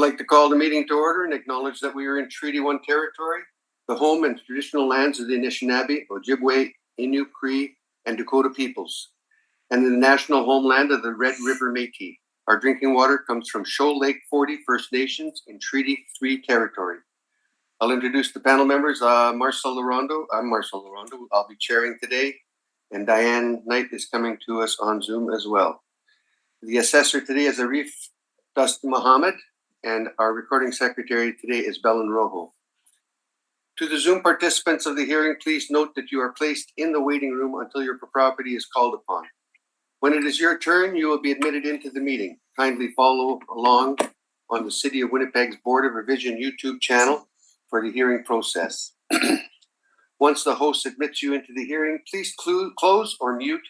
like to call the meeting to order and acknowledge that we are in Treaty 1 territory, the home and traditional lands of the Anishinaabe, Ojibwe, Innu, Cree, and Dakota peoples, and in the national homeland of the Red River Métis. Our drinking water comes from Shoal Lake 40 First Nations in Treaty 3 territory. I'll introduce the panel members. Marcel Larondo. I'm Marcel Larondo. I'll be chairing today, and Diane Knight is coming to us on Zoom as well. The assessor today is Arif Dust Mohammed, and our recording secretary today is Belen Rojo. To the Zoom participants of the hearing, please note that you are placed in the waiting room until your property is called upon. When it is your turn, you will be admitted into the meeting. Kindly follow along on the City of Winnipeg's Board of Revision YouTube channel for the hearing process. Once the host admits you into the hearing, please close or mute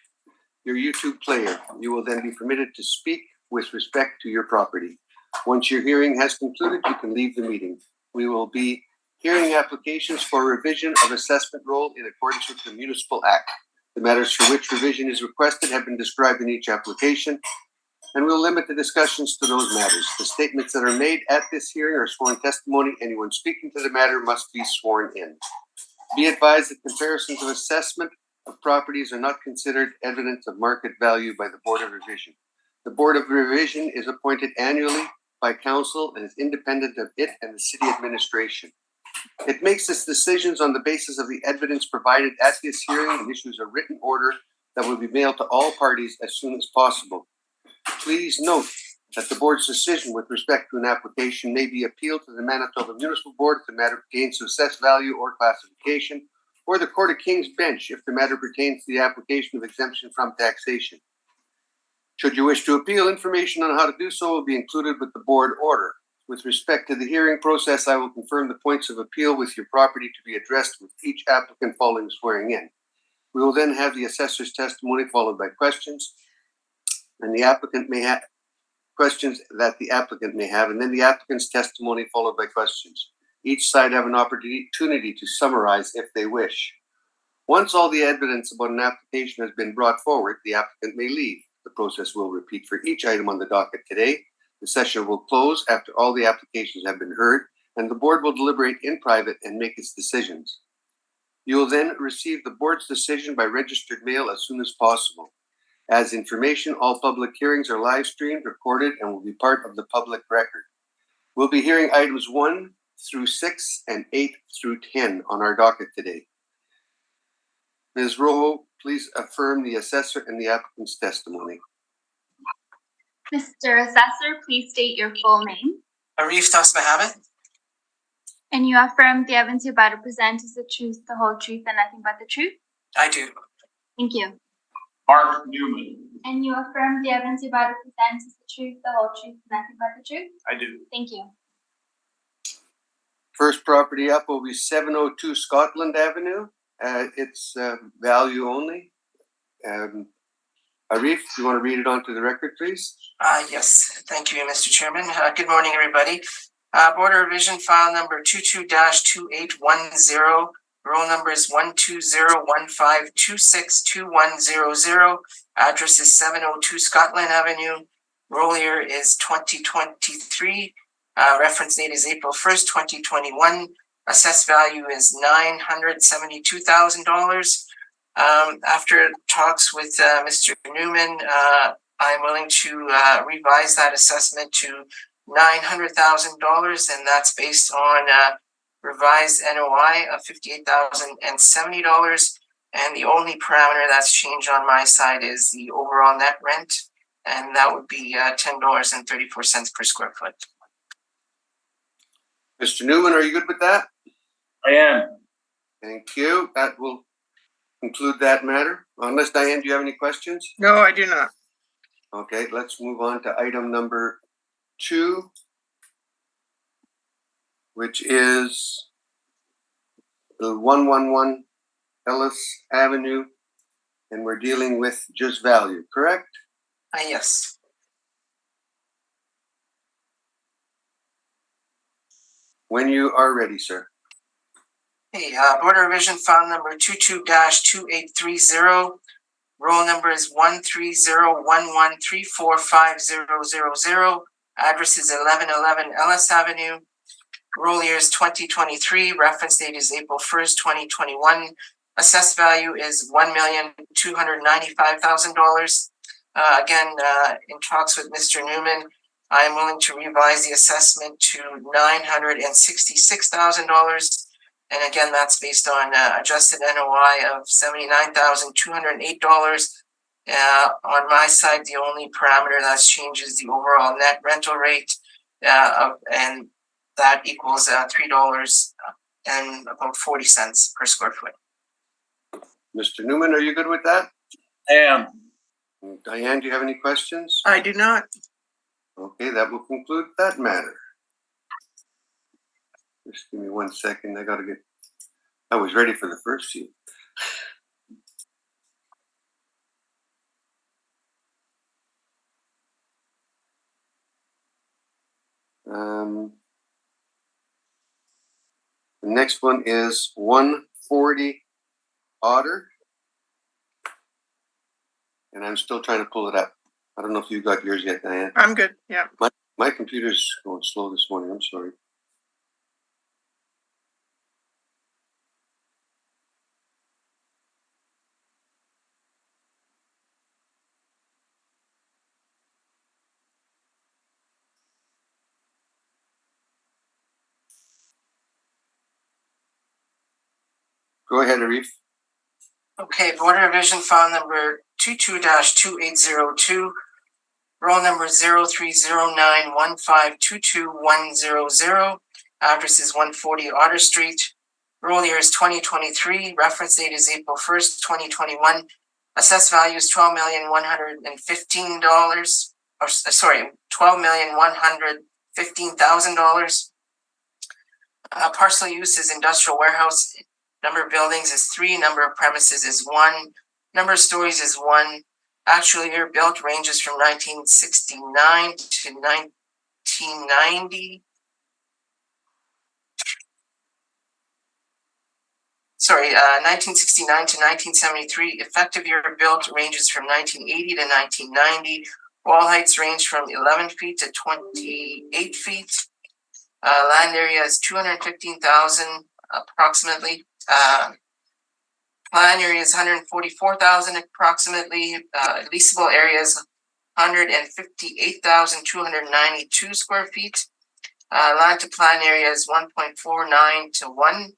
your YouTube player. You will then be permitted to speak with respect to your property. Once your hearing has concluded, you can leave the meeting. We will be hearing applications for revision of assessment roll in accordance with the Municipal Act. The matters for which revision is requested have been described in each application, and we'll limit the discussions to those matters. The statements that are made at this hearing are sworn testimony. Anyone speaking to the matter must be sworn in. Be advised that comparisons of assessment of properties are not considered evidence of market value by the Board of Revision. The Board of Revision is appointed annually by Council and is independent of it and the City Administration. It makes its decisions on the basis of the evidence provided at this hearing and issues a written order that will be mailed to all parties as soon as possible. Please note that the board's decision with respect to an application may be appealed to the Manitoba Municipal Board if the matter pertains to assessed value or classification, or the Court of King's Bench if the matter pertains to the application of exemption from taxation. Should you wish to appeal, information on how to do so will be included with the board order. With respect to the hearing process, I will confirm the points of appeal with your property to be addressed with each applicant following swearing in. We will then have the assessor's testimony followed by questions, and the applicant may have questions that the applicant may have, and then the applicant's testimony followed by questions. Each side have an opportunity to summarize if they wish. Once all the evidence about an application has been brought forward, the applicant may leave. The process will repeat for each item on the docket today. The session will close after all the applications have been heard, and the board will deliberate in private and make its decisions. You will then receive the board's decision by registered mail as soon as possible. As information, all public hearings are live streamed, recorded, and will be part of the public record. We'll be hearing items 1 through 6 and 8 through 10 on our docket today. Ms. Rojo, please affirm the assessor and the applicant's testimony. Mr. Assessor, please state your full name. Arif Dust Mohammed. And you affirm the evidence you're about to present is the truth, the whole truth, and nothing but the truth? I do. Thank you. Mark Newman. And you affirm the evidence you're about to present is the truth, the whole truth, and nothing but the truth? I do. Thank you. First property up will be 702 Scotland Avenue. It's value only. Arif, do you want to read it onto the record, please? Yes, thank you, Mr. Chairman. Good morning, everybody. Board of Revision file number 22-2810. Roll number is 12015262100. Address is 702 Scotland Avenue. Roll year is 2023. Reference date is April 1st, 2021. Assessed value is $972,000. After talks with Mr. Newman, I'm willing to revise that assessment to $900,000, and that's based on revised NOI of $58,070. And the only parameter that's changed on my side is the overall net rent, and that would be $10.34 per square foot. Mr. Newman, are you good with that? I am. Thank you. That will conclude that matter. Unless, Diane, do you have any questions? No, I do not. Okay, let's move on to item number 2, which is the 111 Ellis Avenue, and we're dealing with just value, correct? Yes. When you are ready, sir. Hey, Board of Revision file number 22-2830. Roll number is 13011345000. Address is 1111 Ellis Avenue. Roll year is 2023. Reference date is April 1st, 2021. Assessed value is $1,295,000. Again, in talks with Mr. Newman, I am willing to revise the assessment to $966,000. And again, that's based on adjusted NOI of $79,208. On my side, the only parameter that's changed is the overall net rental rate, and that equals $3 and about 40 cents per square foot. Mr. Newman, are you good with that? I am. Diane, do you have any questions? I do not. Okay, that will conclude that matter. Just give me 1 second. I was ready for the first few. The next one is 140 Otter. And I'm still trying to pull it up. I don't know if you got yours yet, Diane. I'm good. Yeah. My computer's going slow this morning. I'm sorry. Go ahead, Arif. Okay, Board of Revision file number 22-2802, roll number 030915222100. Address is 140 Otter Street. Roll year is 2023. Reference date is April 1st, 2021. Assessed value is $12,115. Or sorry, $12,115,000. Parcel use is industrial warehouse. Number of buildings is 3. Number of premises is 1. Number of stories is 1. Actual year built ranges from 1969 to 1990. Sorry, 1969 to 1973. Effective year built ranges from 1980 to 1990. Wall heights range from 11 feet to 28 feet. Land area is 215,000 approximately. Plan area is 144,000 approximately. Leasable area is 158,292 square feet. Land to plan area is 1.49 to 1.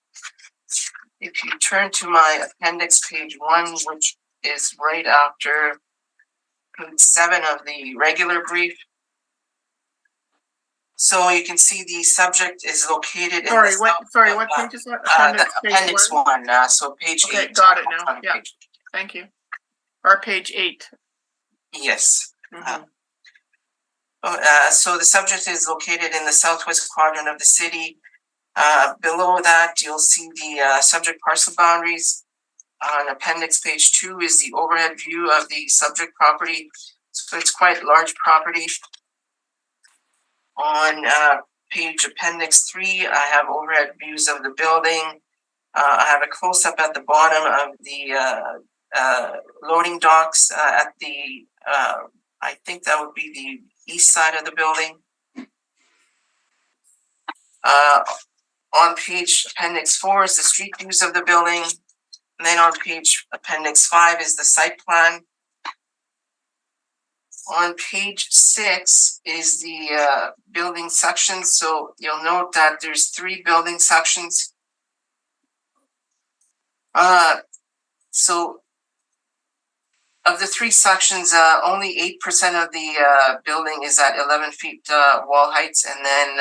If you turn to my appendix, page 1, which is right after page 7 of the regular brief. So you can see the subject is located in what page is that? Appendix 1, so page 8. Okay, got it now. Yeah. Thank you. Or page 8. Yes. Mm-hmm. So the subject is located in the southwest quadrant of the city. Below that, you'll see the subject parcel boundaries. On appendix page 2 is the overhead view of the subject property. So it's quite large property. On page appendix 3, I have overhead views of the building. I have a close-up at the bottom of the loading docks at the, I think that would be the east side of the building. On page appendix 4 is the street views of the building. And then on page appendix 5 is the site plan. On page 6 is the building sections. So you'll note that there's 3 building sections. So of the 3 sections, only 8% of the building is at 11 feet wall heights, and then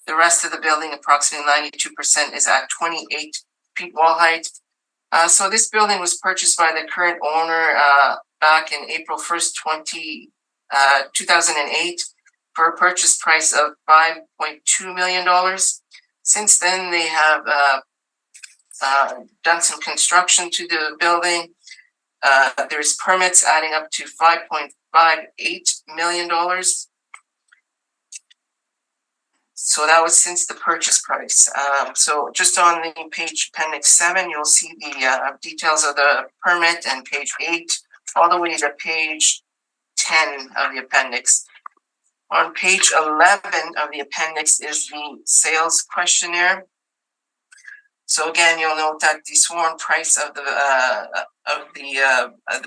the rest of the building, approximately 92%, is at 28 feet wall height. So this building was purchased by the current owner back in April 1st, 2008 for a purchase price of $5.2 million. Since then, they have done some construction to the building. There's permits adding up to $5.58 million. So that was since the purchase price. So just on the page appendix 7, you'll see the details of the permit, and page 8 all the way to page 10 of the appendix. On page 11 of the appendix is the sales questionnaire. So again, you'll note that the sworn price of the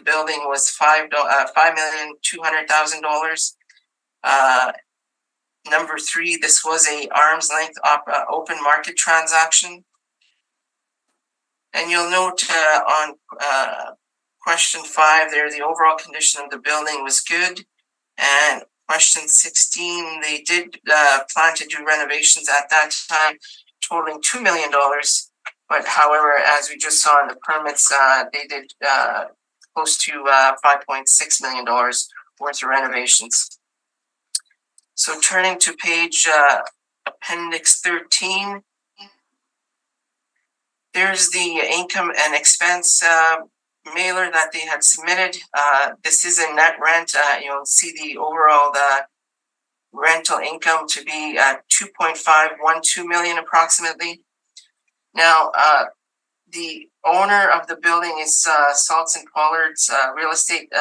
building was $5,200,000. Number 3, this was a arm's length open market transaction. And you'll note on question 5 there, the overall condition of the building was good. And question 16, they did plan to do renovations at that time, totaling $2 million. But however, as we just saw in the permits, they did close to $5.6 million worth of renovations. So turning to page appendix 13, there's the income and expense mailer that they had submitted. This is a net rent. You'll see the overall rental income to be at $2.512 million approximately. Now, the owner of the building is Salts and Pollard's Real Estate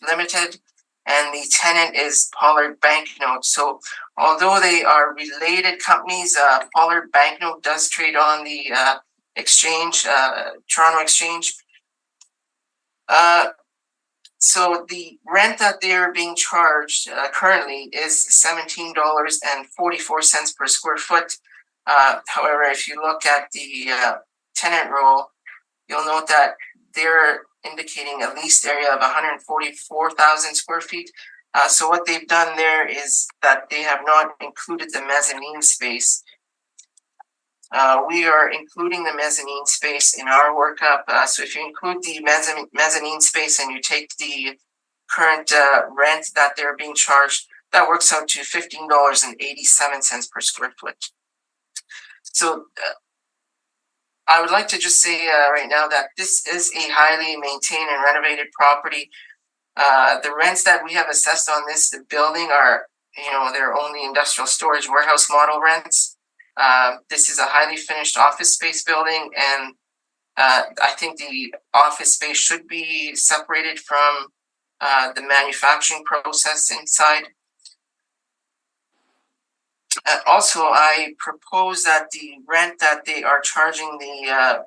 Limited, and the tenant is Pollard Banknote. So, although they are related companies, Pollard Banknote does trade on the exchange, Toronto Exchange. So the rent that they're being charged currently is $17.44 per square foot. However, if you look at the tenant roll, you'll note that they're indicating a leased area of 144,000 square feet. So what they've done there is that they have not included the mezzanine space. We are including the mezzanine space in our workup. So if you include the mezzanine space and you take the current rent that they're being charged, that works out to $15.87 per square foot. So I would like to just say right now that this is a highly maintained and renovated property. The rents that we have assessed on this building are, they're only industrial storage warehouse model rents. This is a highly finished office space building, and I think the office space should be separated from the manufacturing process inside. Also, I propose that the rent that they are charging the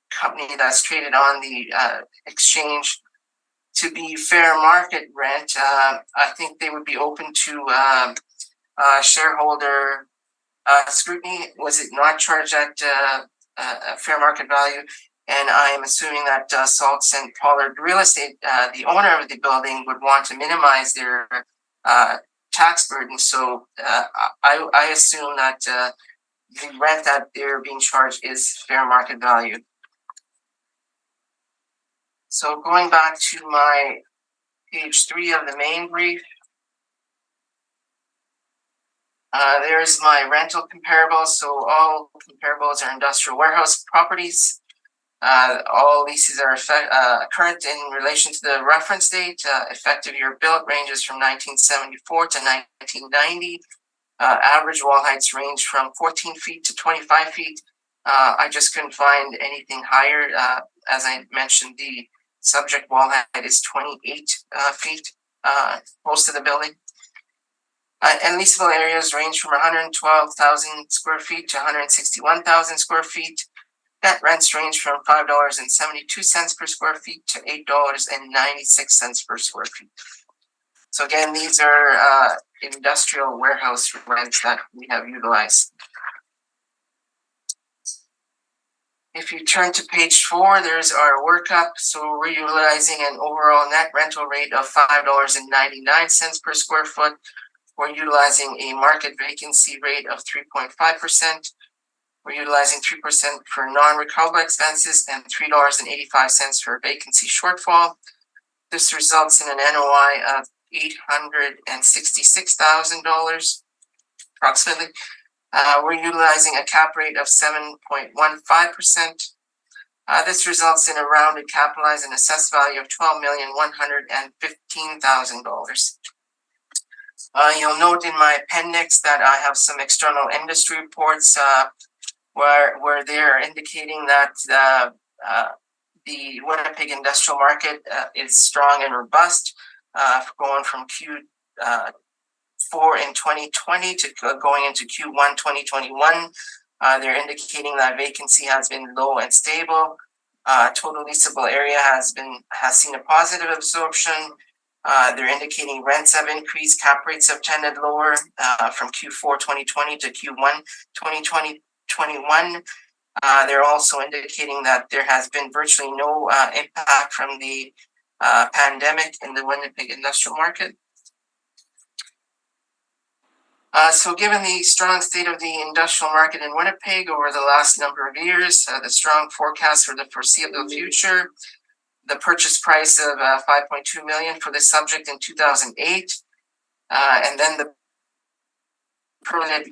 company that's traded on the exchange to be fair market rent. I think they would be open to shareholder scrutiny. Was it not charged at fair market value? And I am assuming that Salts and Pollard Real Estate, the owner of the building, would want to minimize their tax burden. So I assume that the rent that they're being charged is fair market value. So going back to my page 3 of the main brief, there's my rental comparables. So all comparables are industrial warehouse properties. All leases are current in relation to the reference date. Effective year built ranges from 1974 to 1990. Average wall heights range from 14 feet to 25 feet. I just couldn't find anything higher. As I mentioned, the subject wall height is 28 feet, most of the building. And leasable areas range from 112,000 square feet to 161,000 square feet. Net rents range from $5.72 per square feet to $8.96 per square feet. So again, these are industrial warehouse rents that we have utilized. If you turn to page 4, there's our workup. So we're utilizing an overall net rental rate of $5.99 per square foot. We're utilizing a market vacancy rate of 3.5%. We're utilizing 3% for non-recoverable expenses and $3.85 for vacancy shortfall. This results in an NOI of $866,000 approximately. We're utilizing a cap rate of 7.15%. This results in a rounded capitalized and assessed value of $12,115,000. You'll note in my appendix that I have some external industry reports where they're indicating that the Winnipeg industrial market is strong and robust, going from for in 2020 to going into Q1 2021. They're indicating that vacancy has been low and stable. Total leasable area has seen a positive absorption. They're indicating rents have increased, cap rates have tended lower from Q4 2020 to Q1 2021. They're also indicating that there has been virtually no impact from the pandemic in the Winnipeg industrial market. So given the strong state of the industrial market in Winnipeg over the last number of years, the strong forecast for the foreseeable future, the purchase price of $5.2 million for the subject in 2008, and then the permanent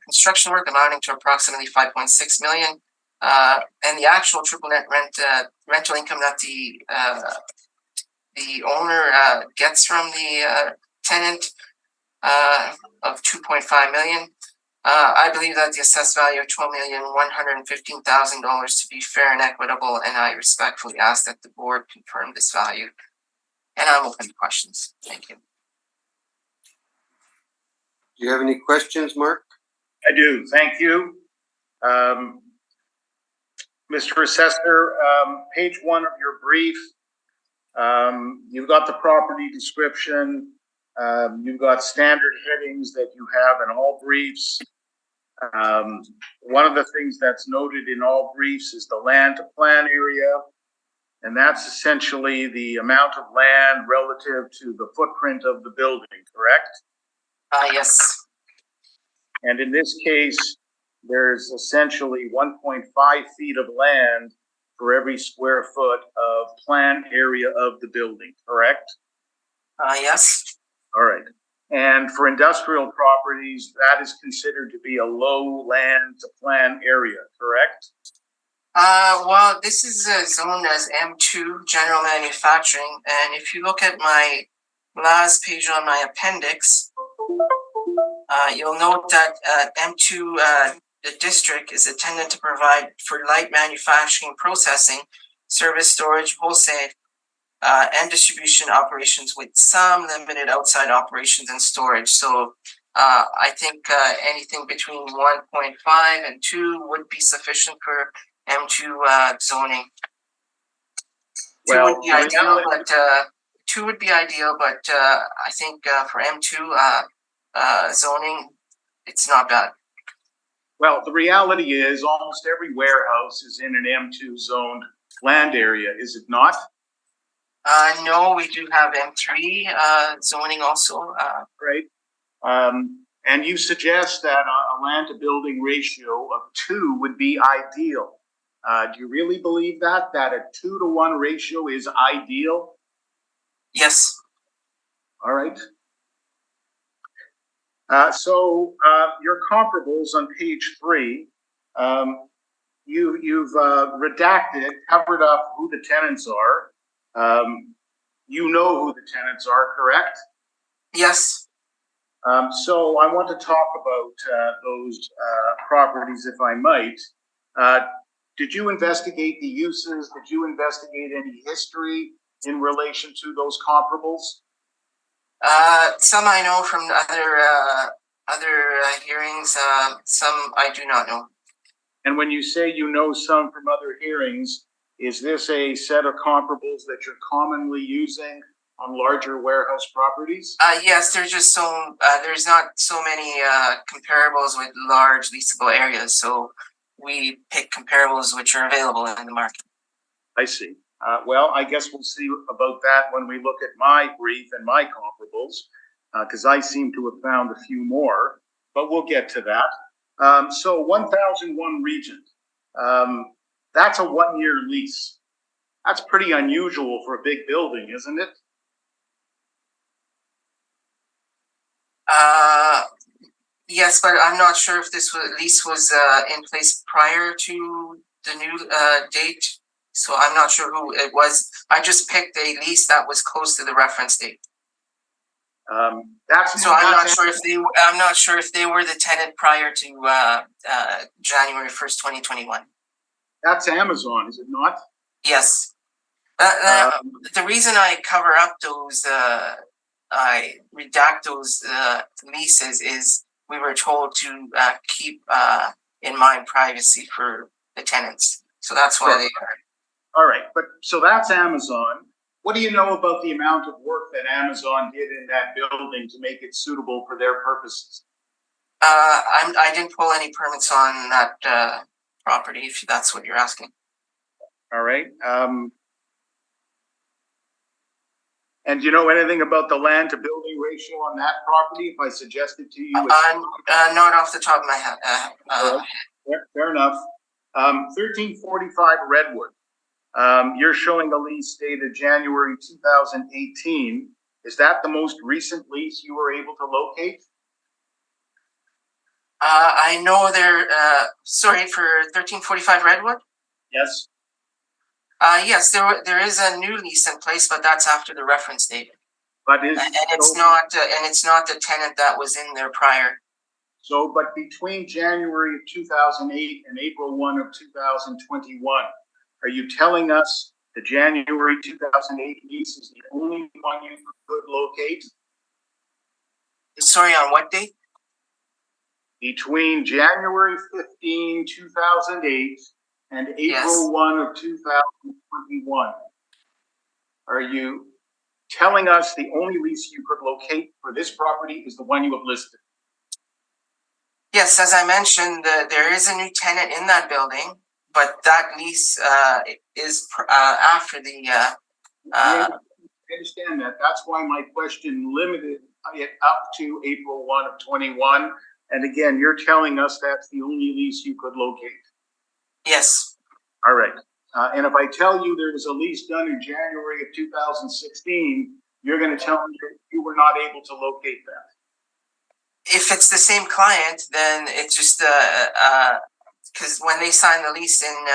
construction work amounting to approximately $5.6 million, and the actual triple net rental income that the owner gets from the tenant of $2.5 million. I believe that the assessed value of $12,115,000 to be fair and equitable, and I respectfully ask that the board confirm this value. And I'm open to questions. Thank you. Do you have any questions, Mark? I do. Thank you. Mr. Assessor, page 1 of your brief, you've got the property description. You've got standard headings that you have in all briefs. One of the things that's noted in all briefs is the land to plan area, and that's essentially the amount of land relative to the footprint of the building, correct? Yes. And in this case, there's essentially 1.5 feet of land for every square foot of planned area of the building, correct? Yes. All right. And for industrial properties, that is considered to be a low land to plan area, correct? Well, this is zoned as M2, general manufacturing. And if you look at my last page on my appendix, you'll note that M2, the district, is intended to provide for light manufacturing, processing, service, storage, wholesale, and distribution operations with some limited outside operations and storage. So I think anything between 1.5 and 2 would be sufficient for M2 zoning. Well, 2 would be ideal, but 2 would be ideal, but I think for M2 zoning, it's not bad. Well, the reality is almost every warehouse is in an M2 zoned land area, is it not? No, we do have M3 zoning also. Right. And you suggest that a land to building ratio of 2 would be ideal. Do you really believe that a 2-to-1 ratio is ideal? Yes. All right. So your comparables on page 3, you've redacted, covered up who the tenants are. You know who the tenants are, correct? Yes. So I want to talk about those properties, if I might. Did you investigate the uses? Did you investigate any history in relation to those comparables? Some I know from other hearings. Some I do not know. And when you say you know some from other hearings, is this a set of comparables that you're commonly using on larger warehouse properties? Yes, there's just there's not so many comparables with large leasable areas, so we pick comparables which are available in the market. I see. Well, I guess we'll see about that when we look at my brief and my comparables, because I seem to have found a few more, but we'll get to that. So 1001 Regent, that's a 1-year lease. That's pretty unusual for a big building, isn't it? Yes, but I'm not sure if this lease was in place prior to the new date. So I'm not sure who it was. I just picked a lease that was close to the reference date. I'm not sure if they were the tenant prior to January 1st, 2021. That's Amazon, is it not? Yes. The reason I cover up those redact those leases is we were told to keep in mind privacy for the tenants. So that's why Sure. they are. All right, but so that's Amazon. What do you know about the amount of work that Amazon did in that building to make it suitable for their purposes? I didn't pull any permits on that property, if that's what you're asking. All right. And do you know anything about the land to building ratio on that property? If I suggested to you, Not off the top of my head. fair enough. 1345 Redwood. You're showing a lease dated January 2018. Is that the most recent lease you were able to locate? I know sorry, for 1345 Redwood? Yes. Yes, there is a new lease in place, but that's after the reference date. But it's not the tenant that was in there prior. So, but between January of 2008 and April 1 of 2021, are you telling us the January 2008 lease is the only one you could locate? Sorry, on what date? Between January 15, 2008 and April 1 of 2021, are you telling us the only lease you could locate for this property is the one you have listed? Yes, as I mentioned, there is a new tenant in that building, but that lease is after the. I understand that. That's why my question limited it up to April 1 of 21. And again, you're telling us that's the only lease you could locate. Yes. All right. And if I tell you there was a lease done in January of 2016, you're going to tell me that you were not able to locate that. If it's the same client, then it's just because when they signed the lease in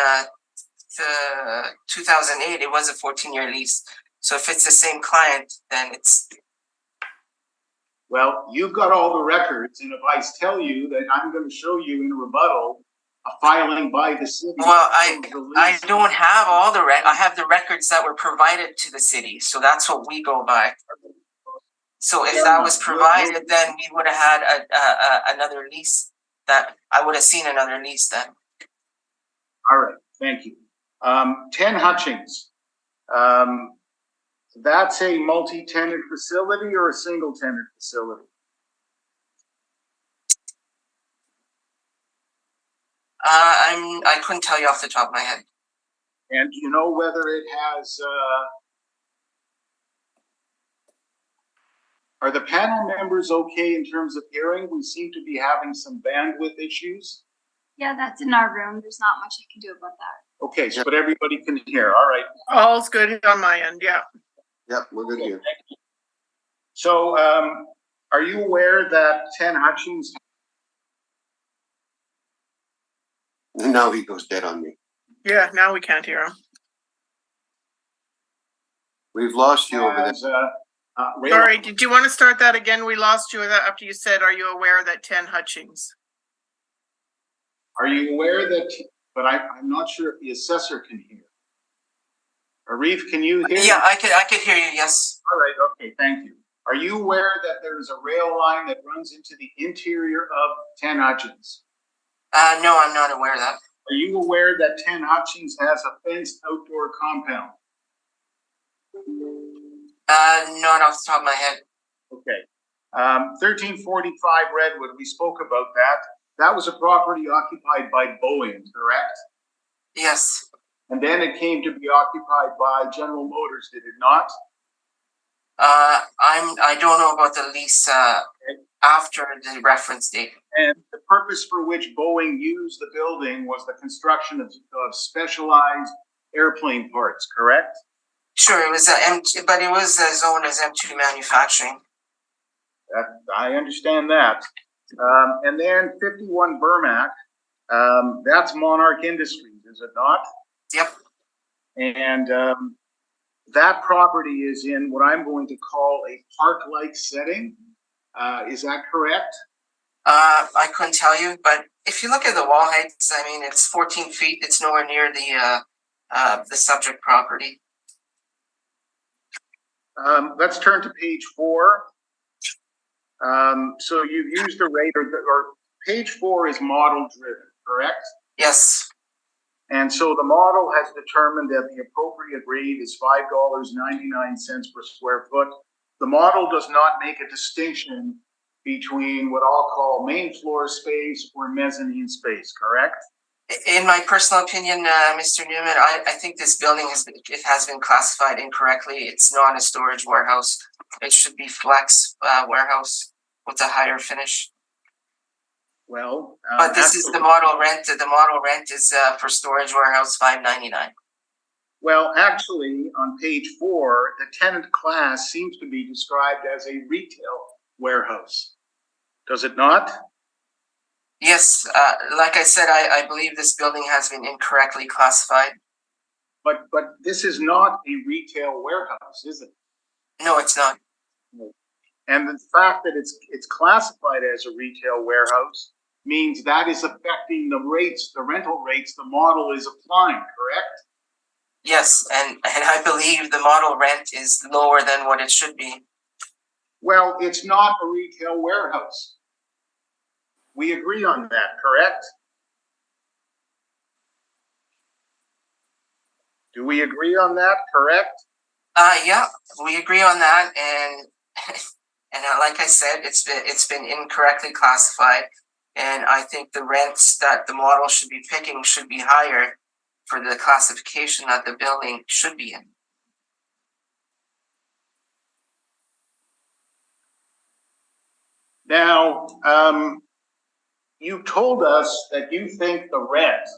2008, it was a 14-year lease. So if it's the same client, then it's. Well, you've got all the records, and if I tell you that I'm going to show you in a rebuttal a filing by the city. Well, I don't have all the I have the records that were provided to the city, so that's what we go by. So if that was provided, then we would have had another lease. That I would have seen another lease then. All right, thank you. 10 Hutchings. That's a multi-tenant facility or a single-tenant facility? I couldn't tell you off the top of my head. And do you know whether it has? Are the panel members okay in terms of hearing? We seem to be having some bandwidth issues. Yeah, that's in our room. There's not much I can do about that. Okay, so but everybody can hear. All right. All's good on my end. Yeah. Yep, we're good here. So, are you aware that 10 Hutchings? Now he goes dead on me. Yeah. Now we can't hear him. We've lost you over there. has, Sorry. Did you want to start that again? We lost you after you said, "Are you aware that 10 Hutchings?" Are you aware that? But I'm not sure if the assessor can hear. Arif, can you hear? Yeah, I could hear you. Yes. All right. Okay. Thank you. Are you aware that there is a rail line that runs into the interior of 10 Hutchings? No, I'm not aware of that. Are you aware that 10 Hutchings has a fenced outdoor compound? Not off the top of my head. Okay. 1345 Redwood, we spoke about that. That was a property occupied by Boeing, correct? Yes. And then it came to be occupied by General Motors, did it not? I don't know about the lease after the reference date. And the purpose for which Boeing used the building was the construction of specialized airplane parts, correct? Sure, it was but it was zoned as M2 manufacturing. I understand that. And then 51 Burmac, that's Monarch Industries, is it not? Yep. And that property is in what I'm going to call a park-like setting. Is that correct? I couldn't tell you, but if you look at the wall heights, I mean, it's 14 feet. It's nowhere near the subject property. Let's turn to page 4. So you've used the rate, or page 4 is model driven, correct? Yes, And so the model has determined that the appropriate rate is $5.99 per square foot. The model does not make a distinction between what I'll call main floor space or mezzanine space, correct? in my personal opinion, Mr. Newman, I think this building has been classified incorrectly. It's not a storage warehouse. It should be flex warehouse with a higher finish. Well, But this is the model rent. The model rent is for storage warehouse $5.99. well, actually, on page 4, the tenant class seems to be described as a retail warehouse. Does it not? Yes, like I said, I believe this building has been incorrectly classified. But this is not a retail warehouse, is it? No, it's not. And the fact that it's classified as a retail warehouse means that is affecting the rates, the rental rates the model is applying, correct? Yes, and I believe the model rent is lower than what it should be. Well, it's not a retail warehouse. We agree on that, correct? Do we agree on that, correct? Yeah, we agree on that, and like I said, it's been incorrectly classified, and I think the rents that the model should be picking should be higher for the classification that the building should be in. Now, you told us that you think the rent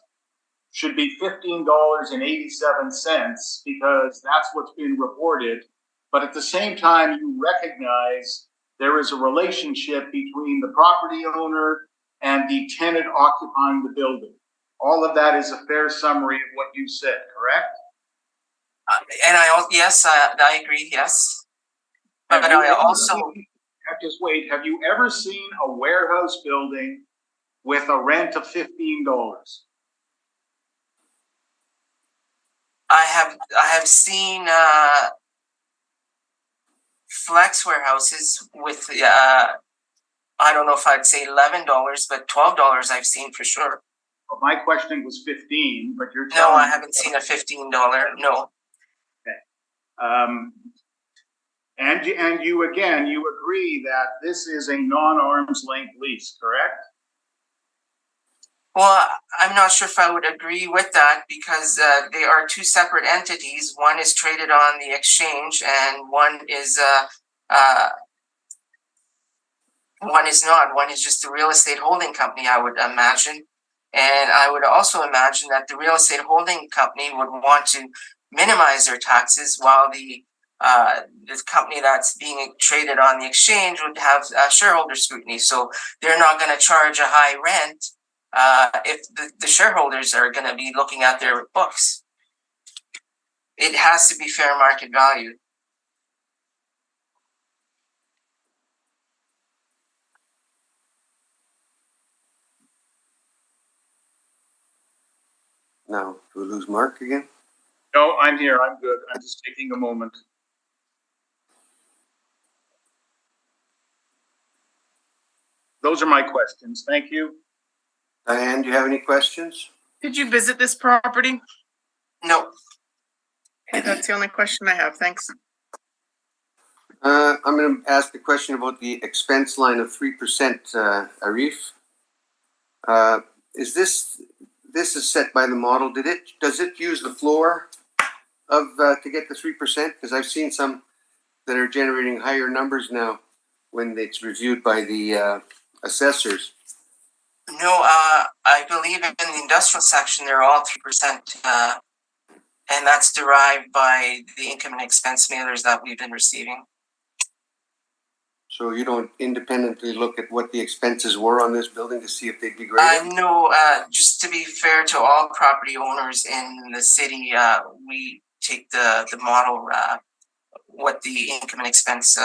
should be $15.87 because that's what's been reported. But at the same time, you recognize there is a relationship between the property owner and the tenant occupying the building. All of that is a fair summary of what you said, correct? Yes, I agree. Yes, but I also Have you ever seen a warehouse building with a rent of $15? I have seen flex warehouses with I don't know if I'd say $11, but $12 I've seen for sure. Well, my question was 15, but you're No, telling I haven't seen a $15. No. And you again, you agree that this is a non-arm's length lease, correct? Well, I'm not sure if I would agree with that because they are two separate entities. One is traded on the exchange, and one is not. One is just a real estate holding company, I would imagine. And I would also imagine that the real estate holding company would want to minimize their taxes, while the company that's being traded on the exchange would have shareholder scrutiny. So they're not going to charge a high rent if the shareholders are going to be looking at their books. It has to be fair market value. Now, do we lose Mark again? No, I'm here. I'm good. I'm just taking a moment. Those are my questions. Thank you. Diane, do you have any questions? Did you visit this property? No. Okay, that's the only question I have. Thanks. I'm going to ask a question about the expense line of 3%, Arif. Is this is set by the model? Does it use the floor of to get the 3%? Because I've seen some that are generating higher numbers now when it's reviewed by the assessors. No, I believe in the industrial section, they're all 3%, and that's derived by the income and expense mailers that we've been receiving. So you don't independently look at what the expenses were on this building to see if they'd be greater? No, just to be fair to all property owners in the city, we take the model, what the income and expense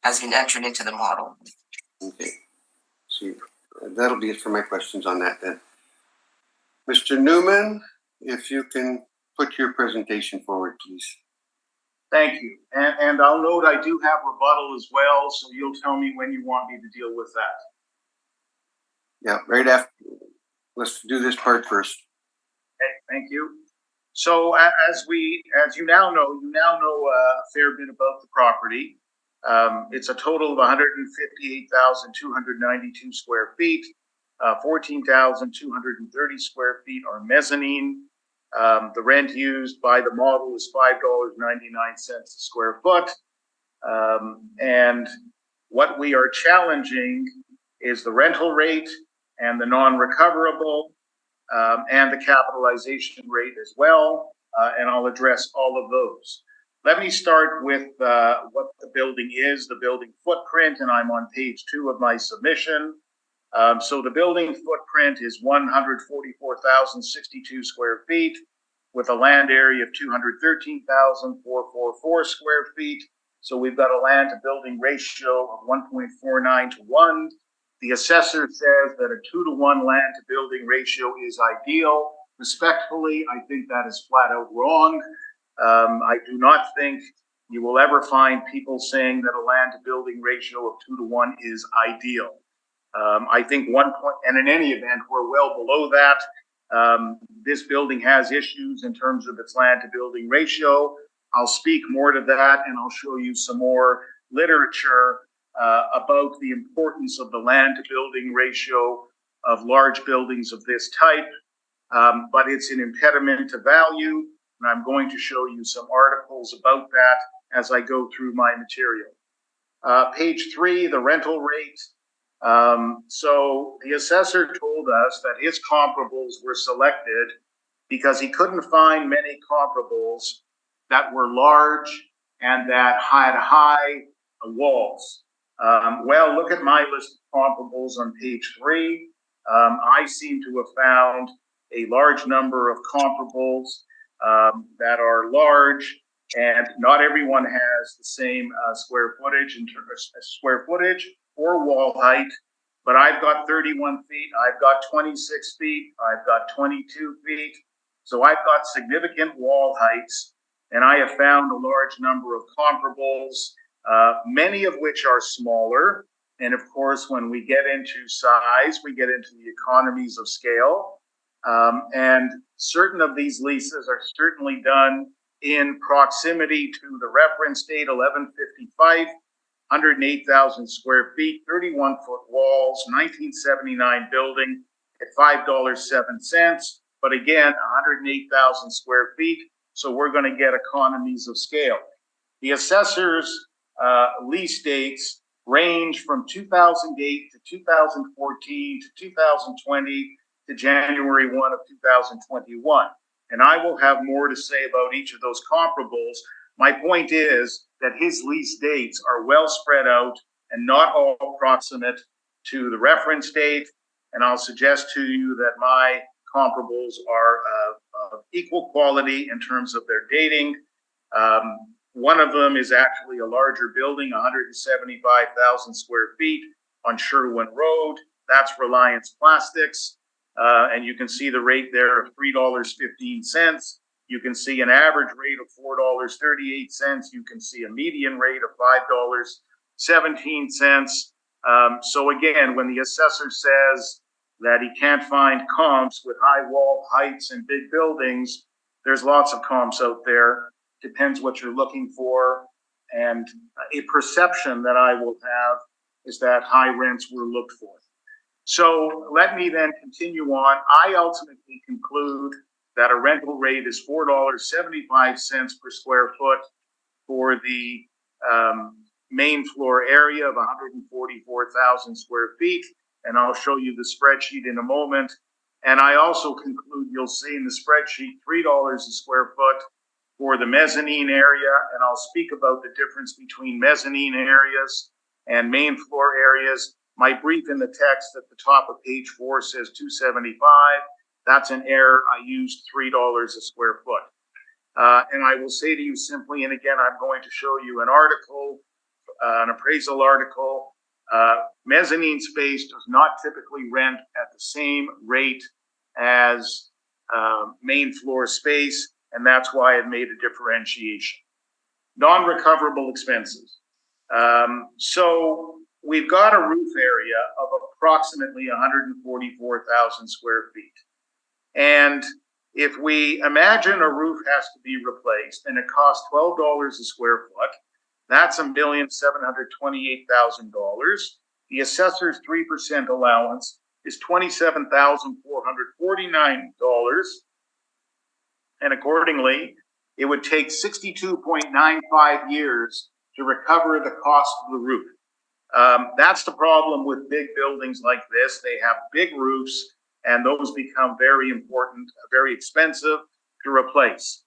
has been entered into the model. Okay. See, that'll be it for my questions on that then. Mr. Newman, if you can put your presentation forward, please. Thank you. And I'll note I do have rebuttal as well, so you'll tell me when you want me to deal with that. Yeah, right after. Let's do this part first. Okay, thank you. So as you now know a fair bit about the property. It's a total of 158,292 square feet. 14,230 square feet are mezzanine. The rent used by the model is $5.99 a square foot. And what we are challenging is the rental rate and the non-recoverable and the capitalization rate as well. And I'll address all of those. Let me start with what the building is, the building footprint, and I'm on page 2 of my submission. So the building footprint is 144,062 square feet with a land area of 213,444 square feet. So we've got a land to building ratio of 1.49 to 1. The assessor says that a 2-to-1 land to building ratio is ideal. Respectfully, I think that is flat out wrong. I do not think you will ever find people saying that a land to building ratio of 2-to-1 is ideal. I think and in any event, we're well below that. This building has issues in terms of its land to building ratio. I'll speak more to that, and I'll show you some more literature about the importance of the land to building ratio of large buildings of this type. But it's an impediment to value, and I'm going to show you some articles about that as I go through my material. Page 3, the rental rate. So the assessor told us that his comparables were selected because he couldn't find many comparables that were large and that had high walls. Well, look at my list of comparables on page 3. I seem to have found a large number of comparables that are large, and not everyone has the same square footage in terms of square footage or wall height, but I've got 31 feet, I've got 26 feet, I've got 22 feet. So I've got significant wall heights, and I have found a large number of comparables, many of which are smaller. And of course, when we get into size, we get into the economies of scale. And certain of these leases are certainly done in proximity to the reference date 1155, 108,000 square feet, 31-foot walls, 1979 building at $5.07. But again, 108,000 square feet. So we're going to get economies of scale. The assessor's lease dates range from 2008 to 2014 to 2020 to January 1 of 2021. And I will have more to say about each of those comparables. My point is that his lease dates are well spread out and not all proximate to the reference date. And I'll suggest to you that my comparables are of equal quality in terms of their dating. One of them is actually a larger building, 175,000 square feet on Sherwin Road. That's Reliance Plastics. And you can see the rate there of $3.15. You can see an average rate of $4.38. You can see a median rate of $5.17. So again, when the assessor says that he can't find comps with high wall heights and big buildings, there's lots of comps out there. Depends what you're looking for. And a perception that I will have is that high rents were looked for. So let me then continue on. I ultimately conclude that a rental rate is $4.75 per square foot for the main floor area of 144,000 square feet. And I'll show you the spreadsheet in a moment. And I also conclude, you'll see in the spreadsheet, $3 a square foot for the mezzanine area. And I'll speak about the difference between mezzanine areas and main floor areas. My brief in the text at the top of page 4 says $275. That's an error. I used $3 a square foot. And I will say to you simply, and again, I'm going to show you an article, an appraisal article. Mezzanine space does not typically rent at the same rate as main floor space, and that's why it made a differentiation. non-recoverable expenses. So we've got a roof area of approximately 144,000 square feet. And if we imagine a roof has to be replaced and it costs $12 a square foot, that's $1,728,000. The assessor's 3% allowance is $27,449. And accordingly, it would take 62.95 years to recover the cost of the roof. That's the problem with big buildings like this. They have big roofs, and those become very important, very expensive to replace.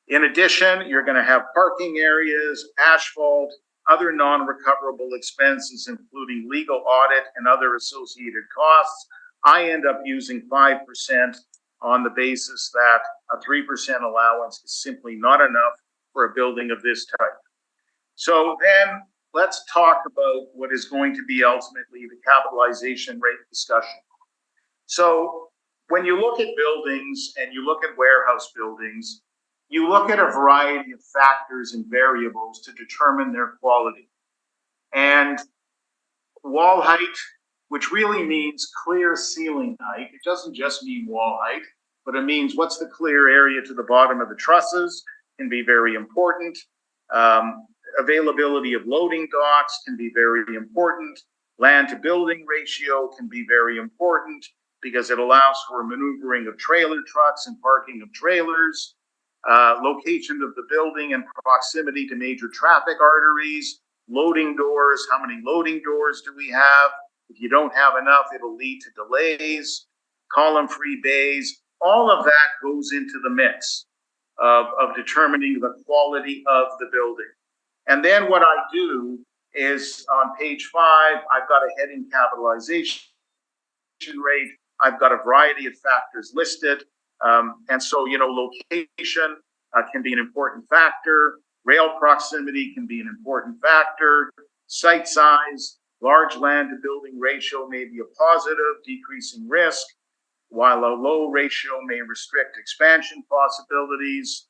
In addition, you're going to have parking areas, asphalt, other non-recoverable expenses, including legal audit and other associated costs. I end up using 5% on the basis that a 3% allowance is simply not enough for a building of this type. So then let's talk about what is going to be ultimately the capitalization rate discussion. So when you look at buildings and you look at warehouse buildings, you look at a variety of factors and variables to determine their quality. And wall height, which really means clear ceiling height, it doesn't just mean wall height, but it means what's the clear area to the bottom of the trusses, can be very important. Availability of loading docks can be very important. Land to building ratio can be very important because it allows for maneuvering of trailer trucks and parking of trailers. Location of the building and proximity to major traffic arteries, loading doors, how many loading doors do we have? If you don't have enough, it'll lead to delays, column-free bays. All of that goes into the mix of determining the quality of the building. And then what I do is on page 5, I've got a heading capitalization rate. I've got a variety of factors listed. And so, location can be an important factor. Rail proximity can be an important factor. Site size, large land to building ratio may be a positive, decreasing risk, while a low ratio may restrict expansion possibilities.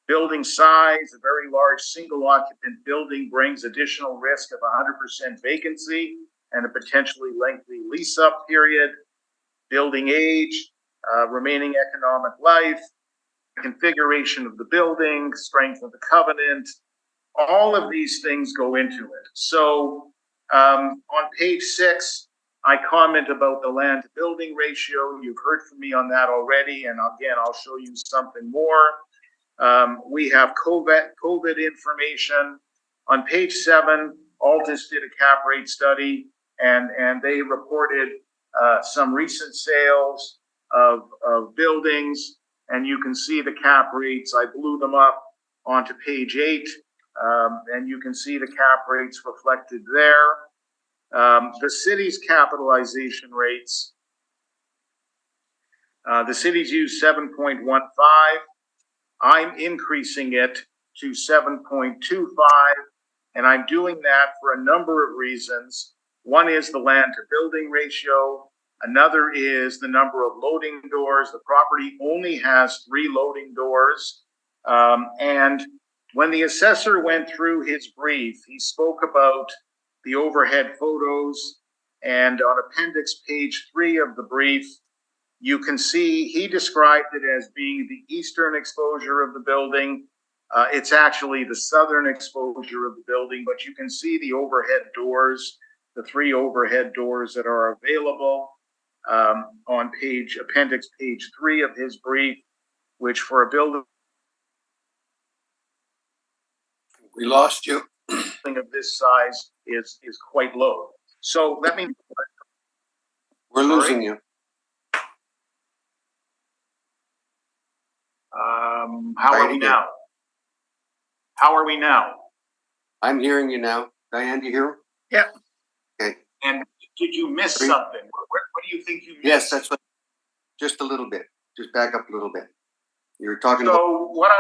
Building size, a very large single occupant building brings additional risk of 100% vacancy and a potentially lengthy lease up period. Building age, remaining economic life, configuration of the building, strength of the covenant, all of these things go into it. So on page 6, I comment about the land to building ratio. You've heard from me on that already, and again, I'll show you something more. We have COVID information. On page 7, Altus did a cap rate study, and they reported some recent sales of buildings, and you can see the cap rates. I blew them up onto page 8, and you can see the cap rates reflected there. The city's capitalization rates, the city's use 7.15. I'm increasing it to 7.25, and I'm doing that for a number of reasons. One is the land to building ratio. Another is the number of loading doors. The property only has 3 loading doors. And when the assessor went through his brief, he spoke about the overhead photos. And on appendix page 3 of the brief, you can see he described it as being the eastern exposure of the building. It's actually the southern exposure of the building, but you can see the overhead doors, the 3 overhead doors that are available on appendix page 3 of his brief, which for a building We lost you. of this size is quite low. So let me. We're losing you. How are we now? How are we now? I'm hearing you now. Diane, do you hear him? Yeah. Okay. And did you miss something? What do you think you missed? Yes, that's what. Just a little bit. Just back up a little bit. You were talking about. So what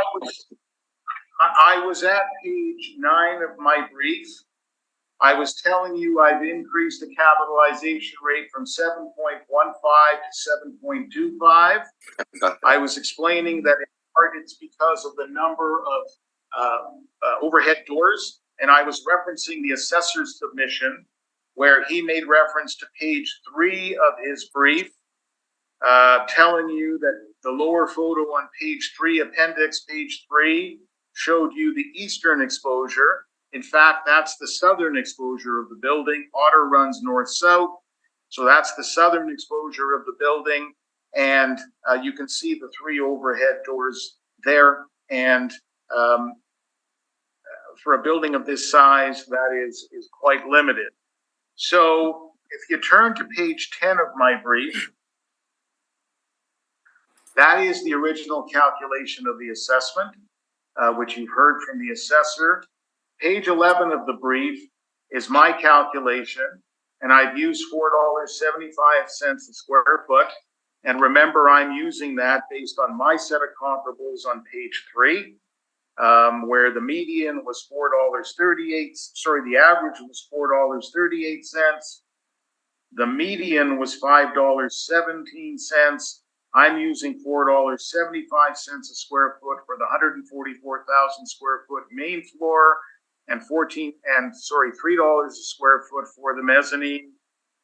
I was at page 9 of my brief. I was telling you I've increased the capitalization rate from 7.15 to 7.25. I was explaining that in part it's because of the number of overhead doors, and I was referencing the assessor's submission where he made reference to page 3 of his brief, telling you that the lower photo on page 3, appendix page 3, showed you the eastern exposure. In fact, that's the southern exposure of the building. Otter runs north-south, so that's the southern exposure of the building. And you can see the 3 overhead doors there. And for a building of this size, that is quite limited. So if you turn to page 10 of my brief, that is the original calculation of the assessment, which you've heard from the assessor. Page 11 of the brief is my calculation, and I've used $4.75 a square foot. And remember, I'm using that based on my set of comparables on page 3, where the median was $4.38. Sorry, the average was $4.38. The median was $5.17. I'm using $4.75 a square foot for the 144,000 square foot main floor, and $3 a square foot for the mezzanine.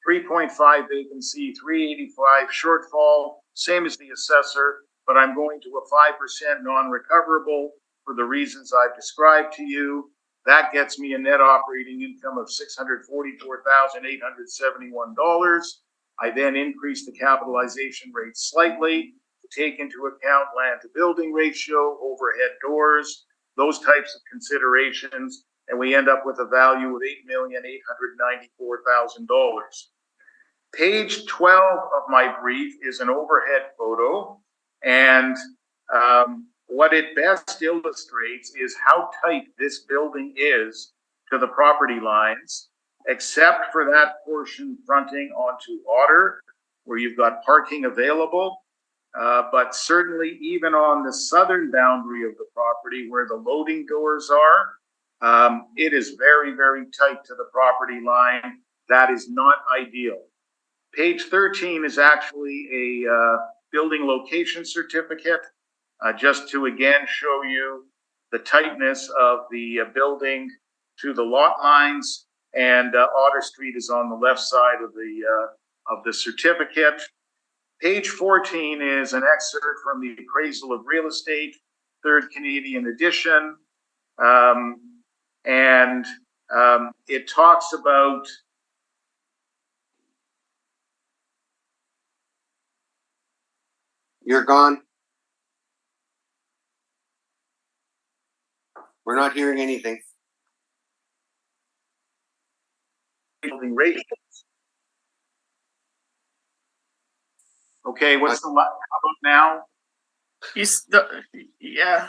3.5 vacancy, 385 shortfall, same as the assessor, but I'm going to a 5% non-recoverable for the reasons I've described to you. That gets me a net operating income of $644,871. I then increase the capitalization rate slightly to take into account land to building ratio, overhead doors, those types of considerations, and we end up with a value of $8,894,000. Page 12 of my brief is an overhead photo, and what it best illustrates is how tight this building is to the property lines, except for that portion fronting onto Otter, where you've got parking available. But certainly even on the southern boundary of the property where the loading doors are, it is very, very tight to the property line. That is not ideal. Page 13 is actually a building location certificate, just to again show you the tightness of the building to the lot lines. And Otter Street is on the left side of the certificate. Page 14 is an excerpt from the Appraisal of Real Estate, 3rd Canadian edition. It talks about You're gone. We're not hearing anything. building ratios. Okay, what's the how about now? Yeah.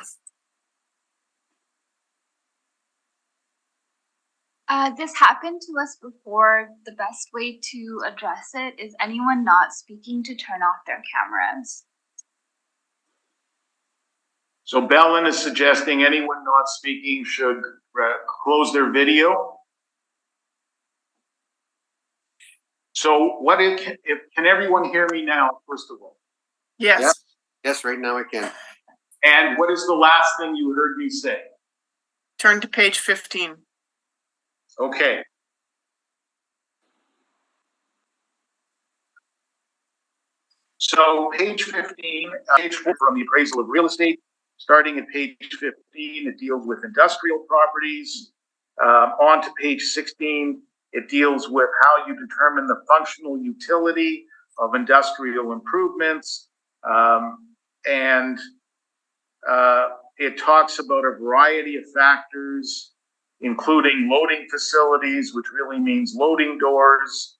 This happened to us before. The best way to address it is anyone not speaking to turn off their cameras. So Bellin is suggesting anyone not speaking should close their video. So what if can everyone hear me now, first of all? Yes. Yep. Yes, right now I can. And what is the last thing you heard me say? Turn to page 15. Okay. So page 15, page 4 from the Appraisal of Real Estate, starting at page 15, it deals with industrial properties. On to page 16, it deals with how you determine the functional utility of industrial improvements. It talks about a variety of factors, including loading facilities, which really means loading doors,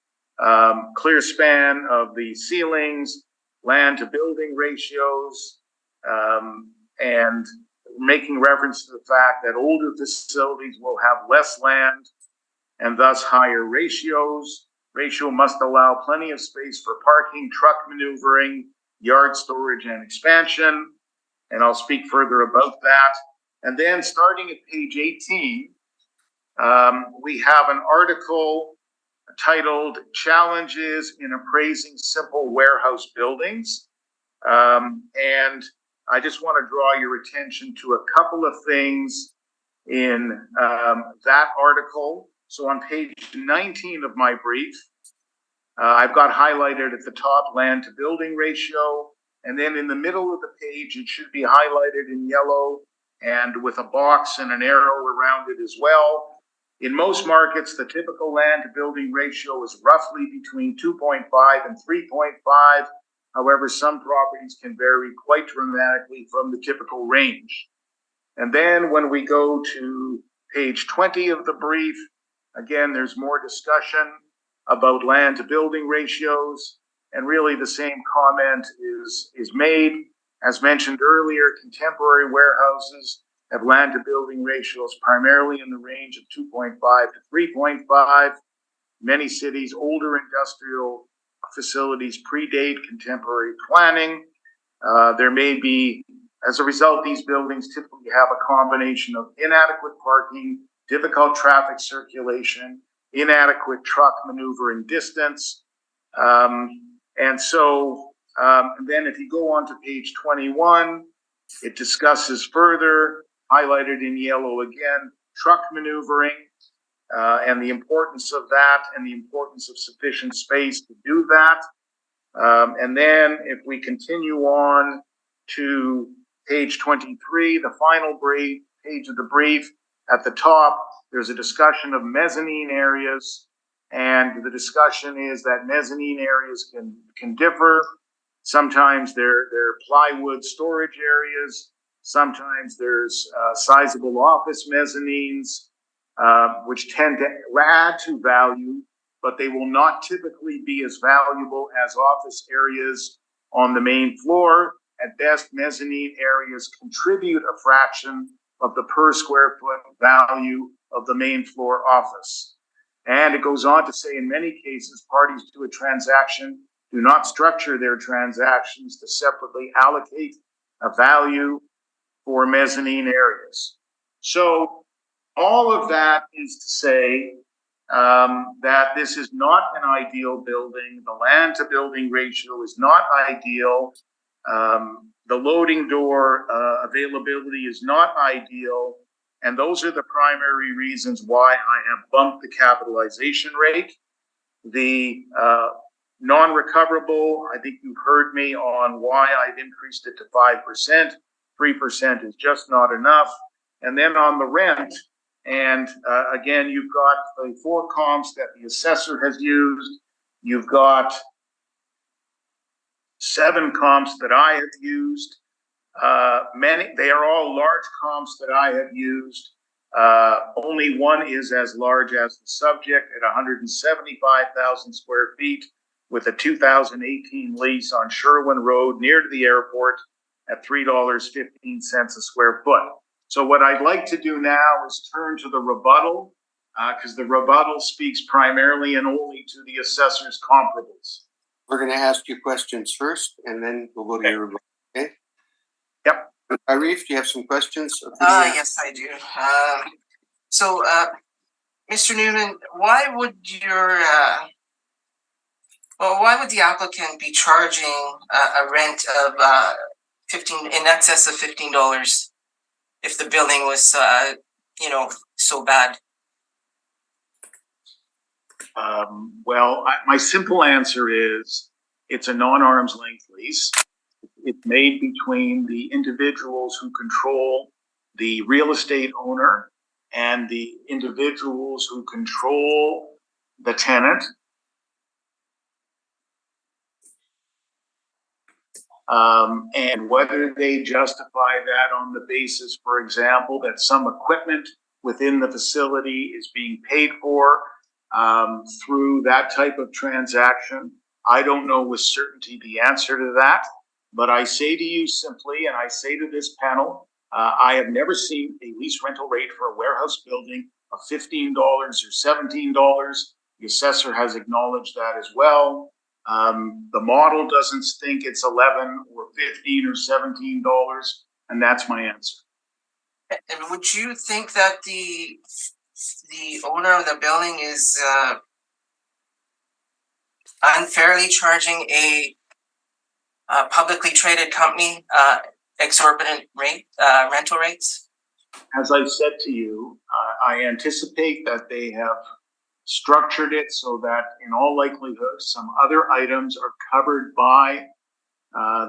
clear span of the ceilings, land to building ratios, and making reference to the fact that older facilities will have less land and thus higher ratios. Ratio must allow plenty of space for parking, truck maneuvering, yard storage, and expansion. And I'll speak further about that. And then starting at page 18, we have an article titled Challenges in Appraising Simple Warehouse Buildings. And I just want to draw your attention to a couple of things in that article. So on page 19 of my brief, I've got highlighted at the top land to building ratio, and then in the middle of the page, it should be highlighted in yellow and with a box and an arrow around it as well. In most markets, the typical land to building ratio is roughly between 2.5 and 3.5. However, some properties can vary quite dramatically from the typical range. And then when we go to page 20 of the brief, again, there's more discussion about land to building ratios, and really the same comment is made. As mentioned earlier, contemporary warehouses have land to building ratios primarily in the range of 2.5 to 3.5. Many cities, older industrial facilities predate contemporary planning. There may be, as a result, these buildings typically have a combination of inadequate parking, difficult traffic circulation, inadequate truck maneuvering distance. And then if you go on to page 21, it discusses further, highlighted in yellow again, truck maneuvering and the importance of that and the importance of sufficient space to do that. And then if we continue on to page 23, the final page of the brief, at the top, there's a discussion of mezzanine areas, and the discussion is that mezzanine areas can differ. Sometimes they're plywood storage areas. Sometimes there's sizable office mezzanines, which tend to add to value, but they will not typically be as valuable as office areas on the main floor. At best, mezzanine areas contribute a fraction of the per square foot value of the main floor office. And it goes on to say, in many cases, parties to a transaction do not structure their transactions to separately allocate a value for mezzanine areas. So all of that is to say that this is not an ideal building. The land to building ratio is not ideal. The loading door availability is not ideal. And those are the primary reasons why I have bumped the capitalization rate. The non-recoverable, I think you've heard me on why I've increased it to 5%. 3% is just not enough. And then on the rent, and again, you've got the 4 comps that the assessor has used. You've got 7 comps that I have used. They are all large comps that I have used. Only one is as large as the subject at 175,000 square feet with a 2018 lease on Sherwin Road near to the airport at $3.15 a square foot. So what I'd like to do now is turn to the rebuttal, because the rebuttal speaks primarily and only to the assessor's comparables. We're going to ask you questions first, and then we'll go to your rebuttal. Okay? Yep. Arif, do you have some questions? Yes, I do. So, Mr. Newman, why would the applicant be charging a rent of in excess of $15 if the building was, so bad? My simple answer is it's a non-arm's length lease. It's made between the individuals who control the real estate owner and the individuals who control the tenant. And whether they justify that on the basis, for example, that some equipment within the facility is being paid for through that type of transaction, I don't know with certainty the answer to that. But I say to you simply, and I say to this panel, I have never seen a lease rental rate for a warehouse building of $15 or $17. The assessor has acknowledged that as well. The model doesn't think it's $11 or $15 or $17, and that's my answer. And would you think that the owner of the building is unfairly charging a publicly traded company exorbitant rental rates? As I said to you, I anticipate that they have structured it so that in all likelihood, some other items are covered by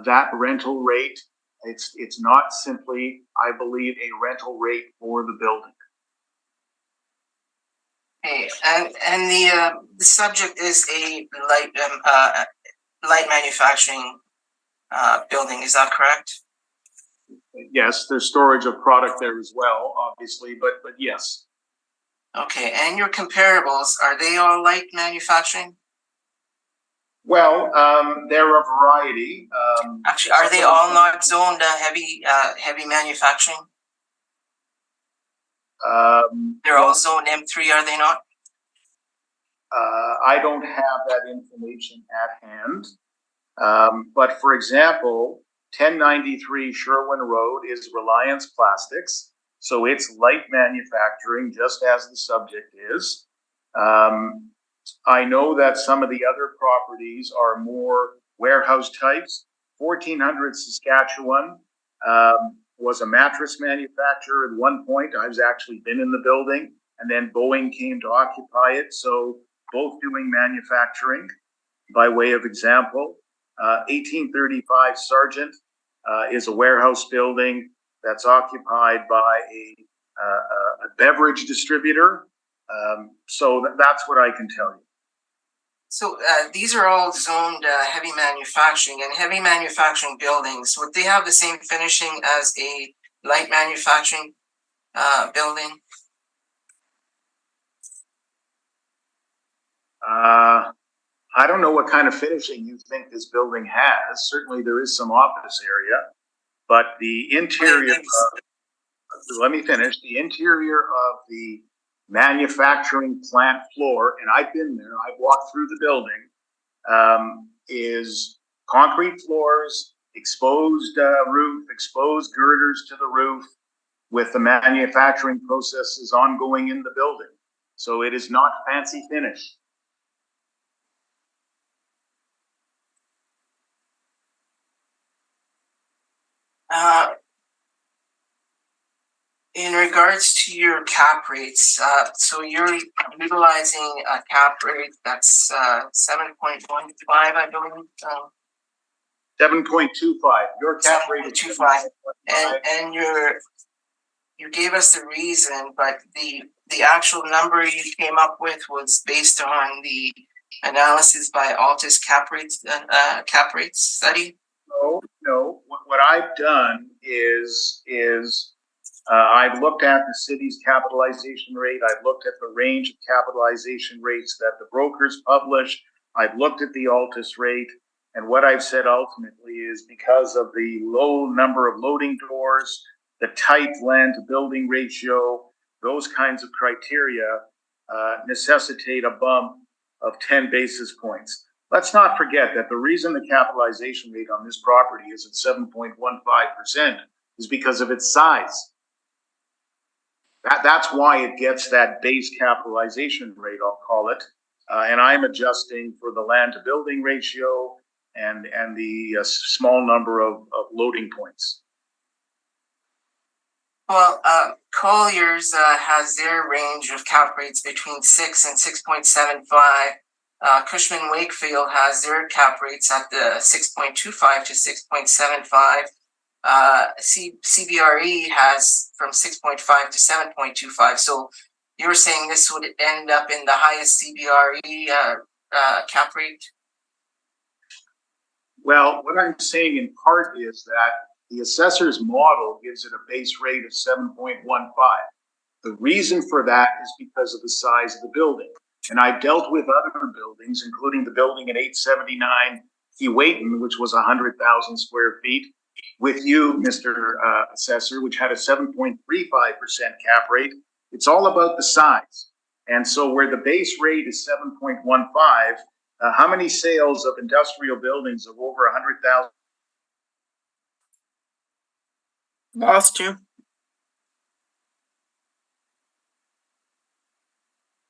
that rental rate. It's not simply, I believe, a rental rate for the building. Okay, and the subject is a light manufacturing building. Is that correct? Yes, there's storage of product there as well, obviously, but yes. Okay, and your comparables, are they all light manufacturing? Well, they're a variety. Actually, are they all not zoned heavy manufacturing? They're all zoned M3, are they not? I don't have that information at hand. But for example, 1093 Sherwin Road is Reliance Plastics. So it's light manufacturing, just as the subject is. I know that some of the other properties are more warehouse types. 1400 Saskatchewan was a mattress manufacturer at one point. I've actually been in the building, and then Boeing came to occupy it. So both doing manufacturing, by way of example. 1835 Sargent is a warehouse building that's occupied by a beverage distributor. So that's what I can tell you. So these are all zoned heavy manufacturing, and heavy manufacturing buildings, would they have the same finishing as a light manufacturing building? I don't know what kind of finishing you think this building has. Certainly there is some office area, but the interior, let me finish, the interior of the manufacturing plant floor, and I've been there, I've walked through the building, is concrete floors, exposed roof, exposed girders to the roof, with the manufacturing processes ongoing in the building. So it is not fancy finish. In regards to your cap rates, so you're utilizing a cap rate that's 7.15, I believe. 7.25. Your cap rate is 7.25, and you gave us the reason, but the actual number you came up with was based on the analysis by Altus cap rates study. No. What I've done is I've looked at the city's capitalization rate. I've looked at the range of capitalization rates that the brokers publish. I've looked at the Altus rate. And what I've said ultimately is because of the low number of loading doors, the tight land to building ratio, those kinds of criteria necessitate a bump of 10 basis points. Let's not forget that the reason the capitalization rate on this property is at 7.15% is because of its size. That's why it gets that base capitalization rate, I'll call it. And I'm adjusting for the land to building ratio and the small number of loading points. Well, Colliers has their range of cap rates between 6 and 6.75. Cushman Wakefield has their cap rates at the 6.25 to 6.75. CBRE has from 6.5 to 7.25. So you're saying this would end up in the highest CBRE cap rate? Well, what I'm saying in part is that the assessor's model gives it a base rate of 7.15. The reason for that is because of the size of the building. And I've dealt with other buildings, including the building at 879 Keewatin, which was 100,000 square feet, with you, Mr. Assessor, which had a 7.35% cap rate. It's all about the size. And so where the base rate is 7.15, how many sales of industrial buildings of over 100,000? Lost you.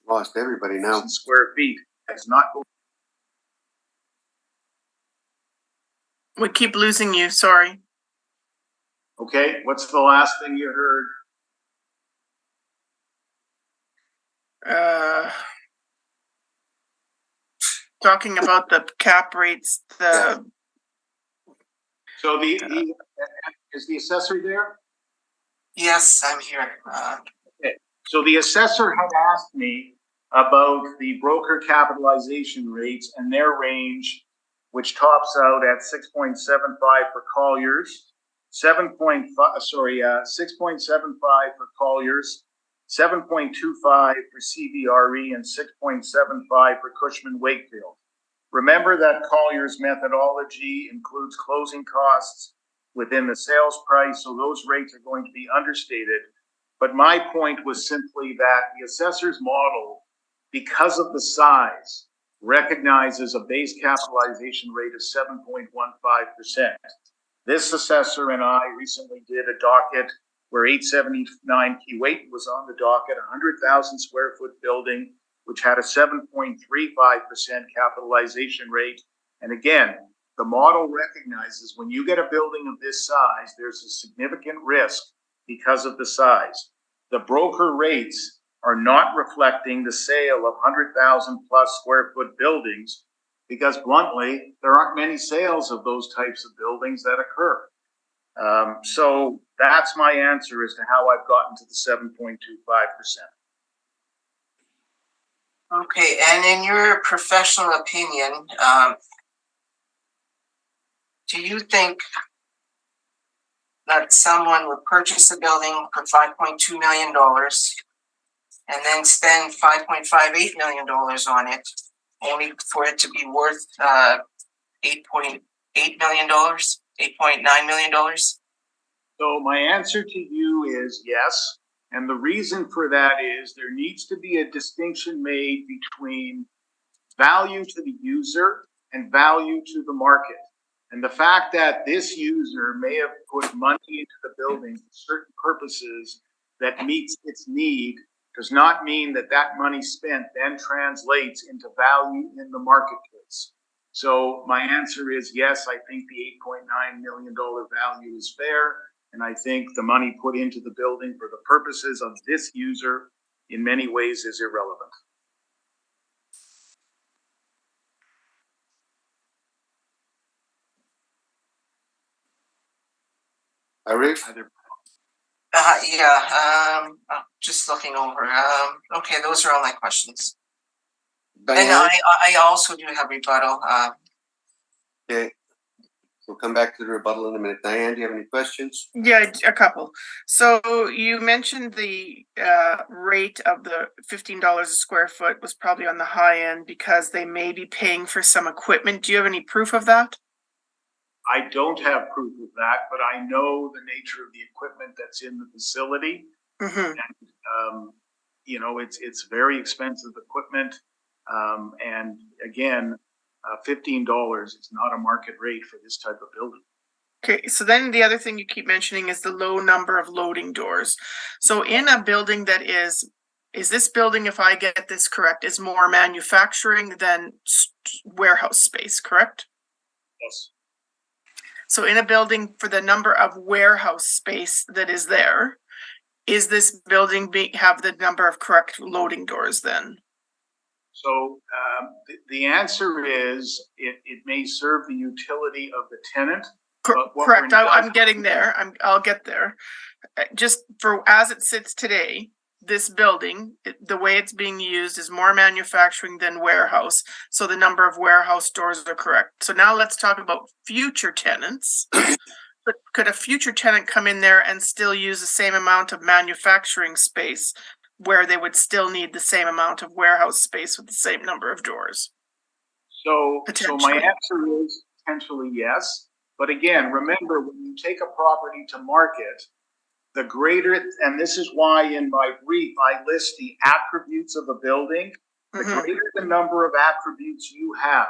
Lost everybody now. Square feet has not. We keep losing you. Sorry. Okay, what's the last thing you heard? Talking about the cap rates, the So is the assessor there? Yes, I'm here. So the assessor had asked me about the broker capitalization rates and their range, which tops out at 6.75 for Colliers, 6.75 for Colliers, 7.25 for CBRE, and 6.75 for Cushman Wakefield. Remember that Colliers methodology includes closing costs within the sales price, so those rates are going to be understated. But my point was simply that the assessor's model, because of the size, recognizes a base capitalization rate of 7.15%. This assessor and I recently did a docket where 879 Keewatin was on the docket, a 100,000 square foot building, which had a 7.35% capitalization rate. And again, the model recognizes when you get a building of this size, there's a significant risk because of the size. The broker rates are not reflecting the sale of 100,000 plus square foot buildings because bluntly, there aren't many sales of those types of buildings that occur. So that's my answer as to how I've gotten to the 7.25%. Okay, and in your professional opinion, do you think that someone would purchase a building for $5.2 million and then spend $5.58 million on it, only for it to be worth $8.8 million, $8.9 million? So my answer to you is yes. And the reason for that is there needs to be a distinction made between value to the user and value to the market. And the fact that this user may have put money into the building for certain purposes that meets its need does not mean that that money spent then translates into value in the marketplace. So my answer is yes, I think the $8.9 million value is fair. And I think the money put into the building for the purposes of this user in many ways is irrelevant. Arif? Just looking over. Okay, those are all my questions. Diane? And I also do have rebuttal. Okay. We'll come back to the rebuttal in a minute. Diane, do you have any questions? yeah, a couple. So you mentioned the rate of the $15 a square foot was probably on the high end because they may be paying for some equipment. Do you have any proof of that? I don't have proof of that, but I know the nature of the equipment that's in the facility. Mm-hmm. And, it's very expensive equipment. And again, $15 is not a market rate for this type of building. Okay, so then the other thing you keep mentioning is the low number of loading doors. So in a building that is this building, if I get this correct, is more manufacturing than warehouse space, correct? Yes. So in a building for the number of warehouse space that is there, is this building have the number of correct loading doors then? So the answer is it may serve the utility of the tenant. Correct. I'm getting there. I'll get there. Just for as it sits today, this building, the way it's being used is more manufacturing than warehouse. So the number of warehouse doors are correct. So now let's talk about future tenants. But could a future tenant come in there and still use the same amount of manufacturing space where they would still need the same amount of warehouse space with the same number of doors? So my answer is potentially yes. But again, remember, when you take a property to market, the greater, and this is why in my brief, I list the attributes of a building. The greater the number of attributes you have,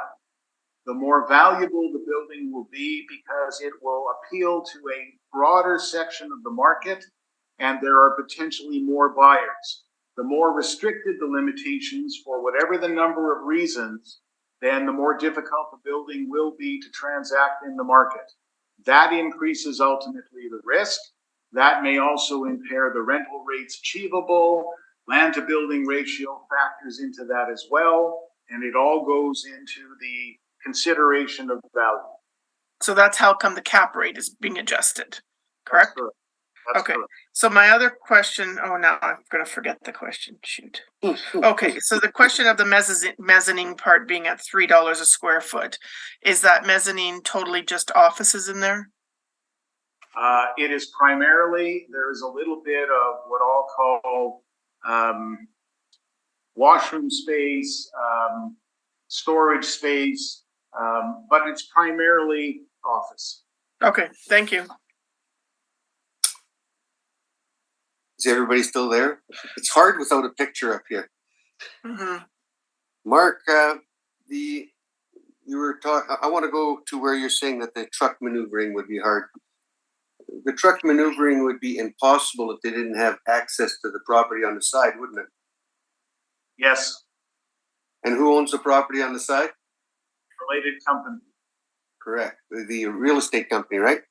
the more valuable the building will be because it will appeal to a broader section of the market and there are potentially more buyers. The more restricted the limitations for whatever the number of reasons, then the more difficult the building will be to transact in the market. That increases ultimately the risk. That may also impair the rental rates achievable. land to building ratio factors into that as well. And it all goes into the consideration of value. So that's how come the cap rate is being adjusted, correct? That's Okay. correct. So my other question, oh, now I'm gonna forget the question, shoot. Okay, so the question of the mezzanine part being at $3 a square foot, is that mezzanine totally just offices in there? It is primarily, there is a little bit of what I'll call washroom space, storage space, but it's primarily office. Okay, thank you. Is everybody still there? It's hard without a picture up here. Mhm. Mark, you were talking, I want to go to where you're saying that the truck maneuvering would be hard. The truck maneuvering would be impossible if they didn't have access to the property on the side, wouldn't it? Yes, And who owns the property on the side? related company. Correct. The real estate company, right?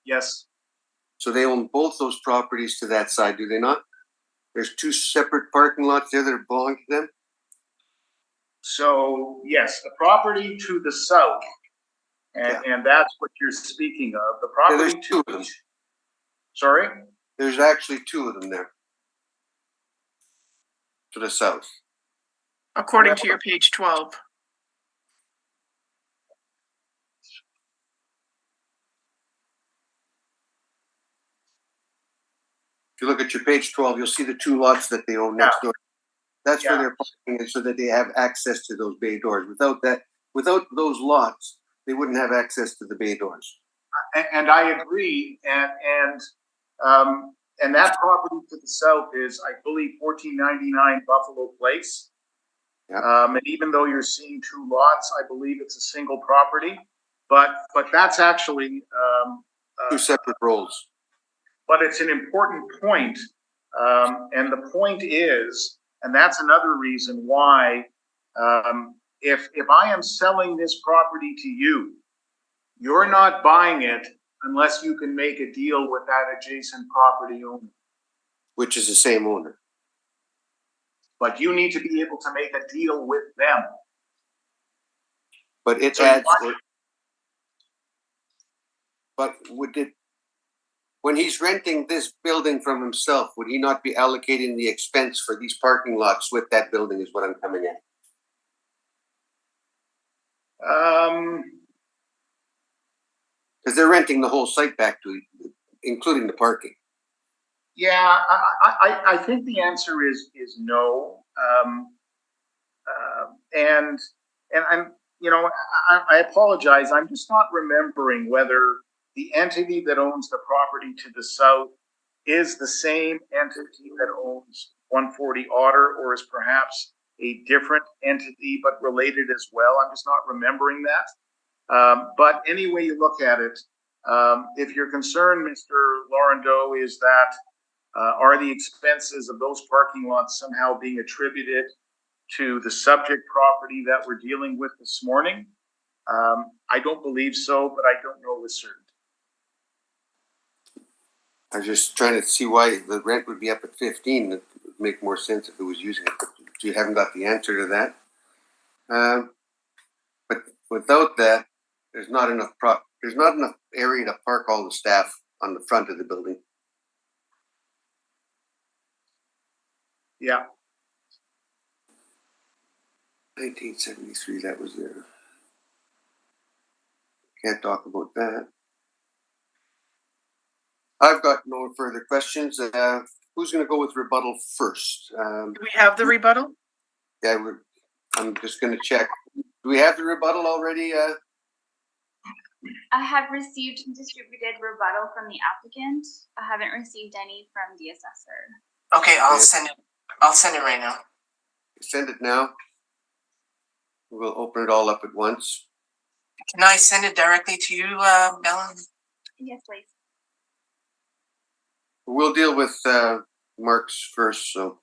Yes, So they own both those properties to that side, do they not? There's two separate parking lots there that belong to them? so yes, the property to the south, and that's what you're speaking of, the Yeah, property there's two to, of them. sorry? There's actually two of them there. To the south. According to your page 12. If you look at your page 12, you'll see the two lots that they own next door. That's where Yeah. they're parking it so that they have access to those bay doors. Without those lots, they wouldn't have access to the bay doors. And I agree, and that property to the south is, I believe, 1499 Buffalo Place. Yeah. And even though you're seeing two lots, I believe it's a single property, but that's actually, Two separate roles. but it's an important point. And the point is, and that's another reason why, if I am selling this property to you, you're not buying it unless you can make a deal with that adjacent property owner. Which is the same owner. But you need to be able to make a deal with them. But it So adds. you- But when he's renting this building from himself, would he not be allocating the expense for these parking lots with that building? Is what I'm coming at. Because they're renting the whole site back to, including the parking. Yeah, I think the answer is no. And I'm, I apologize. I'm just not remembering whether the entity that owns the property to the south is the same entity that owns 140 Otter, or is perhaps a different entity but related as well. I'm just not remembering that. But any way you look at it, if your concern, Mr. Laurendeau, is that are the expenses of those parking lots somehow being attributed to the subject property that we're dealing with this morning? I don't believe so, but I don't know with certainty. I was just trying to see why the rent would be up at 15. It would make more sense if it was using it, but you haven't got the answer to that. But without that, there's not enough area to park all the staff on the front of the building. Yeah. 1973, that was there. Can't talk about that. I've got no further questions. Who's going to go with rebuttal first? Do we have the rebuttal? Yeah, I'm just going to check. Do we have the rebuttal already? I have received and distributed rebuttal from the applicant. I haven't received any from the assessor. Okay, I'll send it right now. Send it now. We'll open it all up at once. Can I send it directly to you, Ellen? Yes, please. We'll deal with Mark's first. So.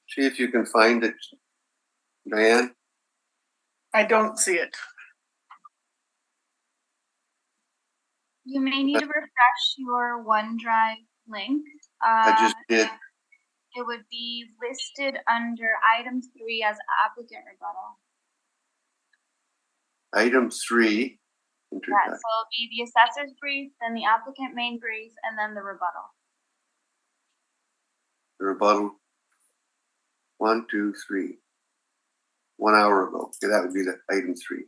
See if you can find it, Diane. I don't see it. You may need to refresh your OneDrive link. I just did. It would be listed under item 3 as applicant rebuttal. Item 3. Yeah, so it'll be the assessor's brief, then the applicant main brief, and then the rebuttal. The rebuttal. 1, 2, 3. 1 hour ago. Okay, that would be the item 3.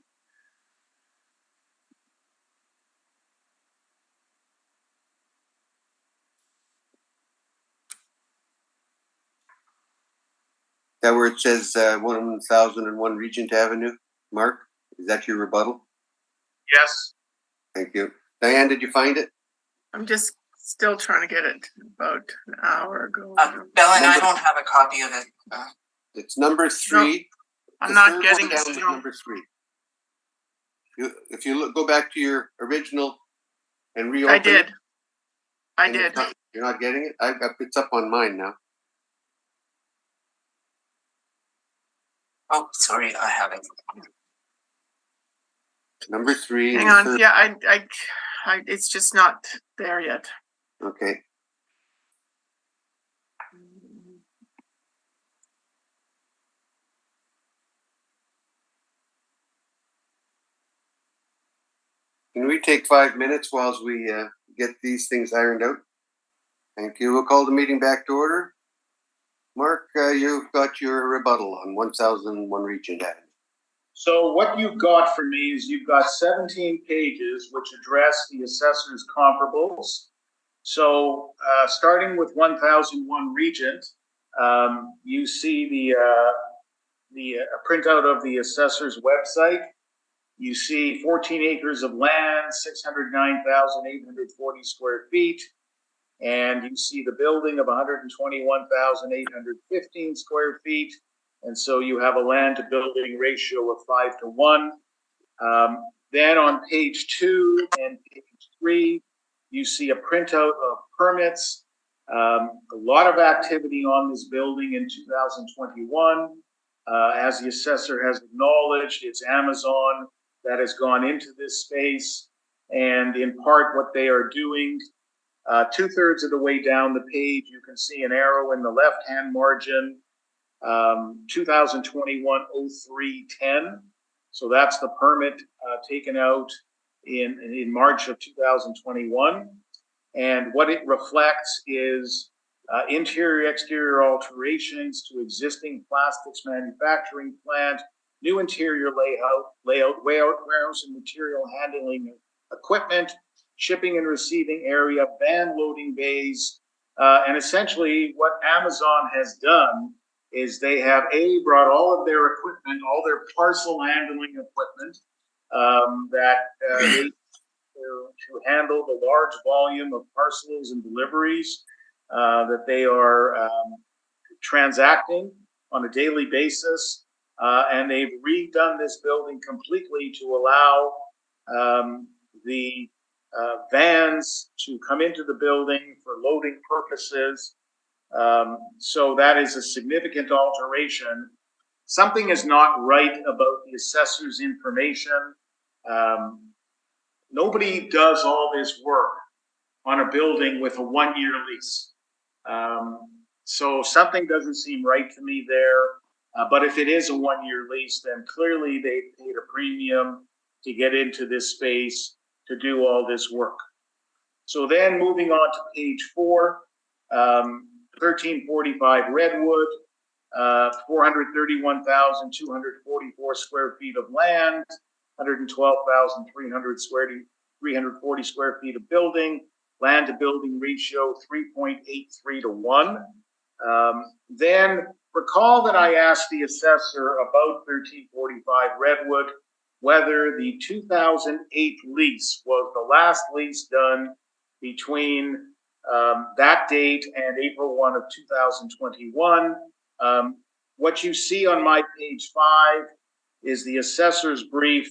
That where it says 1001 Regent Avenue, Mark? Is that your rebuttal? Yes. Thank you. Diane, did you find it? I'm just still trying to get it about an hour ago. Belen, I don't have a copy of it. It's number 3. I'm The not third getting one down it. is number 3. If you look, go back to your original and reopen. I did. It, I and did. You're not getting it? It's up on mine now. Oh, sorry, I have it. Number 3. Hang on. Yeah, I it's just not there yet. Okay. Can we take 5 minutes whilst we get these things ironed out? Thank you. We'll call the meeting back to order. Mark, you've got your rebuttal on 1001 Regent Avenue. So what you've got for me is you've got 17 pages which address the assessor's comparables. So starting with 1001 Regent, you see the printout of the assessor's website. You see 14 acres of land, 609,840 square feet. And you see the building of 121,815 square feet. And so you have a land to building ratio of 5 to 1. Then on page 2 and page 3, you see a printout of permits. A lot of activity on this building in 2021. As the assessor has acknowledged, it's Amazon that has gone into this space. And in part, what they are doing, 2/3 of the way down the page, you can see an arrow in the left-hand margin, 2021-03-10. So that's the permit taken out in March of 2021. And what it reflects is interior, exterior alterations to existing plastics manufacturing plant, new interior layout, warehouse and material handling equipment, shipping and receiving area, van loading bays. And essentially what Amazon has done is they have brought all of their equipment, all their parcel handling equipment to handle the large volume of parcels and deliveries that they are transacting on a daily basis. And they've redone this building completely to allow the vans to come into the building for loading purposes. So that is a significant alteration. Something is not right about the assessor's information. Nobody does all this work on a building with a 1-year lease. So something doesn't seem right to me there. But if it is a 1-year lease, then clearly they paid a premium to get into this space to do all this work. So then moving on to page 4, 1345 Redwood, 431,244 square feet of land, 112,340 square feet of building, land to building ratio 3.83 to 1. Then recall that I asked the assessor about 1345 Redwood, whether the 2008 lease was the last lease done between that date and April 1 of 2021. What you see on my page 5 is the assessor's brief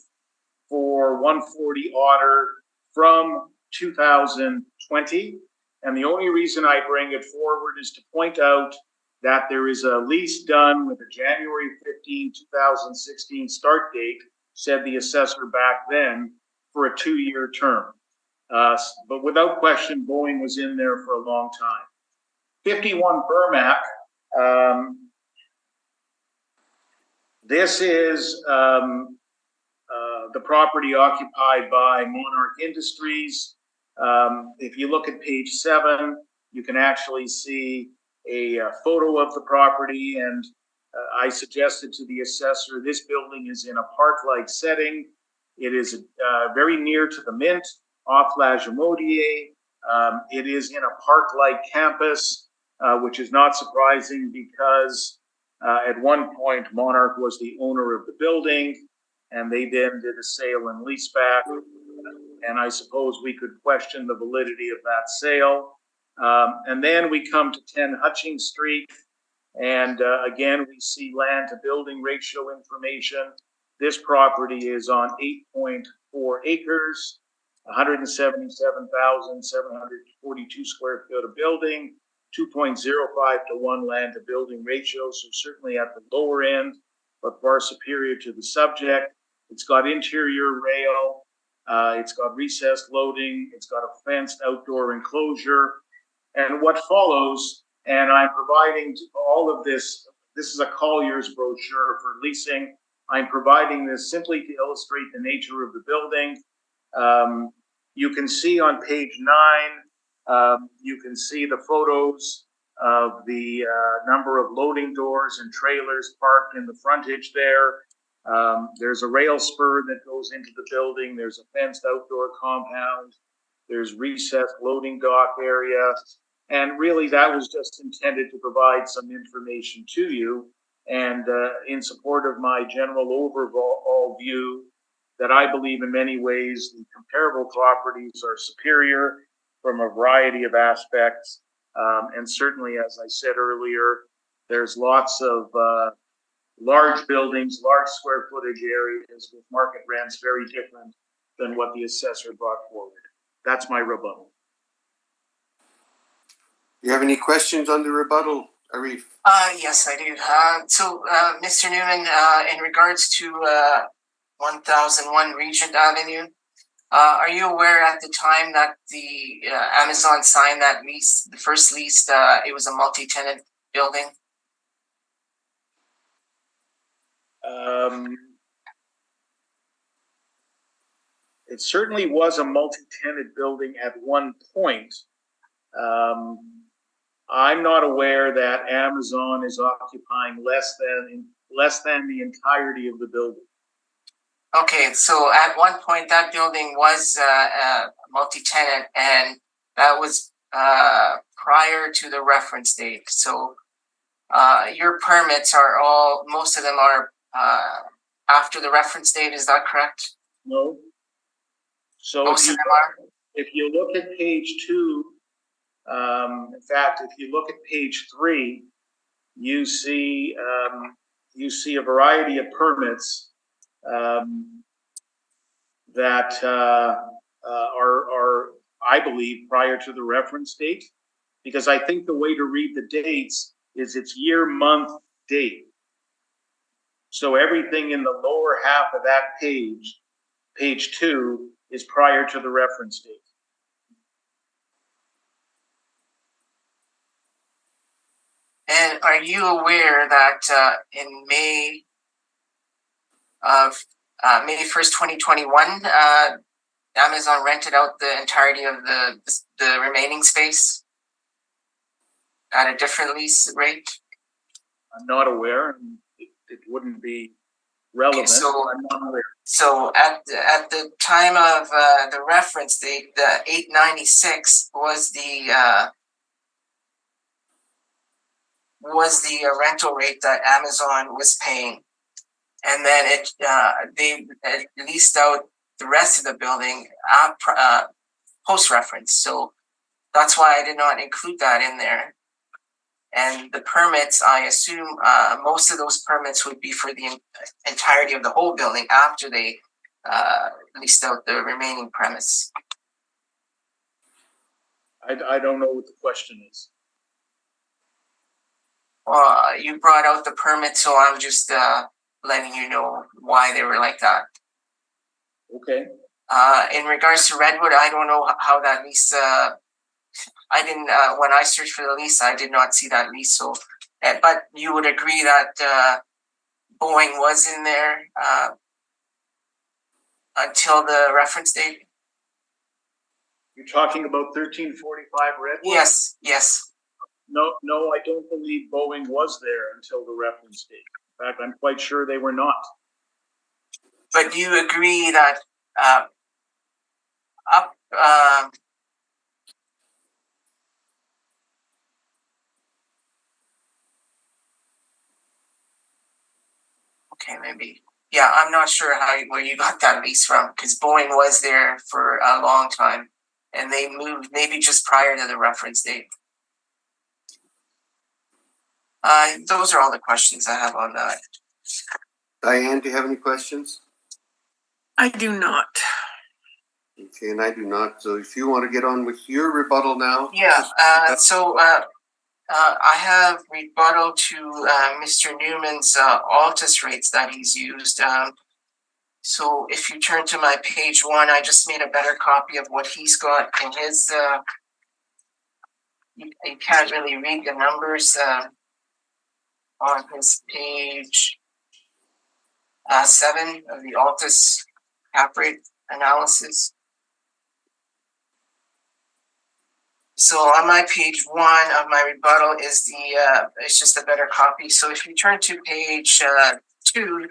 for 140 Otter from 2020. And the only reason I bring it forward is to point out that there is a lease done with a January 15, 2016 start date, said the assessor back then, for a 2-year term. But without question, Boeing was in there for a long time. 51 Burmac. This is the property occupied by Monarch Industries. If you look at page 7, you can actually see a photo of the property, and I suggested to the assessor, this building is in a park-like setting. It is very near to the Mint, off La Jamodier. It is in a park-like campus, which is not surprising because at one point Monarch was the owner of the building, and they then did a sale and leaseback. And I suppose we could question the validity of that sale. And then we come to 10 Hutching Street. And again, we see land to building ratio information. This property is on 8.4 acres, 177,742 square feet of building, 2.05 to 1 land to building ratio. So certainly at the lower end, but far superior to the subject. It's got interior rail. It's got recessed loading. It's got a fenced outdoor enclosure. And what follows, and I'm providing all of this, this is a Collier's brochure for leasing. I'm providing this simply to illustrate the nature of the building. You can see on page 9, you can see the photos of the number of loading doors and trailers parked in the frontage there. There's a rail spur that goes into the building. There's a fenced outdoor compound. There's recessed loading dock area. And really that was just intended to provide some information to you and in support of my general overall view that I believe in many ways the comparable properties are superior from a variety of aspects. And certainly, as I said earlier, there's lots of large buildings, large square footage areas with market rents very different than what the assessor brought forward. That's my rebuttal. You have any questions on the rebuttal, Arif? Yes, I do. So, Mr. Newman, in regards to 1001 Regent Avenue, are you aware at the time that the Amazon signed that lease, the first lease, it was a multi-tenant building? It certainly was a multi-tenant building at one point. I'm not aware that Amazon is occupying less than the entirety of the building. Okay, so at one point that building was multi-tenant, and that was prior to the reference date. So your permits are all, most of them are after the reference date, is that correct? No. So most of them are? If you look at page 2, in fact, if you look at page 3, you see a variety of permits that are, I believe, prior to the reference date, because I think the way to read the dates is it's year, month, date. So everything in the lower half of that page, page 2, is prior to the reference date. And are you aware that in May 1st, 2021, Amazon rented out the entirety of the remaining space at a different lease rate? I'm not aware, and it wouldn't be relevant. Okay, so I'm not aware. So at the time of the reference date, the 896 was the rental rate that Amazon was paying, and then they leased out the rest of the building post reference. So that's why I did not include that in there. And the permits, I assume most of those permits would be for the entirety of the whole building after they leased out the remaining premise. I don't know what the question is. You brought out the permit, so I'm just letting you know why they were like that. Okay. In regards to Redwood, I don't know how that lease, I didn't, when I searched for the lease, I did not see that lease, so, but you would agree that, Boeing was in there, until the reference date? You're talking about 1345 Redwood? Yes, yes. No, I don't believe Boeing was there until the reference date. In fact, I'm quite sure they were not. But do you agree that, okay, maybe. Yeah, I'm not sure where you got that lease from, because Boeing was there for a long time, and they moved maybe just prior to the reference date. Those are all the questions I have on that. Diane, do you have any questions? I do not. Okay, and I do not. So if you want to get on with your rebuttal now. Yeah, I have rebuttal to Mr. Newman's Altus rates that he's used. So if you turn to my page 1, I just made a better copy of what he's got in his. You can't really read the numbers on his page 7 of the Altus cap rate analysis. So on my page 1 of my rebuttal is it's just a better copy. So if you turn to page 2,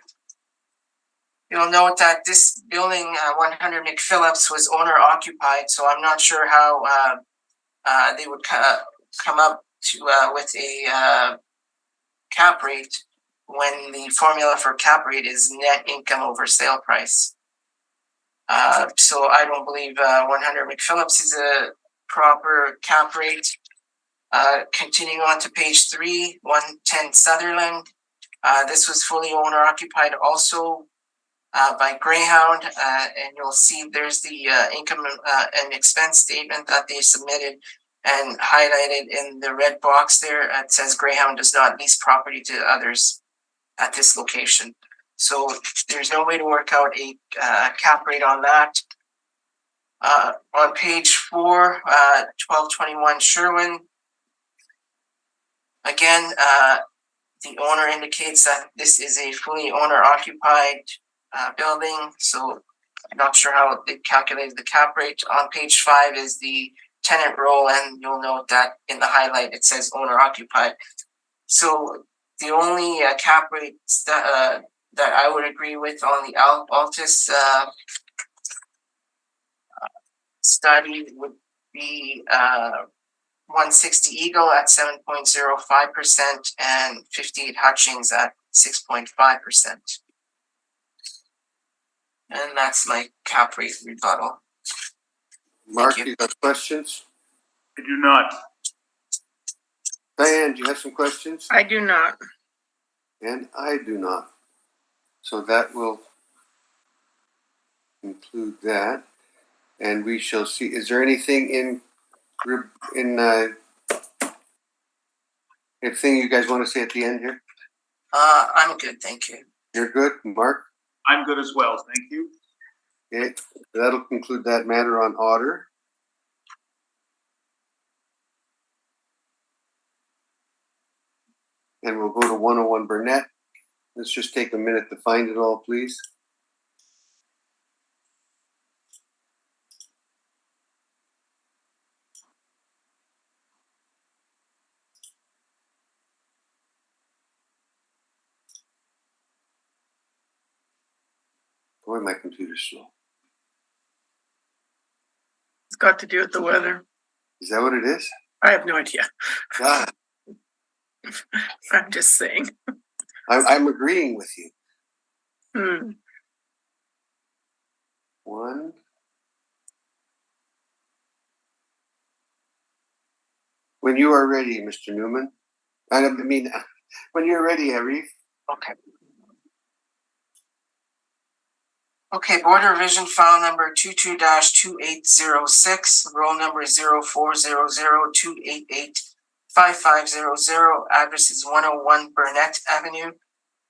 you'll note that this building, 100 McPhillips, was owner occupied. So I'm not sure how they would come up to with a cap rate when the formula for cap rate is net income over sale price. So I don't believe 100 McPhillips is a proper cap rate. Continuing on to page 3, 110 Sutherland. This was fully owner occupied also by Greyhound, and you'll see there's the income and expense statement that they submitted, and highlighted in the red box there, it says Greyhound does not lease property to others at this location. So there's no way to work out a cap rate on that. On page 4, 1221 Sherwin. Again, the owner indicates that this is a fully owner occupied building, so I'm not sure how they calculated the cap rate. On page 5 is the tenant roll, and you'll note that in the highlight it says owner occupied. So the only cap rates that I would agree with on the Altus study would be 160 Eagle at 7.05% and 58 Hutchings at 6.5%. And that's my cap rate rebuttal. Mark, you. you got questions? I do not. Diane, do you have some questions? I do not. And I do not. So that will include that. And we shall see. Is there anything anything you guys want to say at the end here? I'm good, thank you. You're good, Mark? I'm good as well, thank you. Okay, that'll conclude that matter on order. And we'll go to 101 Burnett. Let's just take a minute to find it all, please. Boy, my computer's slow. It's got to do with the weather. Is that what it is? I have no idea. God, I'm just saying. I'm agreeing with you. Hmm. One. When you are ready, Mr. Newman. I mean, when you're ready, Arif. Okay. Okay, Board of Revision file number 22-2806, roll number 0400288550, address is 101 Burnett Avenue.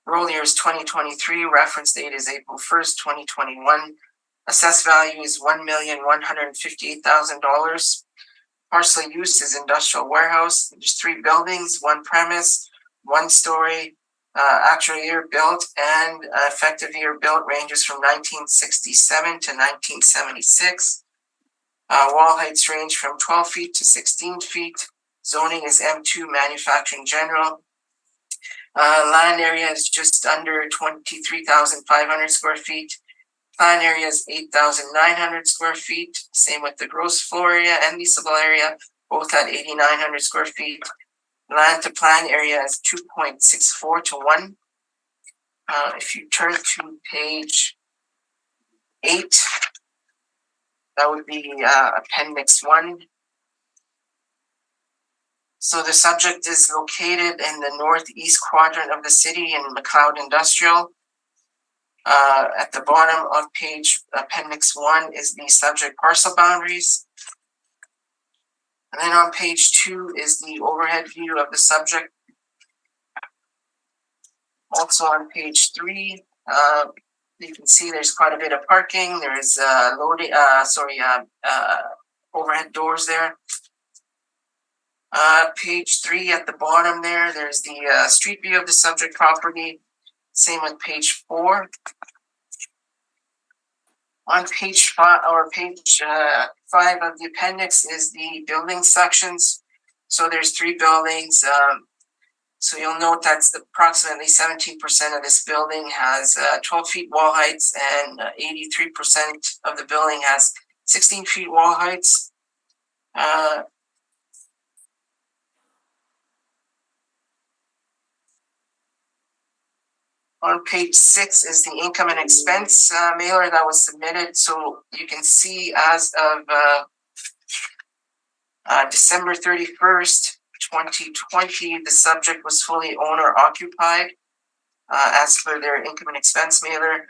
Roll year is 2023, reference date is April 1st, 2021. Assessed value is $1,158,000. Parcel use is industrial warehouse. There's 3 buildings, 1 premise, 1 story. Actual year built and effective year built ranges from 1967 to 1976. Wall heights range from 12 feet to 16 feet. Zoning is M2 manufacturing general. Land area is just under 23,500 square feet. Plan area is 8,900 square feet. Same with the gross floor area and leasable area, both at 8,900 square feet. Land to plan area is 2.64 to 1. If you turn to page 8, that would be appendix 1. So the subject is located in the northeast quadrant of the city in McLeod Industrial. At the bottom of page appendix 1 is the subject parcel boundaries. And then on page 2 is the overhead view of the subject. Also on page 3, you can see there's quite a bit of parking. There is overhead doors there. Page 3 at the bottom there's the street view of the subject property. Same with page 4. On page 5 of the appendix is the building sections. So there's 3 buildings. So you'll note that's approximately 17% of this building has 12 feet wall heights, and 83% of the building has 16 feet wall heights. On page 6 is the income and expense mailer that was submitted. So you can see as of December 31st, 2020, the subject was fully owner occupied as for their income and expense mailer.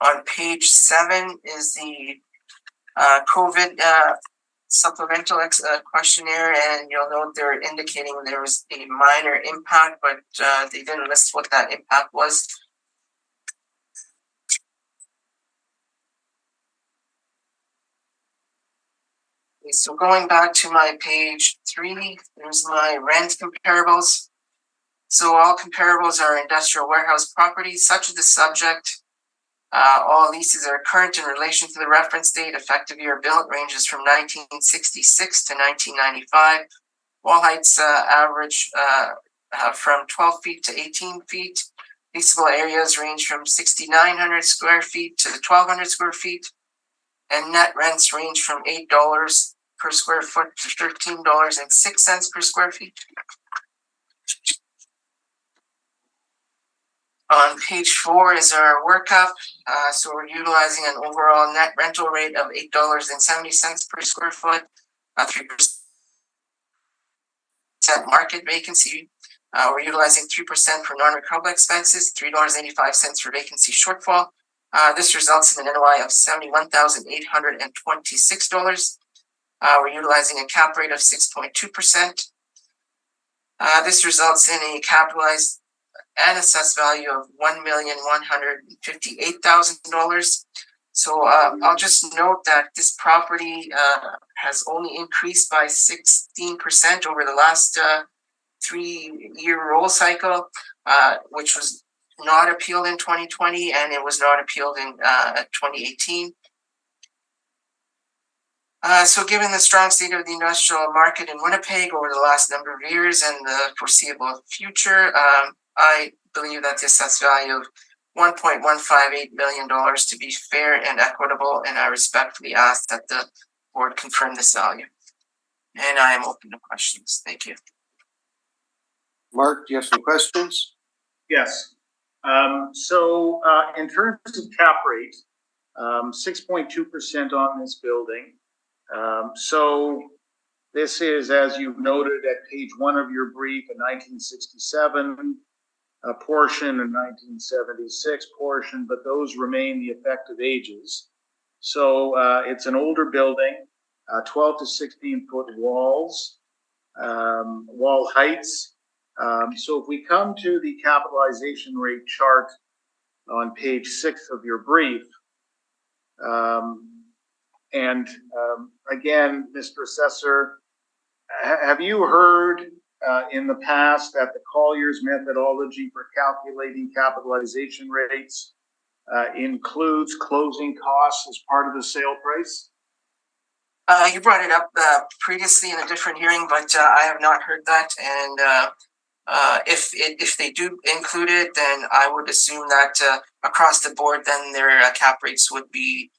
On page 7 is the COVID supplemental questionnaire, and you'll note they're indicating there was a minor impact, but they didn't list what that impact was. Okay, so going back to my page 3, there's my rent comparables. So all comparables are industrial warehouse properties, such as the subject. All leases are current in relation to the reference date. Effective year built ranges from 1966 to 1995. Wall heights average from 12 feet to 18 feet. Leasable areas range from 6,900 square feet to 1,200 square feet. And net rents range from $8 per square foot to $13.06 per square feet. On page 4 is our workup. So we're utilizing an overall net rental rate of $8.70 per square foot, 3% market vacancy. We're utilizing 3% for non-recoverable expenses, $3.85 for vacancy shortfall. This results in an NOI of $71,826. We're utilizing a cap rate of 6.2%. This results in a capitalized and assessed value of $1,158,000. So I'll just note that this property has only increased by 16% over the last 3-year roll cycle, which was not appealed in 2020, and it was not appealed in 2018. So given the strong state of the industrial market in Winnipeg over the last number of years and the foreseeable future, I believe that the assessed value of $1.158 million to be fair and equitable, and I respectfully ask that the board confirm this value. And I am open to questions. Thank you. Mark, do you have some questions? Yes. So in terms of cap rate, 6.2% on this building. So this is, as you've noted at page 1 of your brief, a 1967 portion, a 1976 portion, but those remain the effective ages. So it's an older building, 12 to 16 foot walls, wall heights. So if we come to the capitalization rate chart on page 6 of your brief, Again, Mr. Assessor, have you heard in the past that the Collier's methodology for calculating capitalization rates includes closing costs as part of the sale price? You brought it up previously in a different hearing, but I have not heard that. And if they do include it, then I would assume that across the board, then their cap rates would be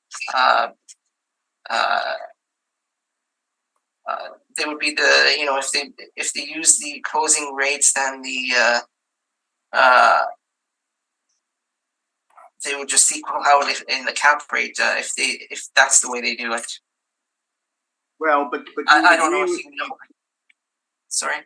they would be the, you know, if they use the closing rates, then the they would just equal out in the cap rate if that's the way they do it. Well, but I don't know if you know. Sorry.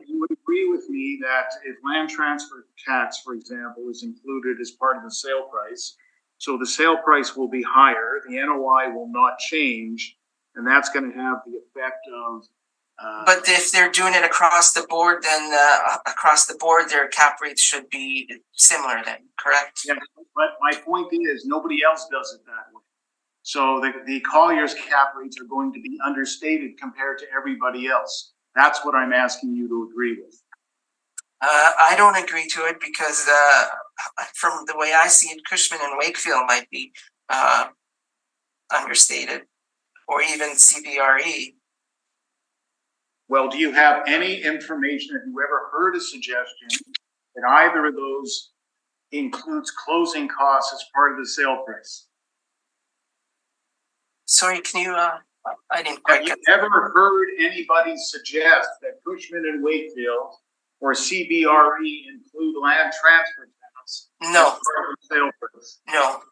You would agree with me that if land transfer tax, for example, is included as part of the sale price, so the sale price will be higher, the NOI will not change, and that's going to have the effect of. But if they're doing it across the board, then across the board, their cap rates should be similar then, correct? Yeah, but my point is nobody else does it that way. So the Collier's cap rates are going to be understated compared to everybody else. That's what I'm asking you to agree with. I don't agree to it because from the way I see it, Cushman and Wakefield might be understated, or even CBRE. Well, do you have any information, have you ever heard a suggestion that either of those includes closing costs as part of the sale price? Sorry, can you, I didn't quite get that. Have you ever heard anybody suggest that Cushman and Wakefield or CBRE include land transfer tax? No. As part of the sale price? No.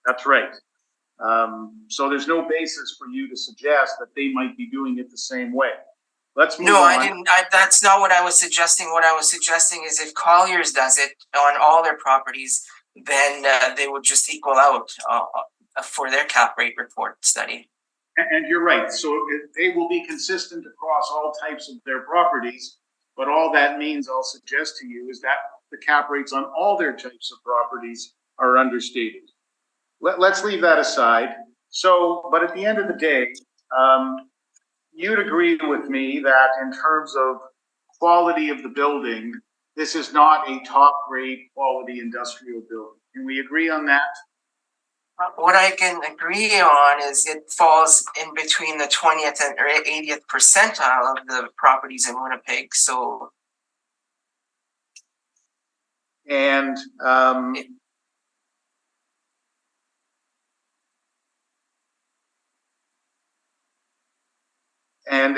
That's right. So there's no basis for you to suggest that they might be doing it the same way. Let's move on. No, I didn't. That's not what I was suggesting. What I was suggesting is if Collier's does it on all their properties, then they would just equal out for their cap rate report study. And you're right. So they will be consistent across all types of their properties. But all that means, I'll suggest to you, is that the cap rates on all their types of properties are understated. Let's leave that aside. So, but at the end of the day, you'd agree with me that in terms of quality of the building, this is not a top grade quality industrial building. Can we agree on that? What I can agree on is it falls in between the 20th and 80th percentile of the properties in Winnipeg. So, and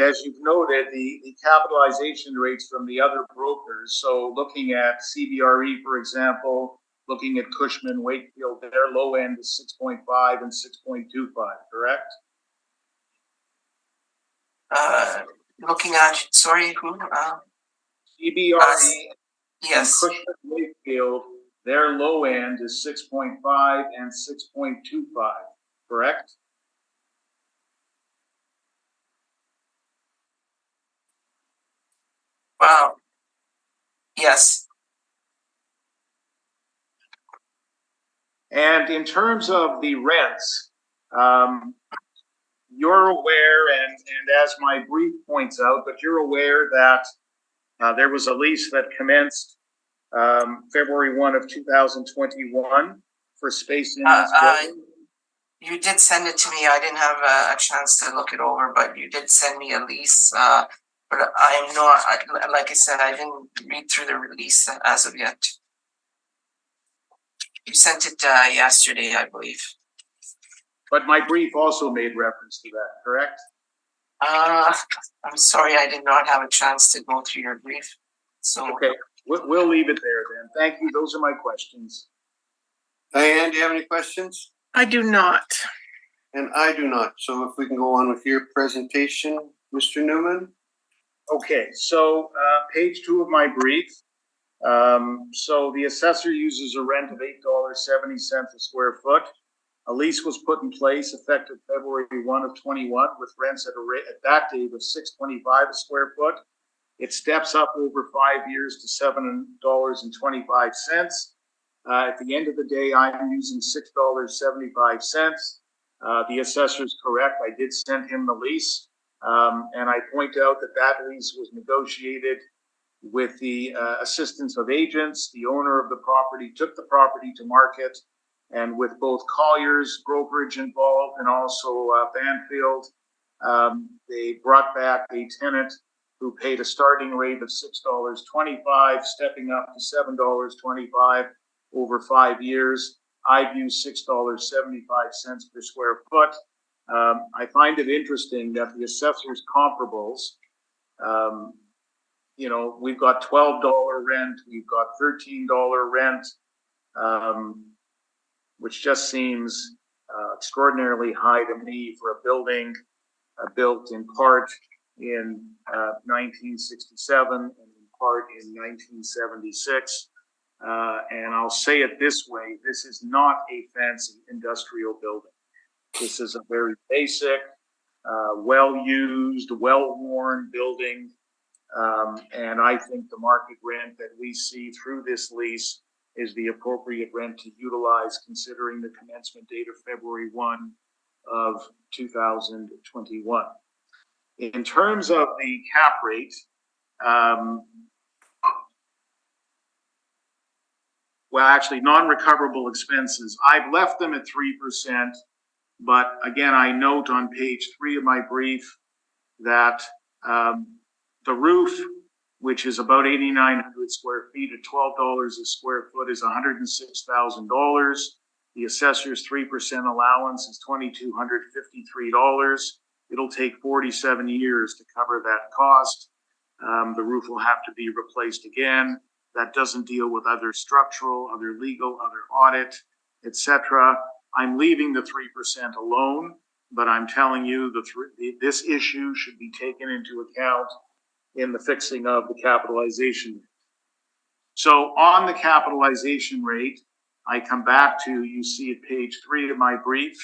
as you've noted, the capitalization rates from the other brokers, so looking at CBRE, for example, looking at Cushman, Wakefield, their low end is 6.5 and 6.25, correct? Looking at, sorry, who? CBRE yes. and Cushman, Wakefield, their low end is 6.5 and 6.25, correct? Wow. Yes. And in terms of the rents, you're aware, and as my brief points out, but you're aware that there was a lease that commenced February 1 of 2021 for space in this building. You did send it to me. I didn't have a chance to look it over, but you did send me a lease. But I am not, like I said, I didn't read through the release as of yet. You sent it yesterday, I believe. But my brief also made reference to that, correct? I'm sorry, I did not have a chance to go through your brief. So okay, we'll leave it there then. Thank you. Those are my questions. Diane, do you have any questions? I do not. And I do not. So if we can go on with your presentation, Mr. Newman. Okay, so page 2 of my brief. So the assessor uses a rent of $8.70 a square foot. A lease was put in place effective February 1 of 21 with rents at that date of $6.25 a square foot. It steps up over 5 years to $7.25. At the end of the day, I'm using $6.75. The assessor's correct. I did send him the lease. And I point out that that lease was negotiated with the assistance of agents. The owner of the property took the property to market, and with both Colliers brokerage involved and also Banfield, they brought back a tenant who paid a starting rate of $6.25, stepping up to $7.25 over 5 years. I've used $6.75 per square foot. I find it interesting that the assessor's comparables, you know, we've got $12 rent, we've got $13 rent, which just seems extraordinarily high to me for a building built in part in 1967 and in part in 1976. And I'll say it this way, this is not a fancy industrial building. This is a very basic, well-used, well-worn building. And I think the market rent that we see through this lease is the appropriate rent to utilize, considering the commencement date of February 1 of 2021. In terms of the cap rate, well, actually, non-recoverable expenses, I've left them at 3%. But again, I note on page 3 of my brief that the roof, which is about 8,900 square feet at $12 a square foot, is $106,000. The assessor's 3% allowance is $2,253. It'll take 47 years to cover that cost. The roof will have to be replaced again. That doesn't deal with other structural, other legal, other audit, etc. I'm leaving the 3% alone, but I'm telling you this issue should be taken into account in the fixing of the capitalization rate. So on the capitalization rate, I come back to, you see at page 3 of my brief,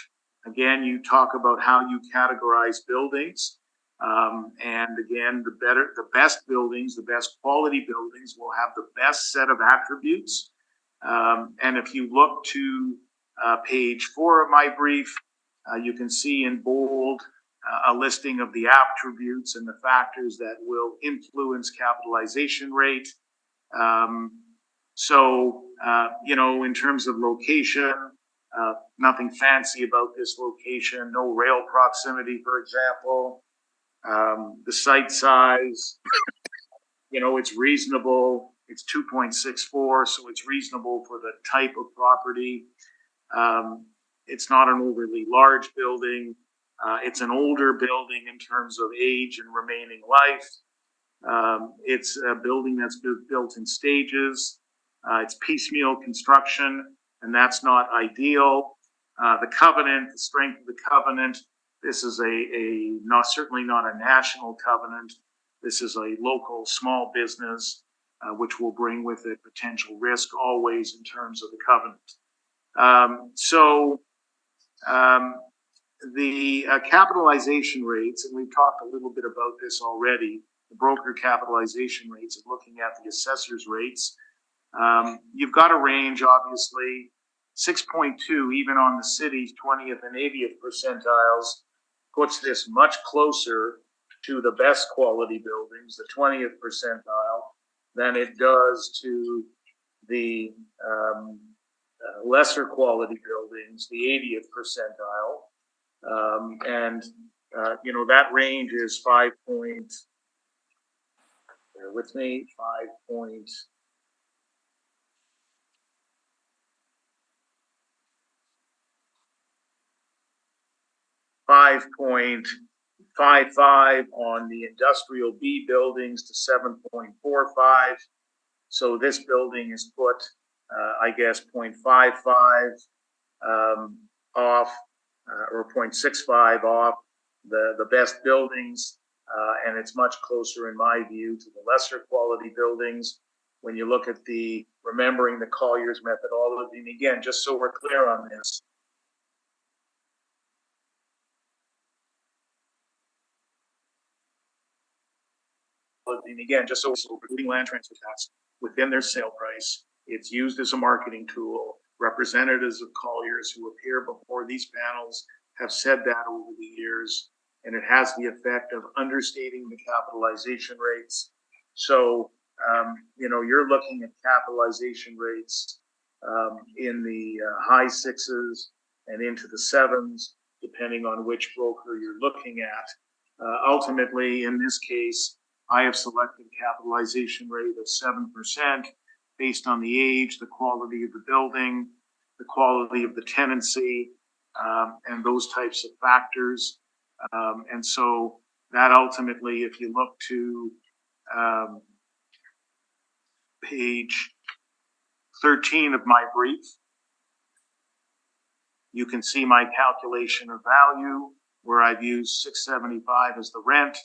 again, you talk about how you categorize buildings. And again, the best buildings, the best quality buildings will have the best set of attributes. And if you look to page 4 of my brief, you can see in bold a listing of the attributes and the factors that will influence capitalization rate. You know, in terms of location, nothing fancy about this location, no rail proximity, for example. The site size, you know, it's reasonable. It's 2.64, so it's reasonable for the type of property. It's not an overly large building. It's an older building in terms of age and remaining life. It's a building that's built in stages. It's piecemeal construction, and that's not ideal. The covenant, the strength of the covenant, this is certainly not a national covenant. This is a local small business, which will bring with it potential risk always in terms of the covenant. The capitalization rates, and we've talked a little bit about this already, the broker capitalization rates of looking at the assessor's rates. You've got a range, obviously, 6.2, even on the city's 20th and 80th percentiles, puts this much closer to the best quality buildings, the 20th percentile, than it does to the lesser quality buildings, the 80th percentile. You know, that range is 5 point, bear with me, 5.55 on the industrial B buildings to 7.45. So this building is put, I guess, 0.55 off, or 0.65 off the best buildings, and it's much closer, in my view, to the lesser quality buildings. When you look at remembering the Colliers methodology, and again, just so we're clear on this, including land transfer tax within their sale price, It's used as a marketing tool. Representatives of Colliers who appear before these panels have said that over the years, and it has the effect of understating the capitalization rates. So, you're looking at capitalization rates in the high sixes and into the sevens, depending on which broker you're looking at. Ultimately, in this case, I have selected capitalization rate of 7% based on the age, the quality of the building, the quality of the tenancy, and those types of factors. And so that ultimately, if you look to page 13 of my brief, you can see my calculation of value where I've used 675 as the rent,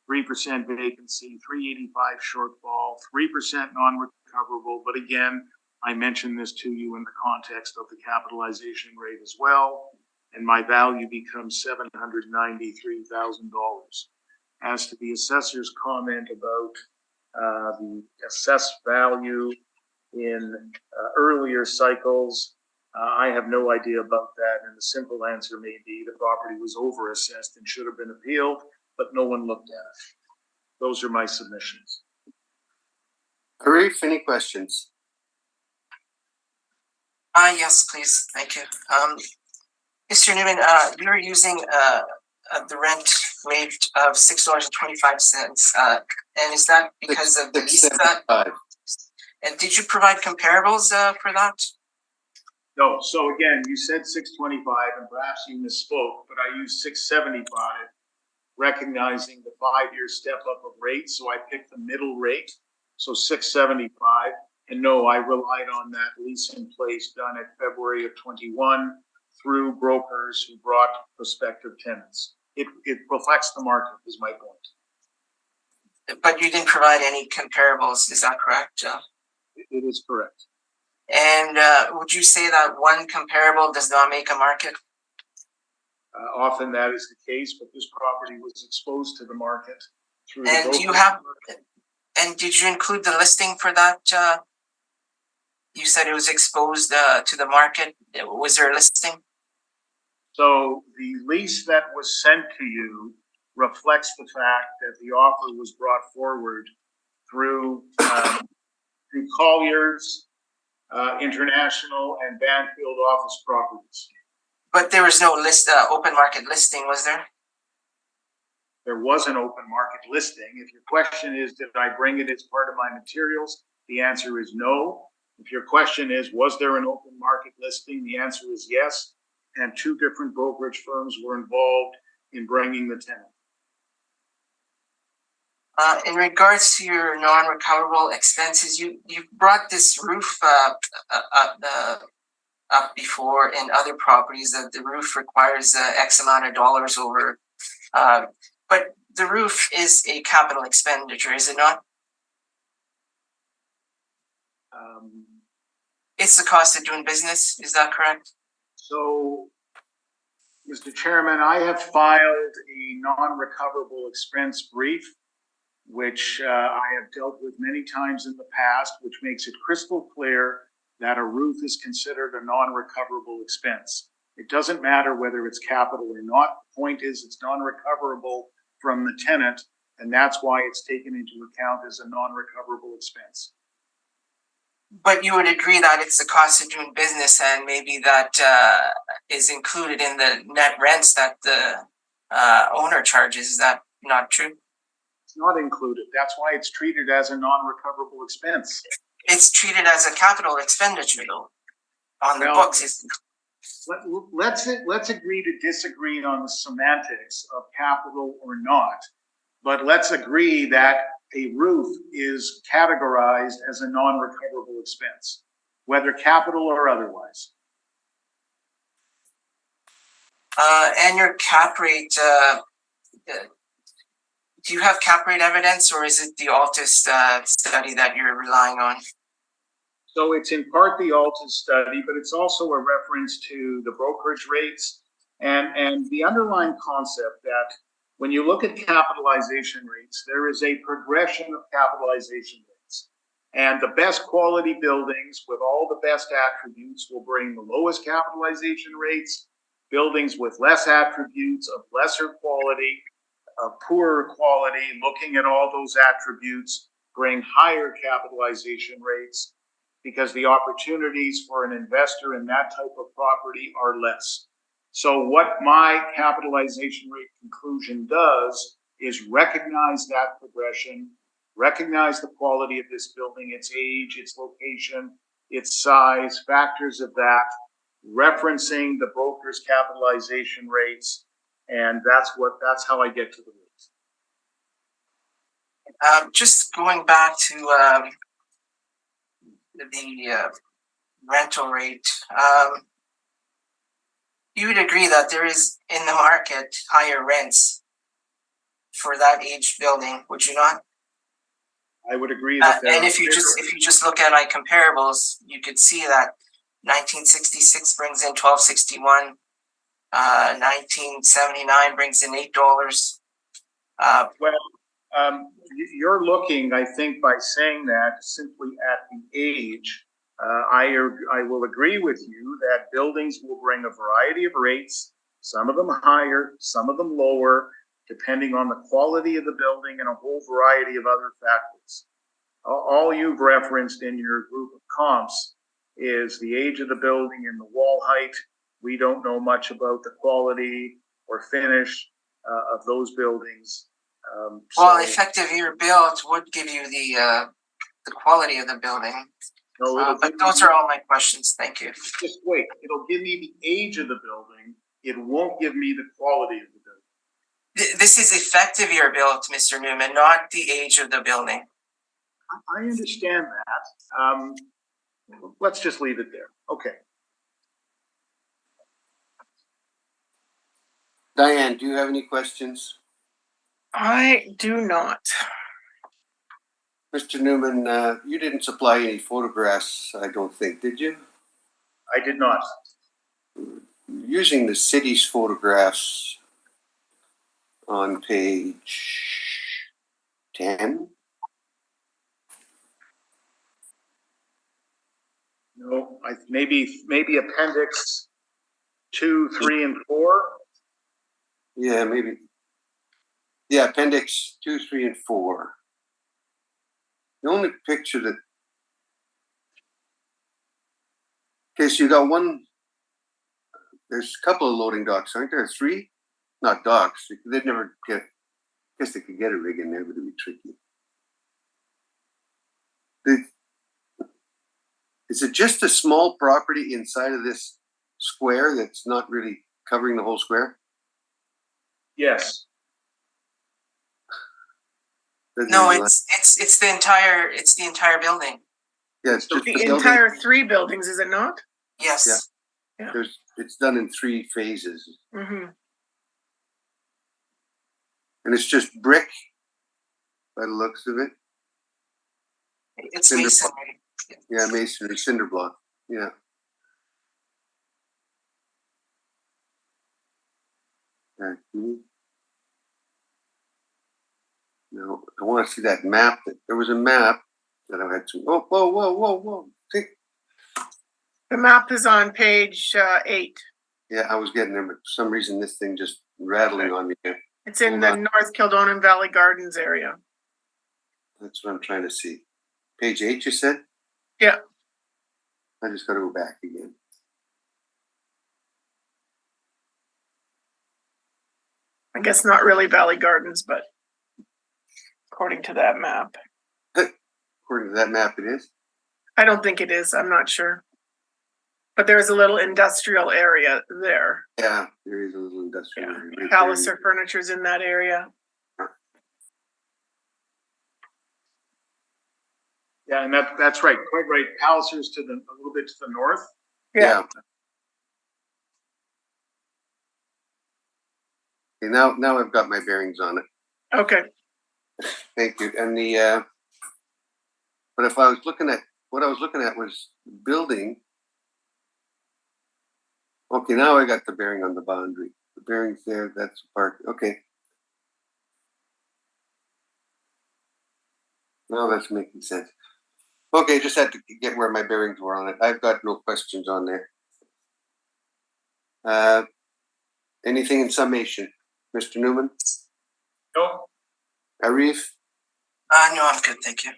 3% vacancy, 385 shortfall, 3% non-recoverable. But again, I mentioned this to you in the context of the capitalization rate as well, and my value becomes $793,000. As to the assessor's comment about the assessed value in earlier cycles, I have no idea about that, and the simple answer may be the property was overassessed and should have been appealed, but no one looked at it. Those are my submissions. Arif, any questions? Yes, please. Thank you. Mr. Newman, you're using the rent rate of $6.25. And is that because of the lease? And did you provide comparables for that? No. So again, you said 625, and perhaps you misspoke, but I used 675, recognizing the 5-year step up of rates. So I picked the middle rate, so 675. And no, I relied on that lease in place done at February of 21 through brokers who brought prospective tenants. It reflects the market, is my point. But you didn't provide any comparables, is that correct? It is correct. And would you say that one comparable does not make a market? Often that is the case, but this property was exposed to the market through and the do you have? And did you include the listing for that? You said it was exposed to the market. Was there a listing? So the lease that was sent to you reflects the fact that the offer was brought forward through Colliers, International, and Banfield office properties. But there was no open market listing, was there? There was an open market listing. If your question is, did I bring it as part of my materials? The answer is no. If your question is, was there an open market listing? The answer is yes. And 2 different brokerage firms were involved in bringing the tenant. In regards to your non-recoverable expenses, you brought this roof up before in other properties that the roof requires X amount of dollars over. But the roof is a capital expenditure, is it not? It's the cost of doing business, is that correct? So, Mr. Chairman, I have filed a non-recoverable expense brief, which I have dealt with many times in the past, which makes it crystal clear that a roof is considered a non-recoverable expense. It doesn't matter whether it's capital or not. The point is it's non-recoverable from the tenant, and that's why it's taken into account as a non-recoverable expense. But you would agree that it's the cost of doing business, and maybe that is included in the net rents that the owner charges. Is that not true? It's not included. That's why it's treated as a non-recoverable expense. It's treated as a capital expenditure, though, on the books. Let's agree to disagree on the semantics of capital or not, but let's agree that a roof is categorized as a non-recoverable expense, whether capital or otherwise. And your cap rate, do you have cap rate evidence, or is it the Altus study that you're relying on? So it's in part the Altus study, but it's also a reference to the brokerage rates and the underlying concept that when you look at capitalization rates, there is a progression of capitalization rates. And the best quality buildings with all the best attributes will bring the lowest capitalization rates. Buildings with less attributes, of lesser quality, of poorer quality, looking at all those attributes, bring higher capitalization rates because the opportunities for an investor in that type of property are less. So what my capitalization rate conclusion does is recognize that progression, recognize the quality of this building, its age, its location, its size, factors of that, referencing the broker's capitalization rates, and that's how I get to the rates. Just going back to the rental rate, you would agree that there is in the market higher rents for that aged building, would you not? I would agree that and if you just look at my comparables, you could see that 1966 brings in 1261, 1979 brings in $8. You're looking, I think, by saying that simply at the age. I will agree with you that buildings will bring a variety of rates, some of them higher, some of them lower, depending on the quality of the building and a whole variety of other factors. All you've referenced in your group of comps is the age of the building and the wall height. We don't know much about the quality or finish of those buildings. Well, effective year built would give you the quality of the building. No, but those are all my questions. Thank you. Just wait. It'll give me the age of the building. It won't give me the quality of the building. This is effective year built, Mr. Newman, not the age of the building. I understand that. Let's just leave it there. Okay. Diane, do you have any questions? I do not. Mr. Newman, you didn't supply any photographs, I don't think, did you? I did not. Using the city's photographs on page 10. No, maybe appendix 2, 3, and 4. Yeah, maybe. Yeah, appendix 2, 3, and 4. The only picture that. Okay, so you got one. There's a couple of loading docks, aren't there? 3? Not docks. They'd never get. I guess they could get a rig in there, but it'd be tricky. Is it just a small property inside of this square that's not really covering the whole square? Yes. No, it's the entire building. Yeah, it's just The entire 3 buildings, is it not? Yes. Yeah. It's done in 3 phases. Mm-hmm. And it's just brick by the looks of it. It's Cinder masonry. Yeah, masonry, cinder block. Yeah. No, I want to see that map. There was a map that I had to. Oh, whoa. See? The map is on page 8. Yeah, I was getting there, but for some reason this thing just rattling on me. It's in Hold the on. North Kildonan Valley Gardens area. That's what I'm trying to see. Page 8, you said? Yeah. I just got to go back again. I guess not really Valley Gardens, but according to that map. According to that map, it is. I don't think it is. I'm not sure. But there's a little industrial area there. Yeah, there is a little industrial area. Right Palliser Furniture's in that area. Yeah, and that's right. Quite right. Palliser's a little bit to the north. Yeah. Okay, now I've got my bearings on it. Okay. Thank you. And but if I was looking at what I was looking at was building. Okay, now I got the bearing on the boundary. The bearings there, that's the park. Okay. Now that's making sense. Okay, just had to get where my bearings were on it. I've got no questions on there. Anything in summation, Mr. Newman? No. Arif? No, I'm good, thank you.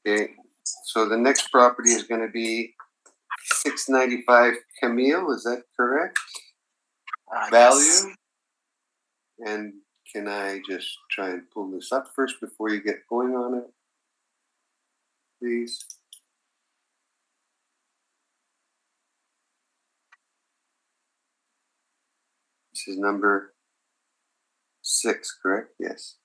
Okay, so the next property is gonna be 695 Camille, is that correct? Yes. Value? And can I just try and pull this up first before you get going on it? Please. This is number 6, correct? Yes.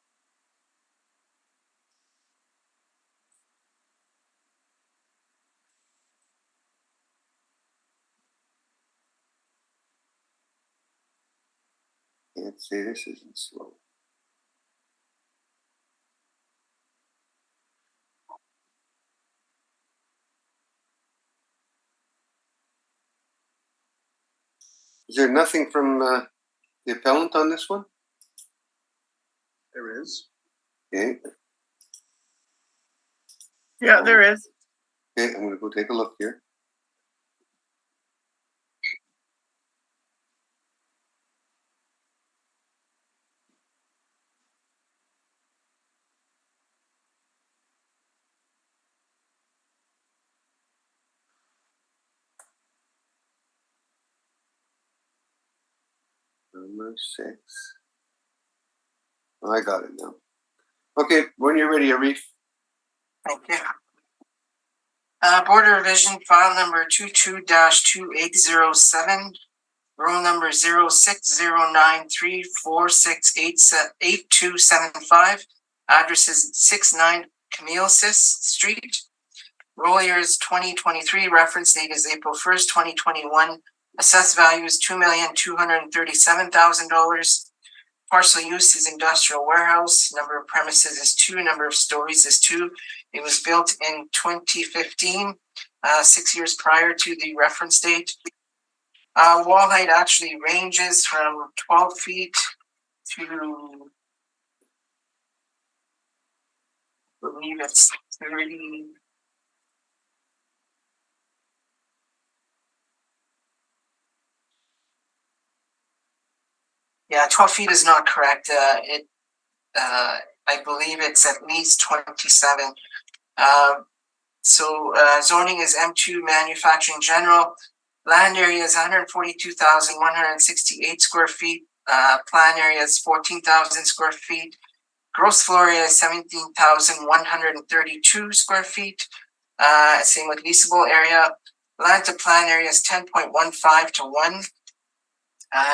Can't say this isn't slow. Is there nothing from the appellant on this one? There is. Okay, Yeah, there is. okay, I'm gonna go take a look here. Number 6. Oh, I got it now. Okay, when you're ready, Arif. Thank you. Board of Revision file number 22-2807, roll number 060934688275. Address is 69 Camille Street. Roll year is 2023. Reference date is April 1st, 2021. Assessed value is $2,237,000. Parcel use is industrial warehouse. Number of premises is 2. Number of stories is 2. It was built in 2015, 6 years prior to the reference date. Wall height actually ranges from 12 feet to, I believe it's 30. Yeah, 12 feet is not correct. I believe it's at least 27. Zoning is M2 manufacturing general. Land area is 142,168 square feet. Plan area is 14,000 square feet. Gross floor area is 17,132 square feet. Same with leasable area. Land to plan area is 10.15 to 1.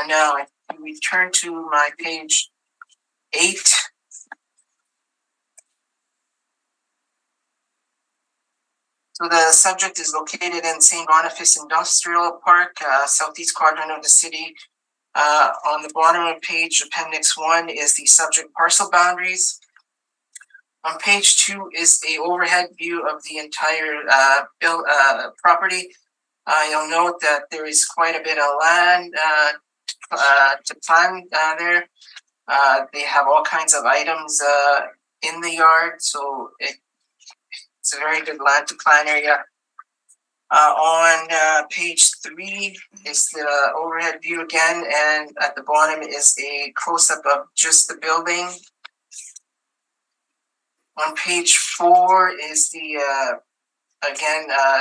Now, if we turn to my page 8. So the subject is located in St. Boniface Industrial Park, southeast quadrant of the city. On the bottom of page appendix 1 is the subject parcel boundaries. On page 2 is a overhead view of the entire property. You'll note that there is quite a bit of land to plan there. They have all kinds of items in the yard, so it's a very good land to plan area. On page 3 is the overhead view again, and at the bottom is a close-up of just the building. On page 4 is the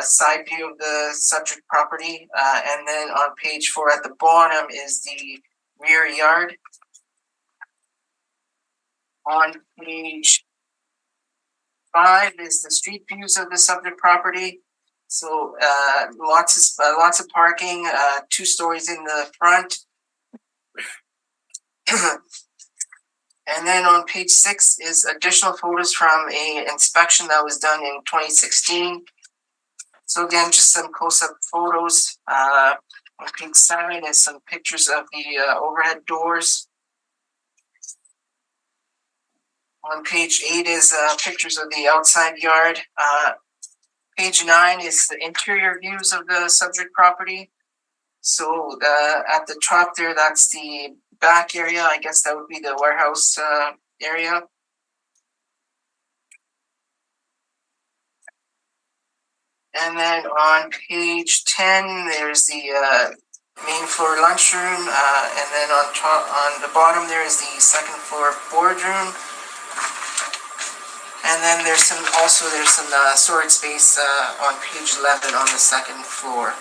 side view of the subject property, and then on page 4 at the bottom is the rear yard. On page 5 is the street views of the subject property. So lots of parking, 2 stories in the front. And then on page 6 is additional photos from a inspection that was done in 2016. So again, just some close-up photos. On page 7 is some pictures of the overhead doors. On page 8 is pictures of the outside yard. Page 9 is the interior views of the subject property. So at the top there, that's the back area. I guess that would be the warehouse area. And then on page 10, there's the main floor lunchroom, and then on the bottom there is the second floor boardroom. And then there's some storage space on page 11 on the second floor.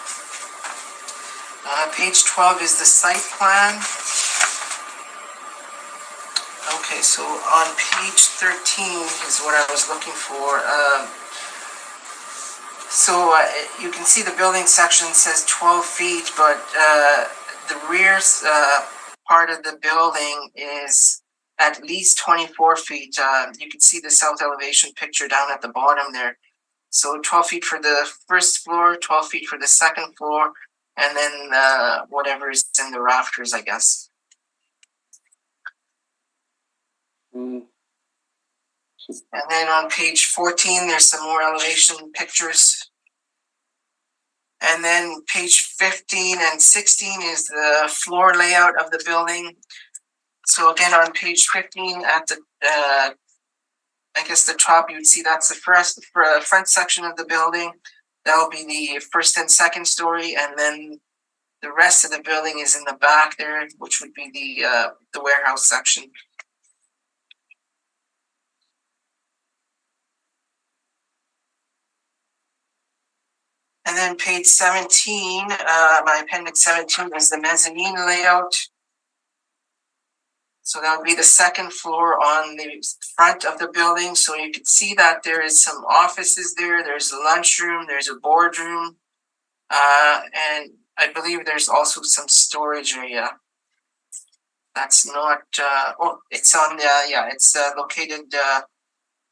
Page 12 is the site plan. Okay, so on page 13 is what I was looking for. You can see the building section says 12 feet, but the rear part of the building is at least 24 feet. You can see the south elevation picture down at the bottom there. So 12 feet for the first floor, 12 feet for the second floor, and then whatever is in the rafters, I guess. Mm. And then on page 14, there's some more elevation pictures. And then page 15 and 16 is the floor layout of the building. So again, on page 15 at the, I guess the top, you would see that's the front section of the building. That'll be the first and second story. And then the rest of the building is in the back there, which would be the warehouse section. And then page 17, my appendix 17 is the mezzanine layout. So that would be the second floor on the front of the building. So you can see that there is some offices there. There's a lunchroom, there's a boardroom, and I believe there's also some storage area. That's not, it's on the, it's located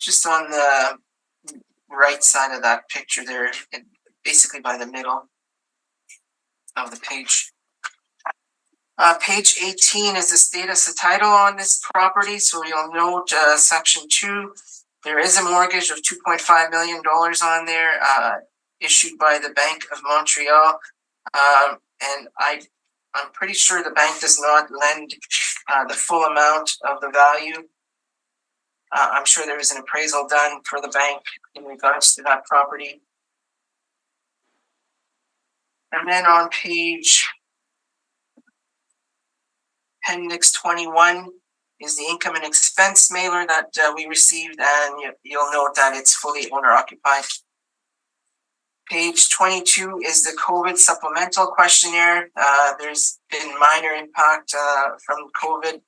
just on the right side of that picture there, basically by the middle of the page. Page 18 is the status of title on this property. So you'll note section 2, there is a mortgage of $2.5 million on there, issued by the Bank of Montreal. And I'm pretty sure the bank does not lend the full amount of the value. I'm sure there was an appraisal done for the bank in regards to that property. And then on page appendix 21 is the income and expense mailer that we received, and you'll note that it's fully owner occupied. Page 22 is the COVID supplemental questionnaire. There's been minor impact from COVID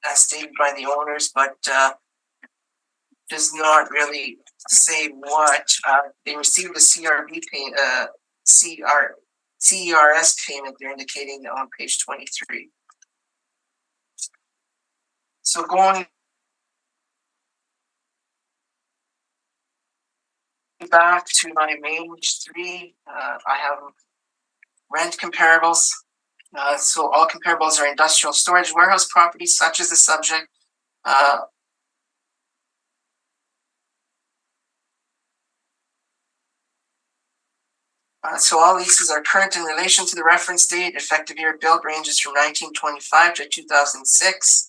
as stated by the owners, but does not really say what. They received a CERS payment, they're indicating on page 23. So going back to my main page 3, I have rent comparables. So all comparables are industrial storage warehouse properties, such as the subject. So all leases are current in relation to the reference date. Effective year built ranges from 1925 to 2006.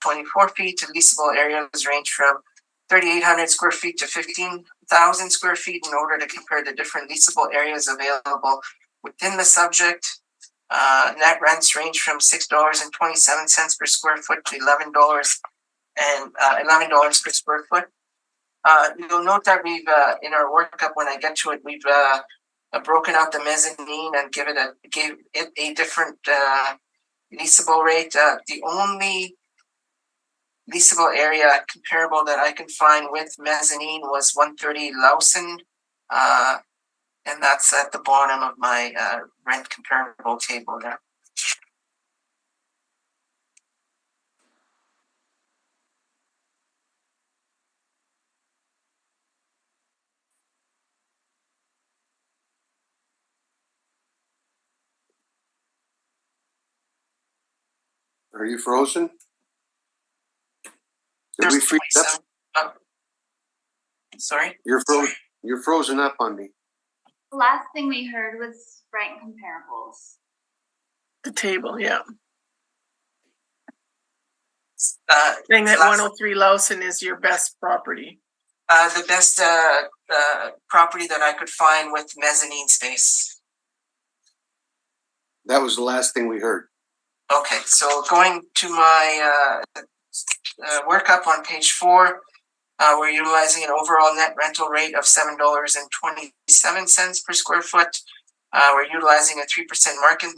.24 feet. Leasable areas range from 3,800 square feet to 15,000 square feet in order to compare the different leasable areas available within the subject. Net rents range from $6.27 per square foot to $11 per square foot. You'll note that we've in our workup, when I get to it, we've broken out the mezzanine and gave it a different leasable rate. The only leasable area comparable that I can find with mezzanine was 130 Lawson, and that's at the bottom of my rent comparable table there. Are you frozen? Did we freeze up? Sorry? You're frozen up on me. The last thing we heard was rent comparables. The table, yeah. So Saying that that's 103 Lawson is your best property. the best property that I could find with mezzanine space. That was the last thing we heard. Okay, so going to my workup on page 4, we're utilizing an overall net rental rate of $7.27 per square foot. We're utilizing a 3% market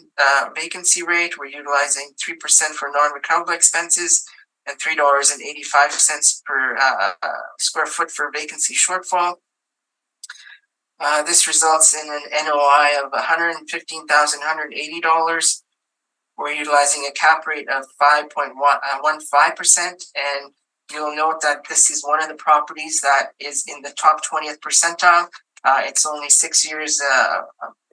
vacancy rate. We're utilizing 3% for non-recoverable expenses and $3.85 per square foot for vacancy shortfall. This results in an NOI of $115,180. We're utilizing a cap rate of 5.15%, and you'll note that this is one of the properties that is in the top 20th percentile. It's only 6 years.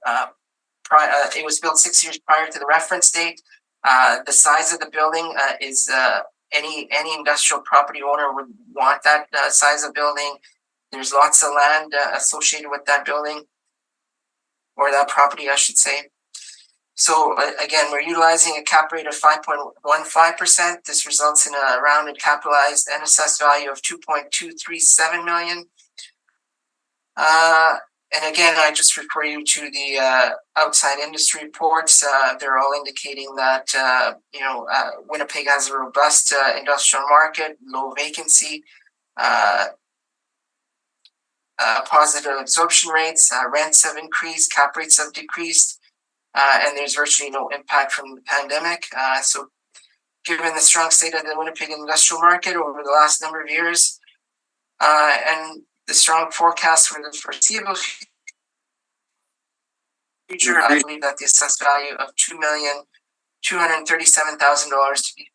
It was built 6 years prior to the reference date. The size of the building is any industrial property owner would want that size of building. There's lots of land associated with that building, or that property, I should say. So again, we're utilizing a cap rate of 5.15%. This results in a rounded capitalized and assessed value of $2.237 million. And again, I just refer you to the outside industry reports. They're all indicating that Winnipeg has a robust industrial market, low vacancy, positive absorption rates, rents have increased, cap rates have decreased. And there's virtually no impact from the pandemic. So given the strong state of the Winnipeg industrial market over the last number of years, and the strong forecast for the foreseeable future, I believe that the assessed value of $2,237,000 to be.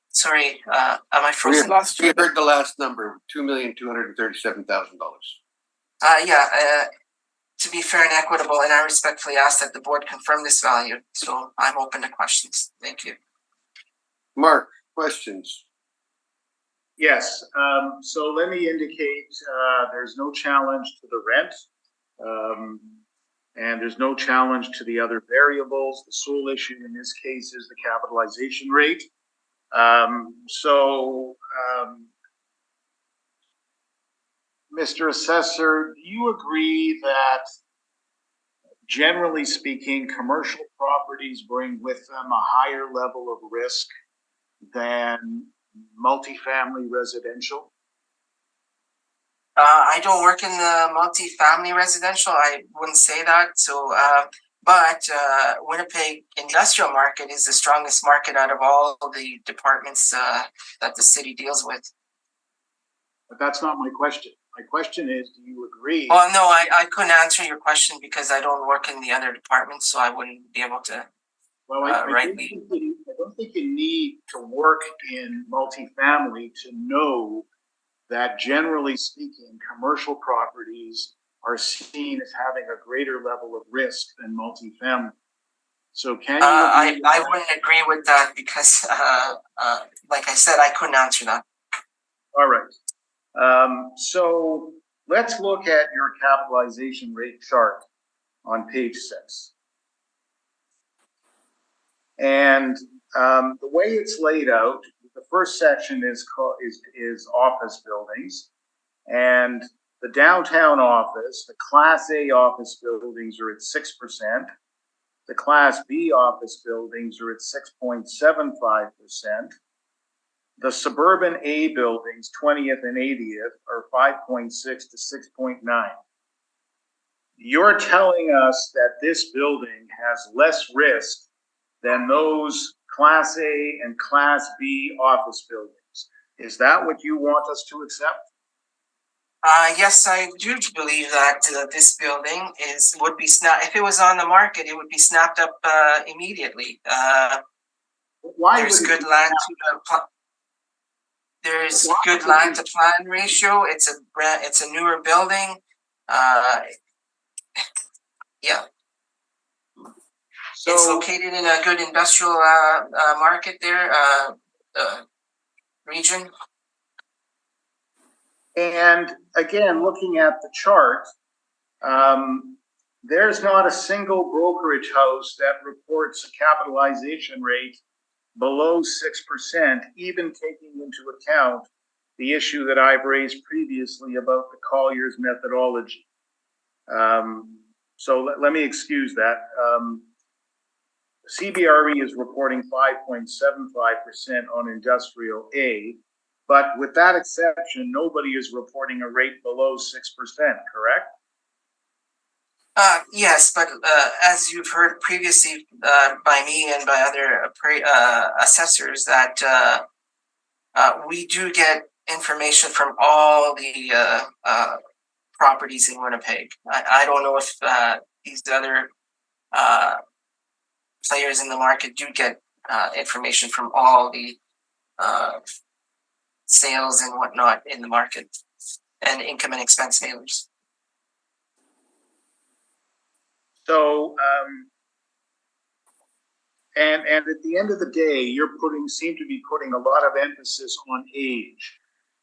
Sorry, am I frozen? We heard the last number, $2,237,000. To be fair and equitable, and I respectfully ask that the board confirm this value. So I'm open to questions. Thank you. Mark, questions? Yes, so let me indicate there's no challenge to the rent, and there's no challenge to the other variables. The sole issue in this case is the capitalization rate. Mr. Assessor, do you agree that, generally speaking, commercial properties bring with them a higher level of risk than multifamily residential? I don't work in the multifamily residential. I wouldn't say that. So, but Winnipeg industrial market is the strongest market out of all the departments that the city deals with. But that's not my question. My question is, do you agree? Well, no, I couldn't answer your question because I don't work in the other departments, so I wouldn't be able to. Well, I don't think you need to work in multifamily to know that, generally speaking, commercial properties are seen as having a greater level of risk than multifamily. So can you? I wouldn't agree with that because, like I said, I couldn't answer that. All right. So let's look at your capitalization rate chart on page 6. And the way it's laid out, the first section is office buildings, and the downtown office, the Class A office buildings are at 6%. The Class B office buildings are at 6.75%. The suburban A buildings, 20th and 80th, are 5.6 to 6.9. You're telling us that this building has less risk than those Class A and Class B office buildings. Is that what you want us to accept? Yes, I do believe that this building would be snapped. If it was on the market, it would be snapped up immediately. There's good land to plan ratio. It's a newer building. Yeah. So, it's located in a good industrial market there, region. And again, looking at the chart, there's not a single brokerage house that reports a capitalization rate below 6%, even taking into account the issue that I've raised previously about the Collier's methodology. So let me excuse that. CBRE is reporting 5.75% on industrial A, but with that exception, nobody is reporting a rate below 6%, correct? Yes, but as you've heard previously by me and by other assessors, that we do get information from all the properties in Winnipeg. I don't know if these other players in the market do get information from all the sales and whatnot in the market and income and expense mailers. So, and at the end of the day, seem to be putting a lot of emphasis on age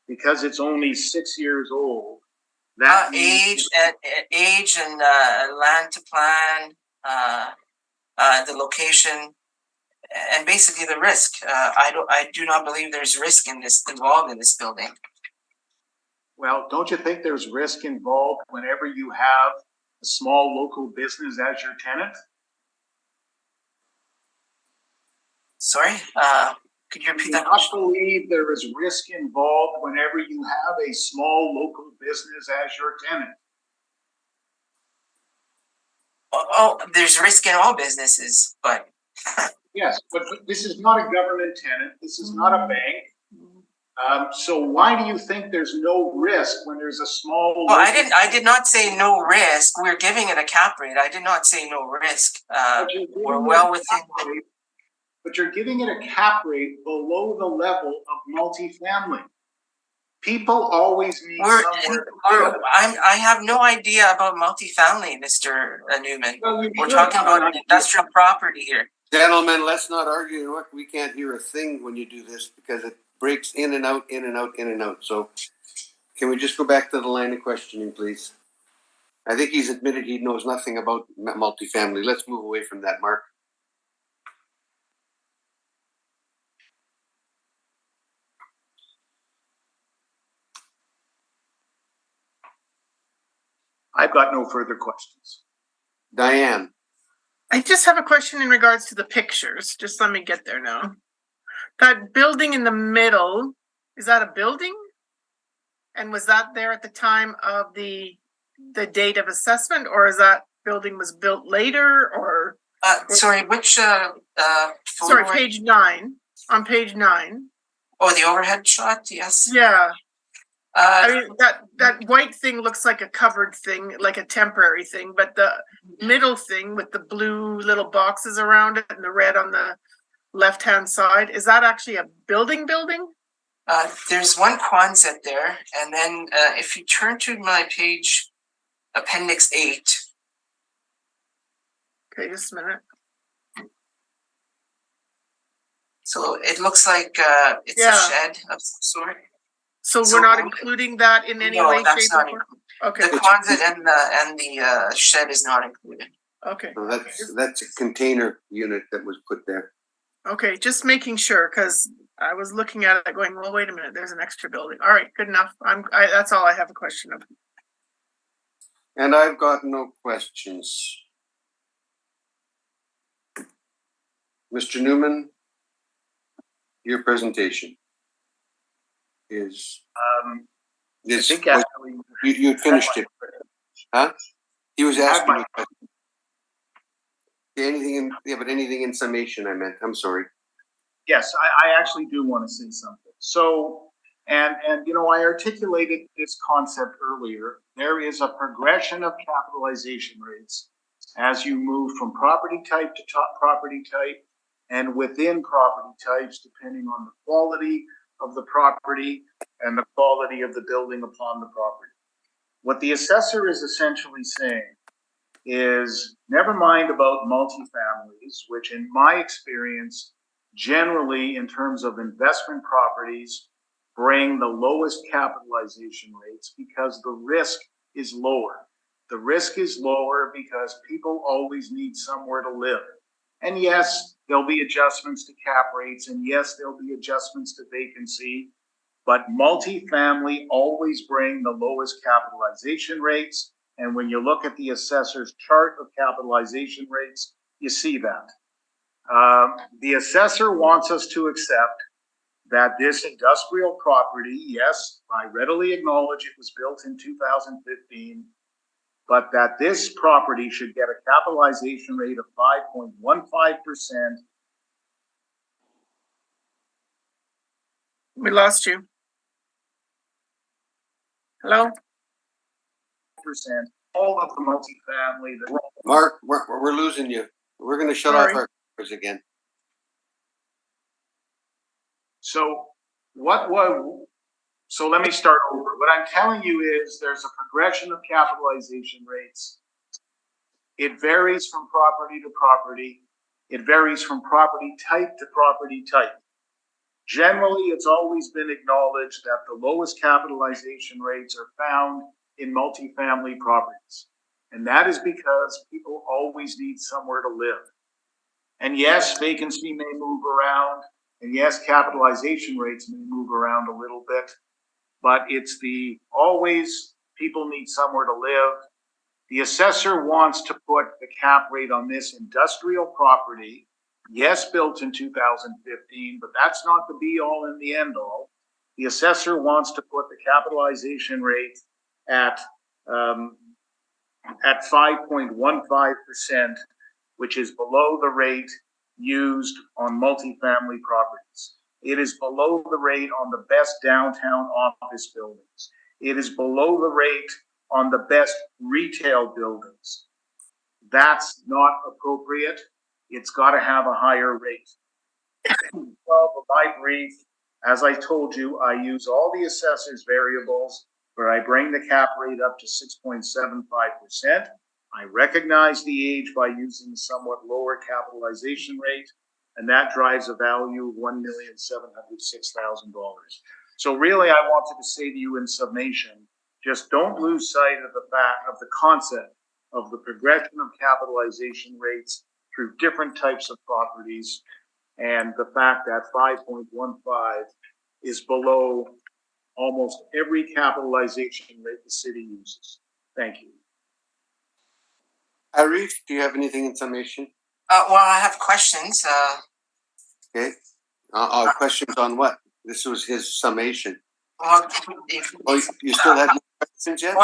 because it's only 6 years old. That age and land to plan, the location, and basically the risk. I do not believe there's risk involved in this building. Well, don't you think there's risk involved whenever you have a small local business as your tenant? Sorry, could you repeat that I believe there is risk involved whenever you have a small local business as your tenant. Oh, there's risk in all businesses, but yes, but this is not a government tenant. This is not a bank. So why do you think there's no risk when there's a small? Well, I did not say no risk. We're giving it a cap rate. I did not say no risk. We're well within. But you're giving it a cap rate below the level of multifamily. People always need somewhere. I have no idea about multifamily, Mr. Newman. Well, we're talking about an industrial property here. Gentlemen, let's not argue. We can't hear a thing when you do this because it breaks in and out, in and out, in and out. So can we just go back to the line of questioning, please? I think he's admitted he knows nothing about multifamily. Let's move away from that, Mark. I've got no further questions. Diane. I just have a question in regards to the pictures. Just let me get there now. That building in the middle, is that a building? And was that there at the time of the date of assessment, or is that building was built later, or? Sorry, which sorry, page 9. On page 9. Oh, the overhead shot. Yes. Yeah. I mean, that white thing looks like a covered thing, like a temporary thing, but the middle thing with the blue little boxes around it and the red on the left-hand side, is that actually a building? There's one Quonset there, and then if you turn to my page, Appendix 8. Okay, just a minute. So it looks like it's a shed of some sort. So we're not including that in any way, shape, or form? Okay. The Quonset and the shed is not included. Okay. So that's a container unit that was put there. Okay, just making sure, because I was looking at it going, well, wait a minute, there's an extra building. All right, good enough. That's all I have a question of. And I've got no questions. Mr. Newman, your presentation is. I think actually you finished it, huh? He was asking me. Anything in summation, I meant. I'm sorry. Yes, I actually do want to say something. So, and I articulated this concept earlier. There is a progression of capitalization rates as you move from property type to top property type, and within property types, depending on the quality of the property and the quality of the building upon the property. What the assessor is essentially saying is, never mind about multifamilies, which in my experience, generally in terms of investment properties, bring the lowest capitalization rates because the risk is lower. The risk is lower because people always need somewhere to live. And yes, there'll be adjustments to cap rates, and yes, there'll be adjustments to vacancy, but multifamily always bring the lowest capitalization rates. And when you look at the assessor's chart of capitalization rates, you see that. The assessor wants us to accept that this industrial property, yes, I readily acknowledge it was built in 2015, but that this property should get a capitalization rate of 5.15%. We lost you. Hello? All of the multifamily that. Mark, we're losing you. We're going to shut off our cameras again. So so let me start over. What I'm telling you is there's a progression of capitalization rates. It varies from property to property. It varies from property type to property type. Generally, it's always been acknowledged that the lowest capitalization rates are found in multifamily properties. And that is because people always need somewhere to live. And yes, vacancy may move around. And yes, capitalization rates may move around a little bit. But it's always people need somewhere to live. The assessor wants to put the cap rate on this industrial property. Yes, built in 2015, but that's not the be all and the end all. The assessor wants to put the capitalization rate at 5.15%, which is below the rate used on multifamily properties. It is below the rate on the best downtown office buildings. It is below the rate on the best retail buildings. That's not appropriate. It's got to have a higher rate. Well, for my brief, as I told you, I use all the assessor's variables where I bring the cap rate up to 6.75%. I recognize the age by using a somewhat lower capitalization rate, and that drives a value of $1,706,000. So really, I wanted to say to you in summation, just don't lose sight of the fact of the concept of the progression of capitalization rates through different types of properties, and the fact that 5.15 is below almost every capitalization rate the city uses. Thank you. Arif, do you have anything in summation? Well, I have questions. Okay. Questions on what? This was his summation. Well, You still have questions yet?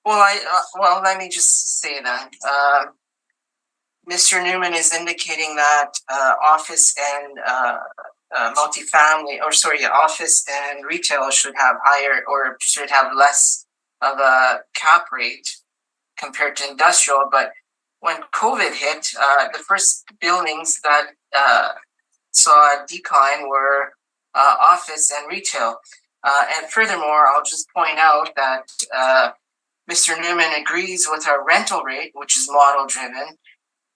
Well, let me just say that Mr. Newman is indicating that office and office and retail should have higher or should have less of a cap rate compared to industrial. But when COVID hit, the first buildings that saw a decline were office and retail. And furthermore, I'll just point out that Mr. Newman agrees with our rental rate, which is model driven.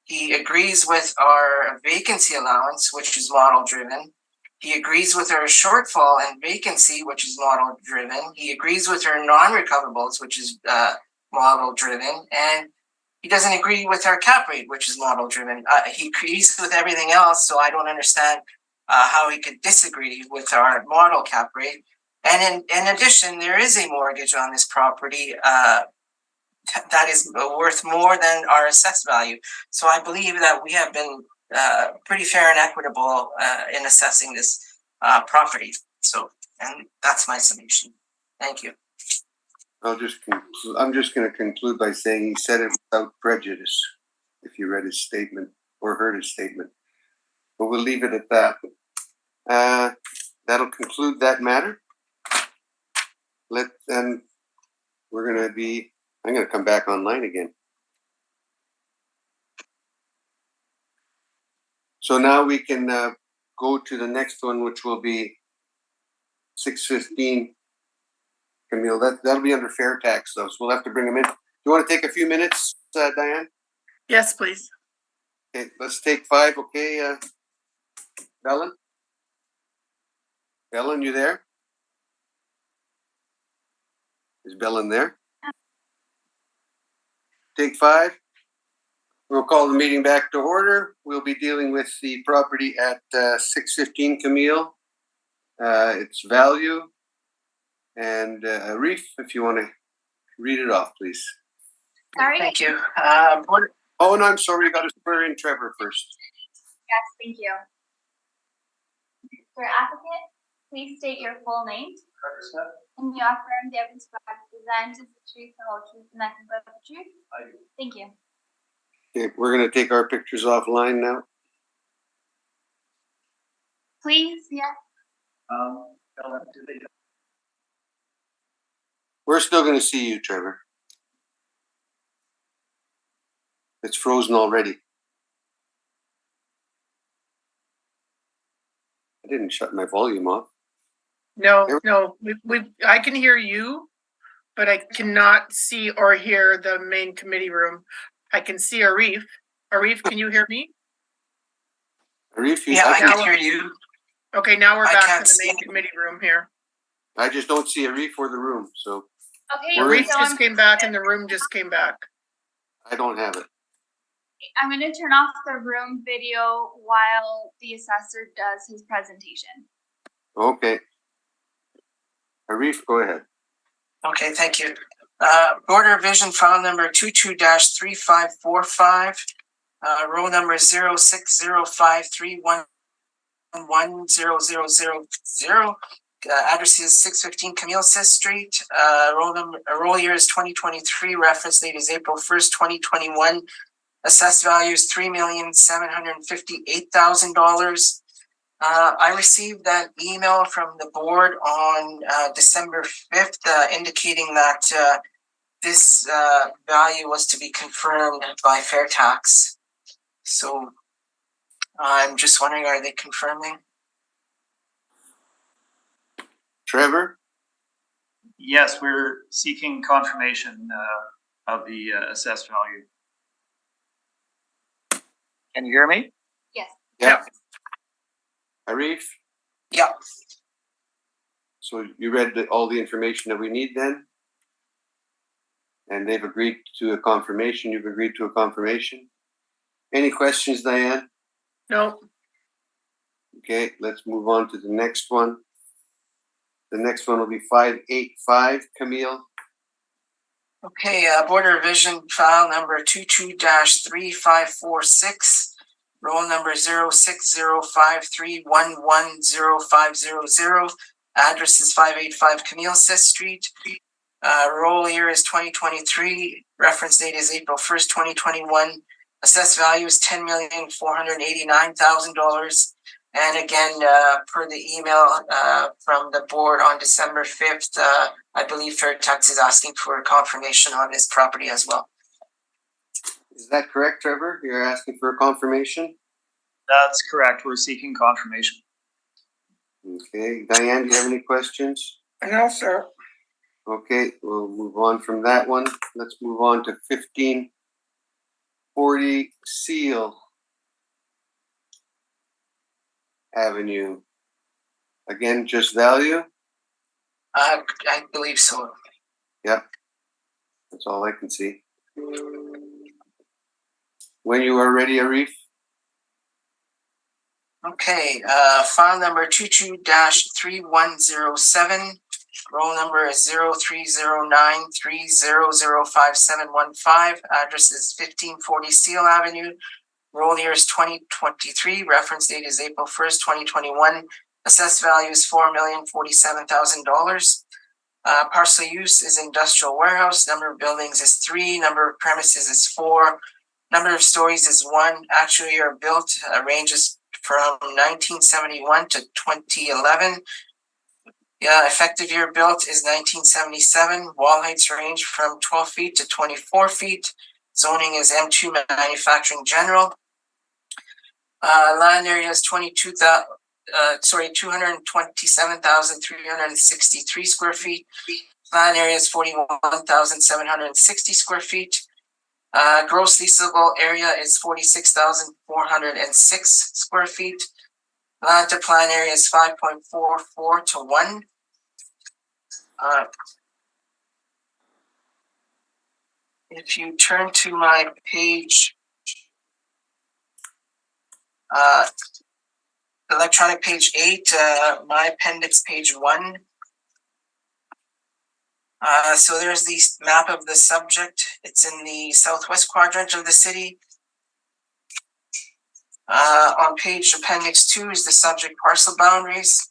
He agrees with our vacancy allowance, which is model driven. He agrees with our shortfall and vacancy, which is model driven. He agrees with our non-recoverables, which is model driven. And he doesn't agree with our cap rate, which is model driven. He agrees with everything else, so I don't understand how he could disagree with our model cap rate. And in addition, there is a mortgage on this property that is worth more than our assessed value. So I believe that we have been pretty fair and equitable in assessing this property. So, and that's my summation. Thank you. I'm just going to conclude by saying he said it without prejudice, if you read his statement or heard his statement. But we'll leave it at that. That'll conclude that matter. I'm going to come back online again. So now we can go to the next one, which will be 615. Camille, that'll be under fair tax, though, so we'll have to bring them in. Do you want to take a few minutes, Diane? Yes, please. Okay, let's take 5, okay, Bellen? Ellen, you there? Is Bellen there? Take 5. We'll call the meeting back to order. We'll be dealing with the property at 615 Camille. Its value. And Arif, if you want to read it off, please. Sorry. Thank you. Oh, no, I'm sorry. You got to swear in Trevor first. Yes, thank you. Sir applicant, please state your full name. Trevor Smith. And you affirm the evidence provided to present is the truth, the whole truth, and nothing but the truth. I do. Thank you. Okay, we're going to take our pictures offline now. Please, yes. Ellen, do they? We're still going to see you, Trevor. It's frozen already. I didn't shut my volume off. No, I can hear you, but I cannot see or hear the main committee room. I can see Arif. Arif, can you hear me? Arif, you Yeah, I now can hear you. Okay, now we're I back can't to the main see. committee room here. I just don't see Arif or the room, so Okay, We're- Arif just came back and the room just came back. I don't have it. I'm going to turn off the room video while the assessor does his presentation. Okay. Arif, go ahead. Okay, thank you. Board of Revision file number 22-3545, roll number 0605311000. Address is 615 Camille Street. Roll year is 2023. Reference date is April 1st, 2021. Assessed value is $3,758,000. I received that email from the board on December 5th indicating that this value was to be confirmed by Fair Tax. So I'm just wondering, are they confirming? Trevor? Yes, we're seeking confirmation of the assessed value. Can you hear me? Yes. Yeah. Arif? Yeah. So you read all the information that we need then? And they've agreed to a confirmation. You've agreed to a confirmation. Any questions, Diane? No, Okay, let's move on to the next one. The next one will be 585 Camille. Okay, Board of Revision file number 22-3546, roll number 060531105000. Address is 585 Camille Street. Roll year is 2023. Reference date is April 1st, 2021. Assessed value is $10,489,000. And again, per the email from the board on December 5th, I believe Fair Tax is asking for confirmation on this property as well. Is that correct, Trevor? You're asking for a confirmation? That's correct. We're seeking confirmation. Okay, Diane, do you have any questions? no, sir. Okay, we'll move on from that one. Let's move on to 1540 Seal Avenue. Again, just value? I believe so. Yep. That's all I can see. When you are ready, Arif? Okay, file number 22-3107, roll number is 030930057115. Address is 1540 Seal Avenue. Roll year is 2023. Reference date is April 1st, 2021. Assessed value is $4,047,000. Parcel use is industrial warehouse. Number of buildings is 3. Number of premises is 4. Number of stories is 1. Actual year built ranges from 1971 to 2011. Yeah, effective year built is 1977. Wall heights range from 12 feet to 24 feet. Zoning is M2 manufacturing general. Land area is 227,363 square feet. Land area is 41,760 square feet. Gross leasable area is 46,406 square feet. Land to plan area is 5.44 to 1. If you turn to my page, electronic page 8, my appendix page 1. So there's the map of the subject. It's in the southwest quadrant of the city. On page appendix 2 is the subject parcel boundaries.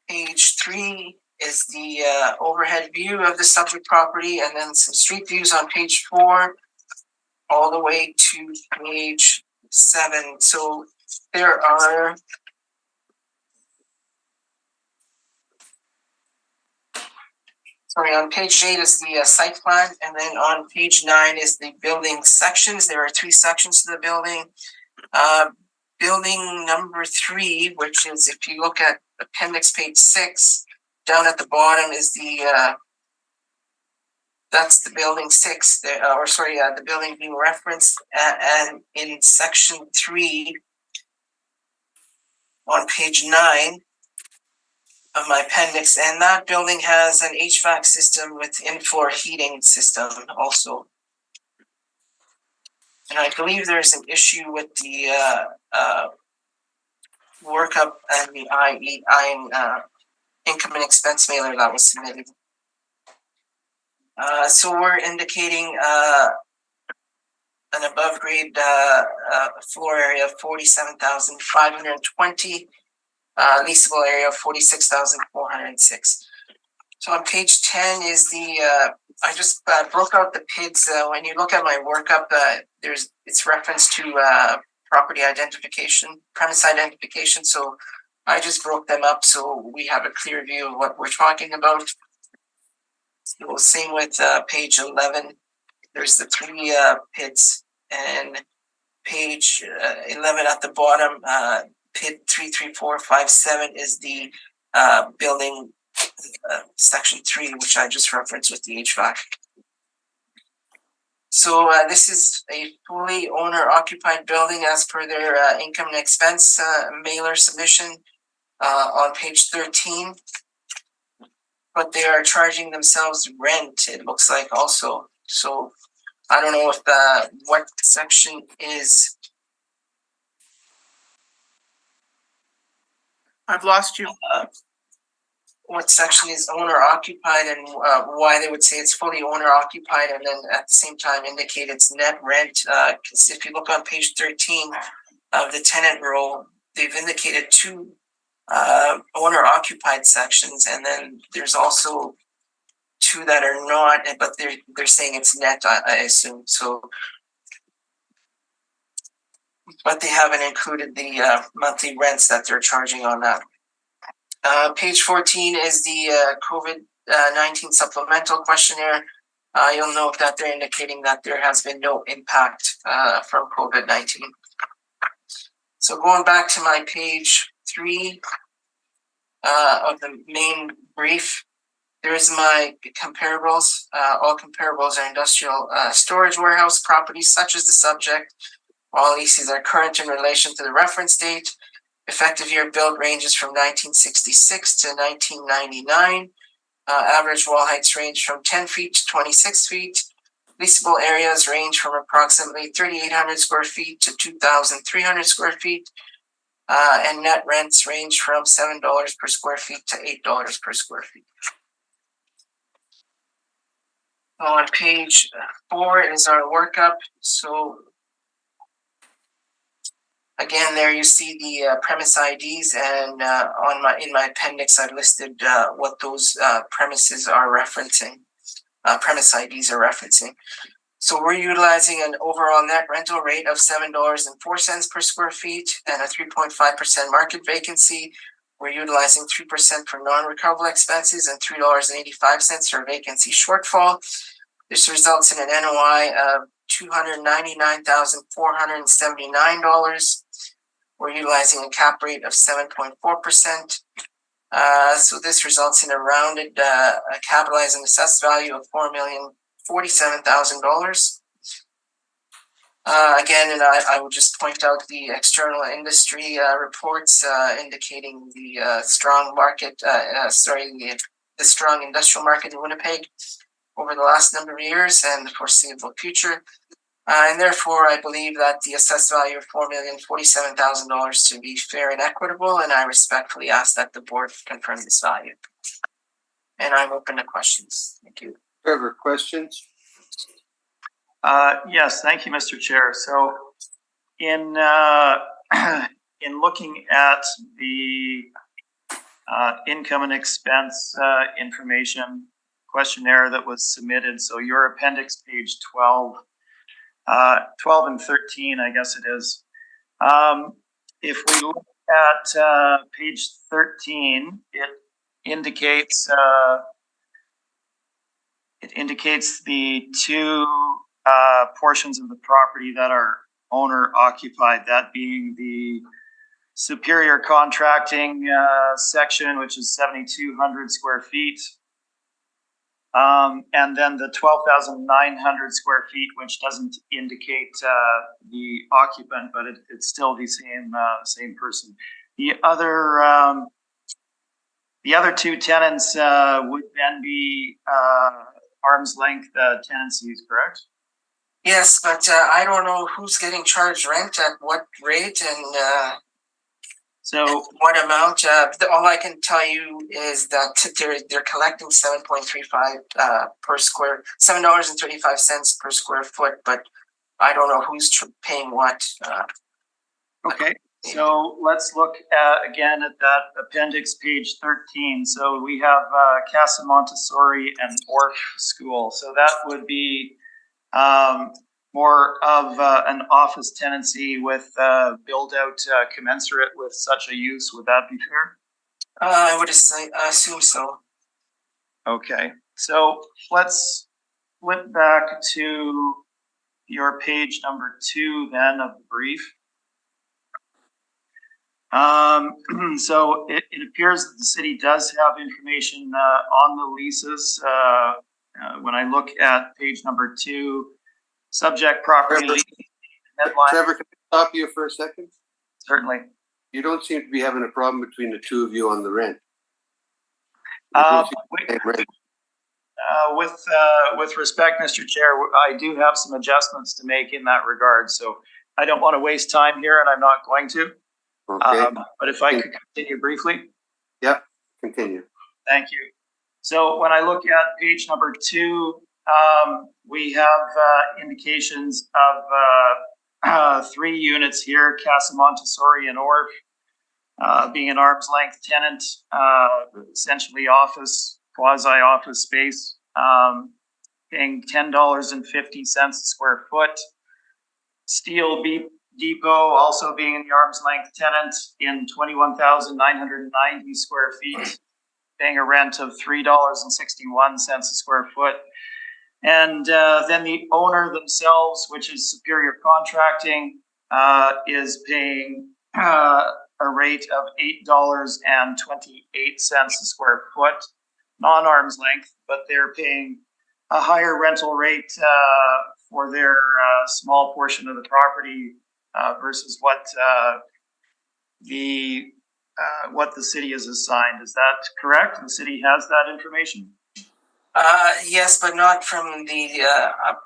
Page 3 is the overhead view of the subject property, and then some street views on page 4 all the way to page 7. So there are on page 8 is the site plan, and then on page 9 is the building sections. There are 3 sections to the building. Building number 3, which is, if you look at appendix page 6, down at the bottom is the that's the building 6, the building being referenced, and in section 3 on page 9 of my appendix, and that building has an HVAC system with in-floor heating system also. And I believe there's an issue with the workup and the income and expense mailer that was submitted. So we're indicating an above grade floor area of 47,520, leasable area of 46,406. So on page 10 is the I just broke out the PIDs. When you look at my workup, it's reference to property identification, premise identification. So I just broke them up so we have a clear view of what we're talking about. So same with page 11. There's the 3 PIDs, and page 11 at the bottom, PID 33457 is the building section 3, which I just referenced with the HVAC. So this is a fully owner-occupied building as per their income and expense mailer submission on page 13. But they are charging themselves rent, it looks like also. So I don't know if what section is. I've lost you. What section is owner occupied, and why they would say it's fully owner occupied, and then at the same time indicate it's net rent. Because if you look on page 13 of the tenant row, they've indicated 2 owner occupied sections, and then there's also 2 that are not, but they're saying it's net, I assume. So, but they haven't included the monthly rents that they're charging on that. Page 14 is the COVID-19 supplemental questionnaire. You'll note that they're indicating that there has been no impact from COVID-19. So going back to my page 3 of the main brief, there's my comparables. All comparables are industrial storage warehouse properties such as the subject. All leases are current in relation to the reference date. Effective year build ranges from 1966 to 1999. Average wall heights range from 10 feet to 26 feet. Leasable areas range from approximately 3,800 square feet to 2,300 square feet. And net rents range from $7 per square feet to $8 per square feet. On page 4 is our workup. So again, there you see the premise IDs, and in my appendix, I've listed what those premises are referencing. Premise IDs are referencing. So we're utilizing an overall net rental rate of $7.04 per square feet and a 3.5% market vacancy. We're utilizing 3% for non-recoverable expenses and $3.85 for vacancy shortfall. This results in an NOI of $299,479. We're utilizing a cap rate of 7.4%. So this results in a rounded capitalized and assessed value of $4,047,000. Again, and I would just point out the external industry reports indicating the strong market, the strong industrial market in Winnipeg over the last number of years and the foreseeable future. And therefore, I believe that the assessed value of $4,047,000 to be fair and equitable, and I respectfully ask that the board confirm this value. And I'm open to questions. Thank you. Trevor, questions? Yes, thank you, Mr. Chair. So in in looking at the income and expense information questionnaire that was submitted, so your appendix page 12 and 13, I guess it is. If we look at page 13, it indicates the two portions of the property that are owner occupied, that being the Superior Contracting section, which is 7,200 square feet. And then the 12,900 square feet, which doesn't indicate the occupant, but it's still the same person. The other two tenants would then be arm's length tenancies, correct? Yes, but I don't know who's getting charged rent at what rate and so what amount. All I can tell you is that they're collecting $7.35 per square, $7.35 per square foot, but I don't know who's paying what. Okay, so let's look again at that appendix, page 13. So we have Casa Montessori and Orff School. So that would be more of an office tenancy with build out commensurate with such a use. Would that be fair? I would assume so. Okay, so let's flip back to your page number 2 then of the brief. So it appears that the city does have information on the leases. When I look at page number 2, subject property lease headline. Trevor, can I stop you for a second? Certainly. You don't seem to be having a problem between the two of you on the rent. With respect, Mr. Chair, I do have some adjustments to make in that regard. So I don't want to waste time here, and I'm not going to. Okay. But if I could continue briefly. Yep, continue. Thank you. So when I look at page number 2, we have indications of 3 units here, Casa Montessori and Orff, being an arm's length tenant, essentially office, quasi-office space, paying $10.50 a square foot. Steel Depot also being in the arm's length tenant in 21,990 square feet, paying a rent of $3.61 a square foot. And then the owner themselves, which is Superior Contracting, is paying a rate of $8.28 a square foot, non-arm's length, but they're paying a higher rental rate for their small portion of the property versus what the city has assigned. Is that correct? The city has that information? Yes, but not from the,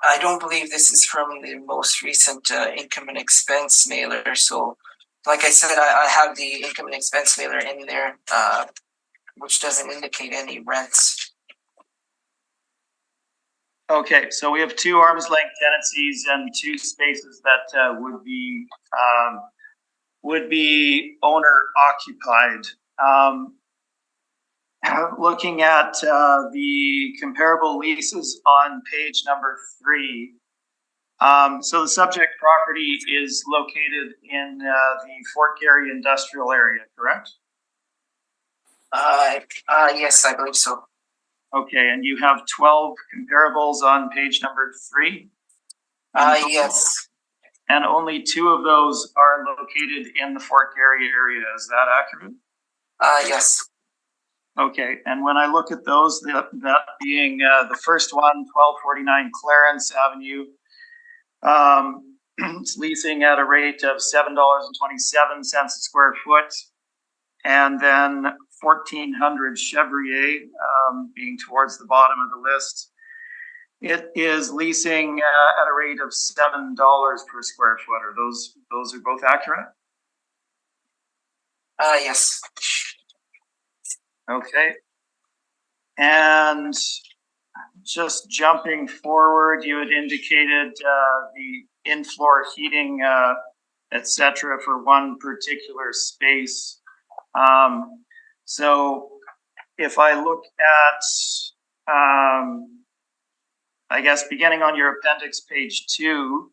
I don't believe this is from the most recent income and expense mailer. So like I said, I have the income and expense mailer in there, which doesn't indicate any rents. Okay, so we have 2 arm's length tenancies and 2 spaces that would be owner occupied. Looking at the comparable leases on page number 3. So the subject property is located in the Fort Garry industrial area, correct? Yes, I believe so. Okay, and you have 12 comparables on page number 3? Yes. And only 2 of those are located in the Fort Garry area. Is that accurate? Yes. Okay, and when I look at those, that being the first one, 1249 Clarence Avenue, it's leasing at a rate of $7.27 a square foot. And then 1400 Chevrier, being towards the bottom of the list. It is leasing at a rate of $7 per square foot. Are those are both accurate? Yes. Okay. And just jumping forward, you had indicated the in-floor heating, etc., for one particular space. So if I look at, I guess beginning on your appendix, page 2,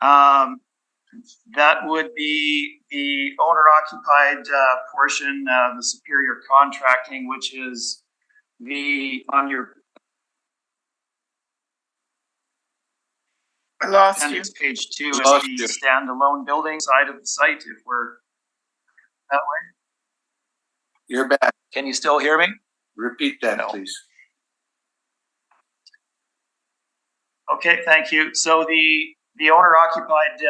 that would be the owner-occupied portion, the Superior Contracting, which is on your I lost you. appendix, page 2, is Lost the you. standalone building side of the site, if we're that way. You're back. Can you still hear me? Repeat that, No. please. Okay, thank you. So the owner-occupied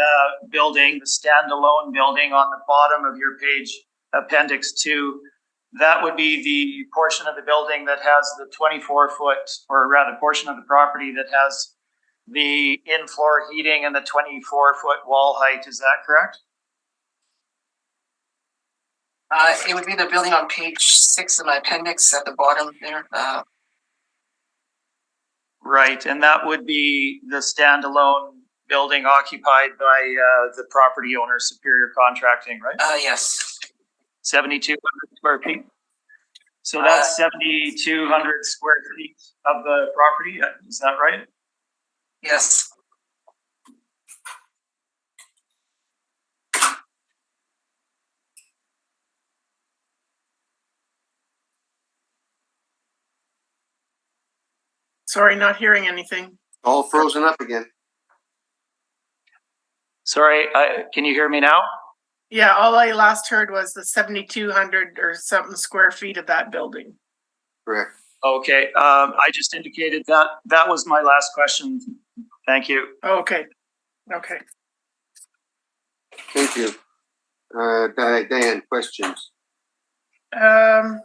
building, the standalone building on the bottom of your page, appendix 2, that would be the portion of the building that has the 24-foot, or rather portion of the property that has the in-floor heating and the 24-foot wall height. Is that correct? It would be the building on page 6 of my appendix at the bottom there. Right, and that would be the standalone building occupied by the property owner, Superior Contracting, right? Yes. 7,200 square feet. So that's 7,200 square feet of the property. Is that right? Yes. Sorry, not hearing anything. All frozen up again. Sorry, can you hear me now? Yeah, all I last heard was the 7,200 or something square feet of that building. Correct. Okay, I just indicated that that was my last question. Thank you. Okay. Okay. Thank you. Diane, questions? No,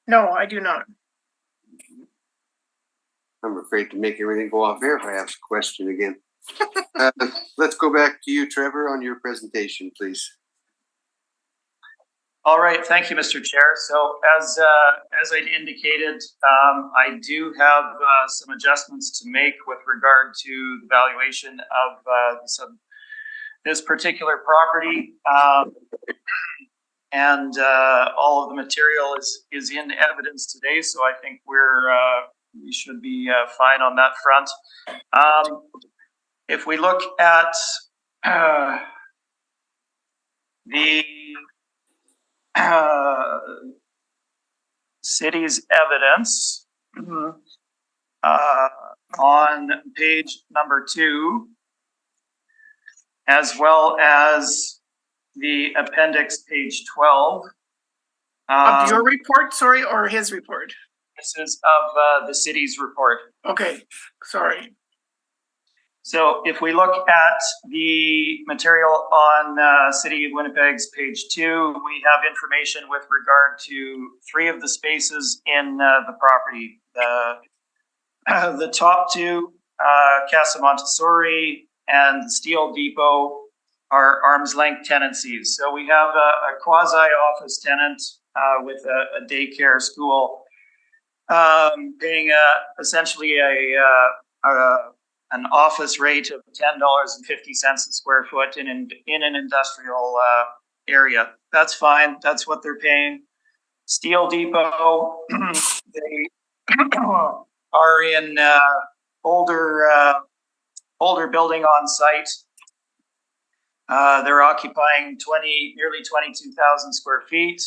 I do not. I'm afraid to make everything go off air if I ask a question again. Let's go back to you, Trevor, on your presentation, please. All right, thank you, Mr. Chair. So as I indicated, I do have some adjustments to make with regard to the valuation of this particular property, and all of the material is in evidence today. So I think we should be fine on that front. If we look at the city's evidence on page number 2, as well as the appendix, page 12. Of your report, sorry, or his report? This is of the city's report. Okay, sorry. So if we look at the material on City of Winnipeg's page 2, we have information with regard to 3 of the spaces in the property. The top 2, Casa Montessori and the Steel Depot, are arm's length tenancies. So we have a quasi-office tenant with a daycare school paying essentially an office rate of $10.50 a square foot in an industrial area. That's fine. That's what they're paying. Steel Depot, they are in older building on site. They're occupying nearly 22,000 square feet.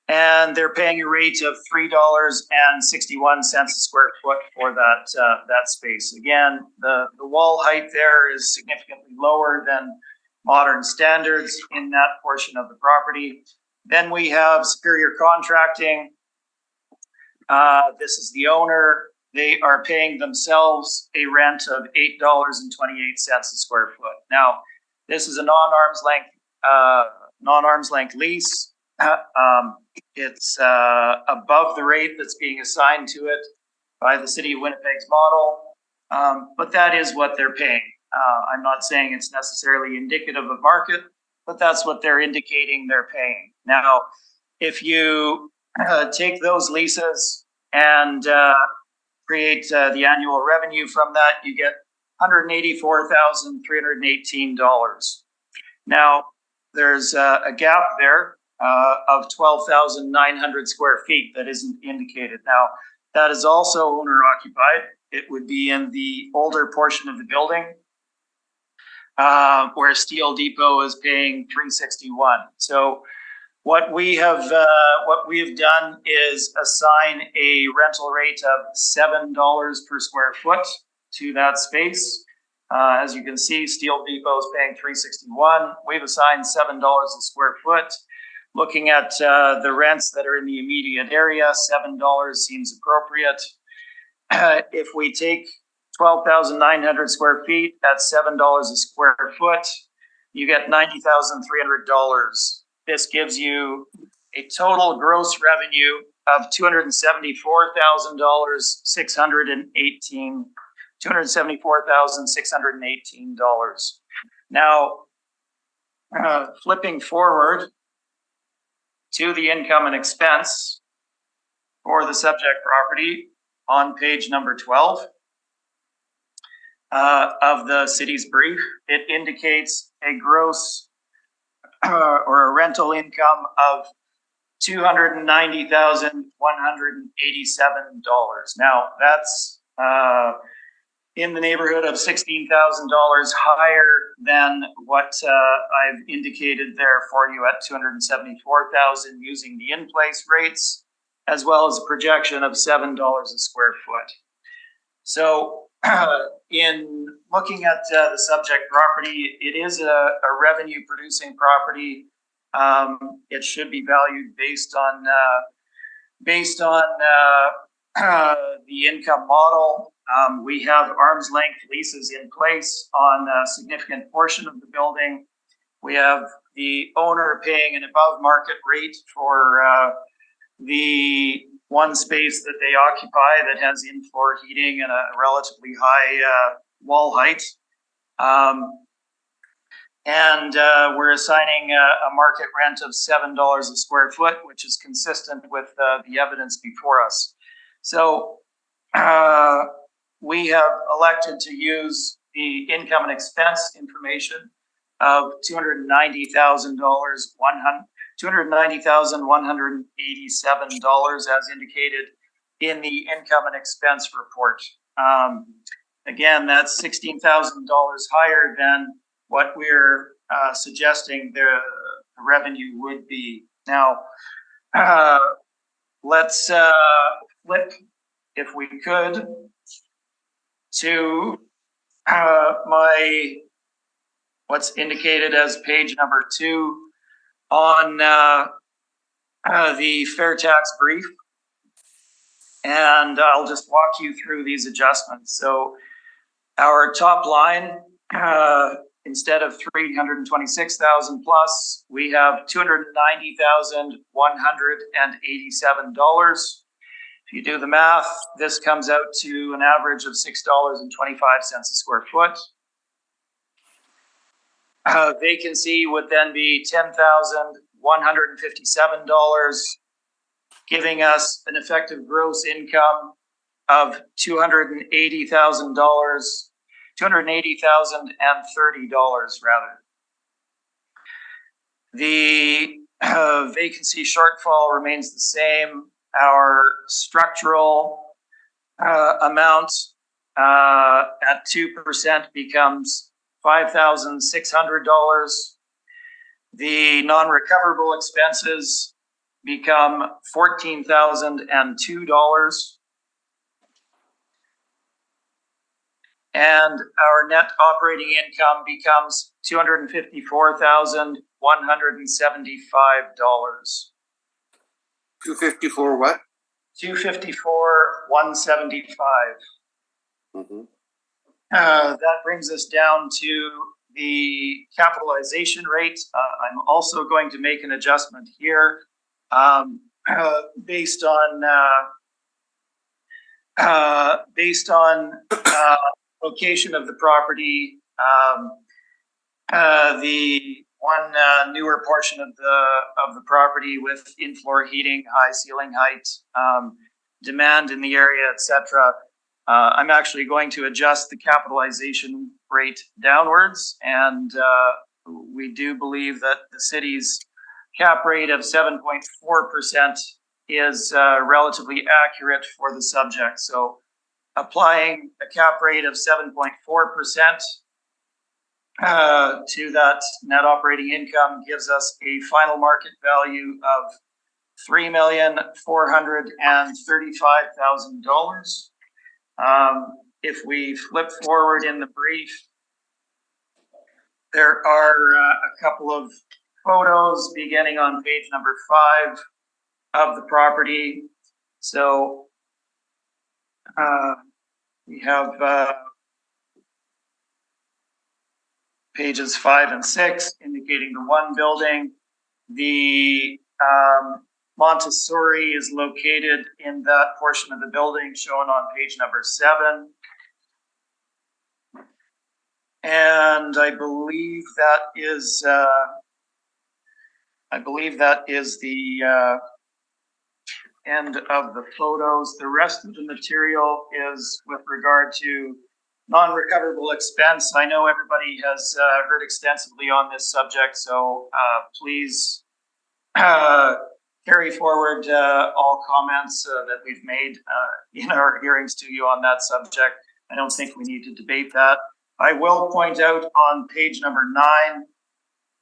And they're paying a rate of $3.61 a square foot for that space. Again, the wall height there is significantly lower than modern standards in that portion of the property. Then we have Superior Contracting. This is the owner. they are paying themselves a rent of $8.28 a square foot. Now, this is a non-arm's length lease. It's above the rate that's being assigned to it by the City of Winnipeg's model, but that is what they're paying. I'm not saying it's necessarily indicative of market, but that's what they're indicating they're paying. Now, if you take those leases and create the annual revenue from that, you get $184,318. Now, there's a gap there of 12,900 square feet that isn't indicated. Now, that is also owner occupied. It would be in the older portion of the building where Steel Depot is paying $361. So what we have done is assign a rental rate of $7 per square foot to that space. As you can see, Steel Depot is paying $361. We've assigned $7 a square foot. Looking at the rents that are in the immediate area, $7 seems appropriate. If we take 12,900 square feet at $7 a square foot, you get $90,300. This gives you a total gross revenue of $274,618. Now, flipping forward to the income and expense for the subject property on page number 12 of the city's brief, it indicates a gross or a rental income of $290,187. Now, that's in the neighborhood of $16,000 higher than what I've indicated there for you at $274,000 using the in-place rates, as well as a projection of $7 a square foot. So in looking at the subject property, it is a revenue producing property. It should be valued based on the income model. We have arm's length leases in place on a significant portion of the building. We have the owner paying an above market rate for the one space that they occupy that has in-floor heating and a relatively high wall height. And we're assigning a market rent of $7 a square foot, which is consistent with the evidence before us. So we have elected to use the income and expense information of $290,187 as indicated in the income and expense report. Again, that's $16,000 higher than what we're suggesting the revenue would be. Now, let's flip, if we could, to what's indicated as page number 2 on the fair tax brief. And I'll just walk you through these adjustments. So our top line, instead of $326,000 plus, we have $290,187. If you do the math, this comes out to an average of $6.25 a square foot. Vacancy would then be $10,157, giving us an effective gross income of $280,030 rather. The vacancy shortfall remains the same. Our structural amount at 2% becomes $5,600. The non-recoverable expenses become $14,002. And our net operating income becomes $254,175. 254 what? 254,175. Mhm. That brings us down to the capitalization rate. I'm also going to make an adjustment here based on location of the property. The one newer portion of the property with in-floor heating, high ceiling height, demand in the area, etc. I'm actually going to adjust the capitalization rate downwards, and we do believe that the city's cap rate of 7.4% is relatively accurate for the subject. So applying a cap rate of 7.4% to that net operating income gives us a final market value of $3,435,000. If we flip forward in the brief, there are a couple of photos beginning on page number 5 of the property. So we have pages 5 and 6 indicating the one building. The Montessori is located in that portion of the building shown on page number 7. And I believe that is the end of the photos. The rest of the material is with regard to non-recoverable expense. I know everybody has heard extensively on this subject, so please carry forward all comments that we've made in our hearings to you on that subject. I don't think we need to debate that. I will point out on page number 9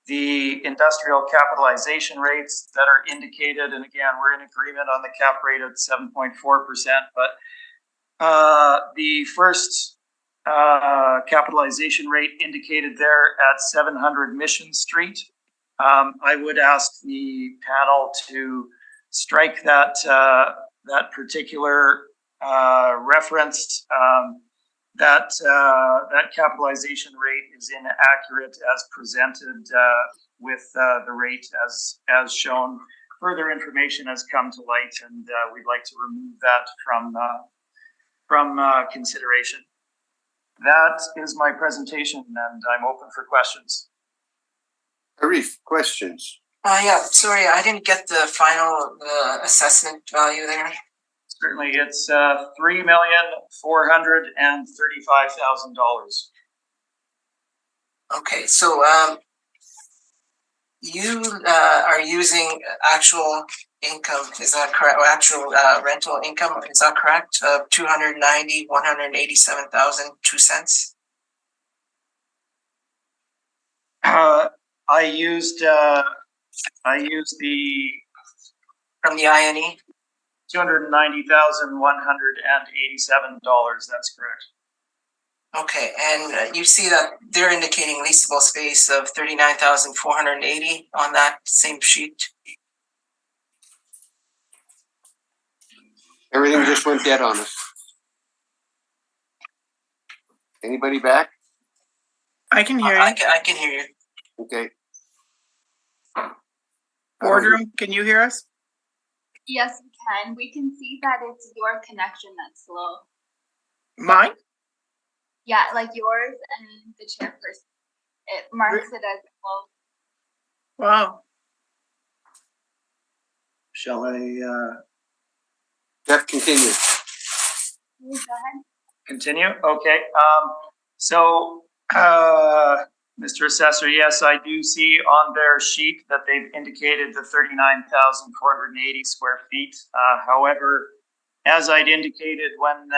the industrial capitalization rates that are indicated, and again, we're in agreement on the cap rate of 7.4%, but the first capitalization rate indicated there at 700 Mission Street. I would ask the panel to strike that particular reference. That capitalization rate is inaccurate as presented with the rate as shown. Further information has come to light, and we'd like to remove that from consideration. That is my presentation, and I'm open for questions. Arif, questions? Yeah, sorry, I didn't get the final assessment value there. Certainly, it's $3,435,000. Okay, so you are using actual income, is that correct? Or actual rental income, is that correct? $187,002. I used the From the INE? $290,187. That's correct. Okay, and you see that they're indicating leasable space of 39,480 on that same sheet. Everything just went dead on us. Anybody back? I can hear you. I can hear you. Okay. Boardroom, can you hear us? Yes, we can. We can see that it's your connection that's slow. Mine? Yeah, like yours and the chairperson. It marks it as slow. Wow. Shall I Jeff, continue. Go ahead. continue? Okay. Mr. Assessor, yes, I do see on their sheet that they've indicated the 39,480 square feet. However, as I'd indicated when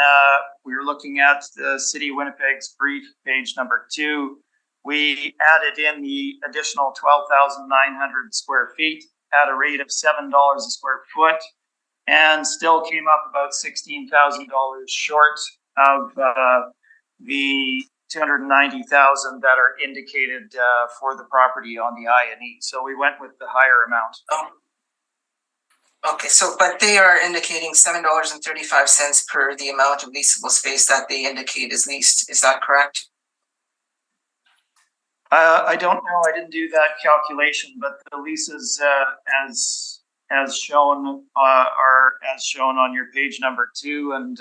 we were looking at the City of Winnipeg's brief, page number 2, we added in the additional 12,900 square feet at a rate of $7 a square foot, and still came up about $16,000 short of the 290,000 that are indicated for the property on the INE. So we went with the higher amount. Oh. Okay, so, but they are indicating $7.35 per the amount of leasable space that they indicate is leased. Is that correct? I don't know. I didn't do that calculation, but the leases, as shown, are as shown on your page number 2, and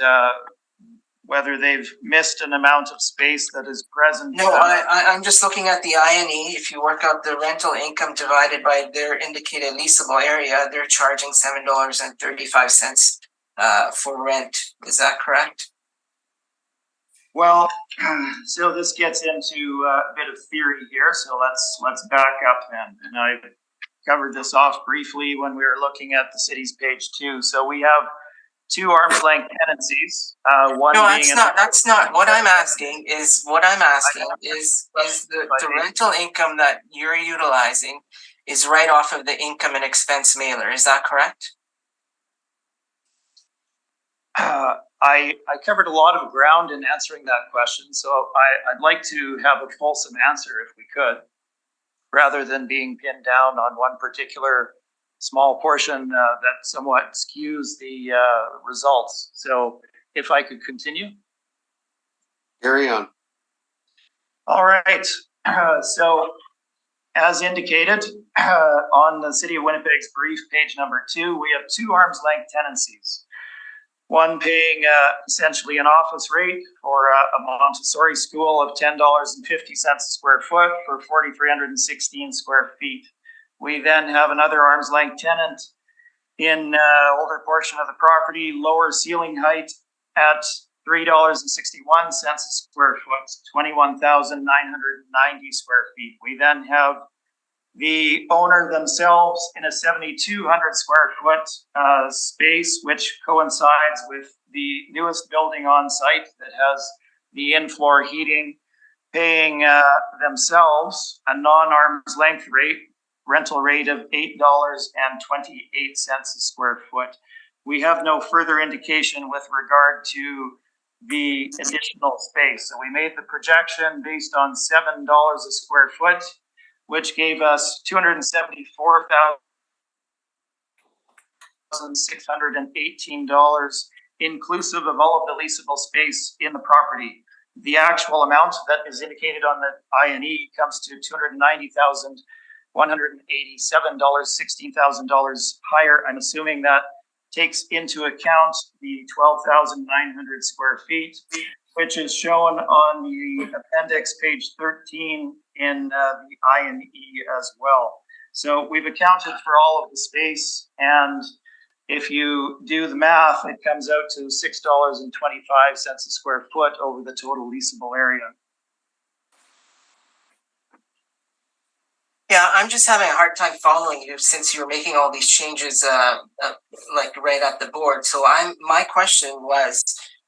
whether they've missed an amount of space that is present. No, I'm just looking at the INE. If you work out the rental income divided by their indicated leasable area, they're charging $7.35 for rent. Is that correct? Well, so this gets into a bit of theory here. So let's back up then. And I covered this off briefly when we were looking at the city's page 2. So we have 2 arm's length tenancies. One no, being that's not what I'm asking. Is the rental income that you're utilizing is right off of the income and expense mailer. Is that correct? I covered a lot of ground in answering that question, so I'd like to have a fulsome answer if we could, rather than being pinned down on one particular small portion that somewhat skews the results. So if I could continue. Carry on. All right. So as indicated on the City of Winnipeg's brief, page number 2, we have 2 arm's length tenancies. One paying essentially an office rate for a Montessori school of $10.50 a square foot for 4,316 square feet. We then have another arm's length tenant in older portion of the property, lower ceiling height at $3.61 a square foot, 21,990 square feet. We then have the owner themselves in a 7,200 square foot space, which coincides with the newest building on site that has the in-floor heating, paying themselves a non-arm's length rental rate of $8.28 a square foot. We have no further indication with regard to the additional space. So we made the projection based on $7 a square foot, which gave us $274,618 inclusive of all of the leasable space in the property. The actual amount that is indicated on the INE comes to $290,187, $16,000 higher. I'm assuming that takes into account the 12,900 square feet, which is shown on the appendix page 13 in the INE as well. So we've accounted for all of the space, and if you do the math, it comes out to $6.25 a square foot over the total leasable area. Yeah, I'm just having a hard time following you since you're making all these changes like right at the board. So my question was,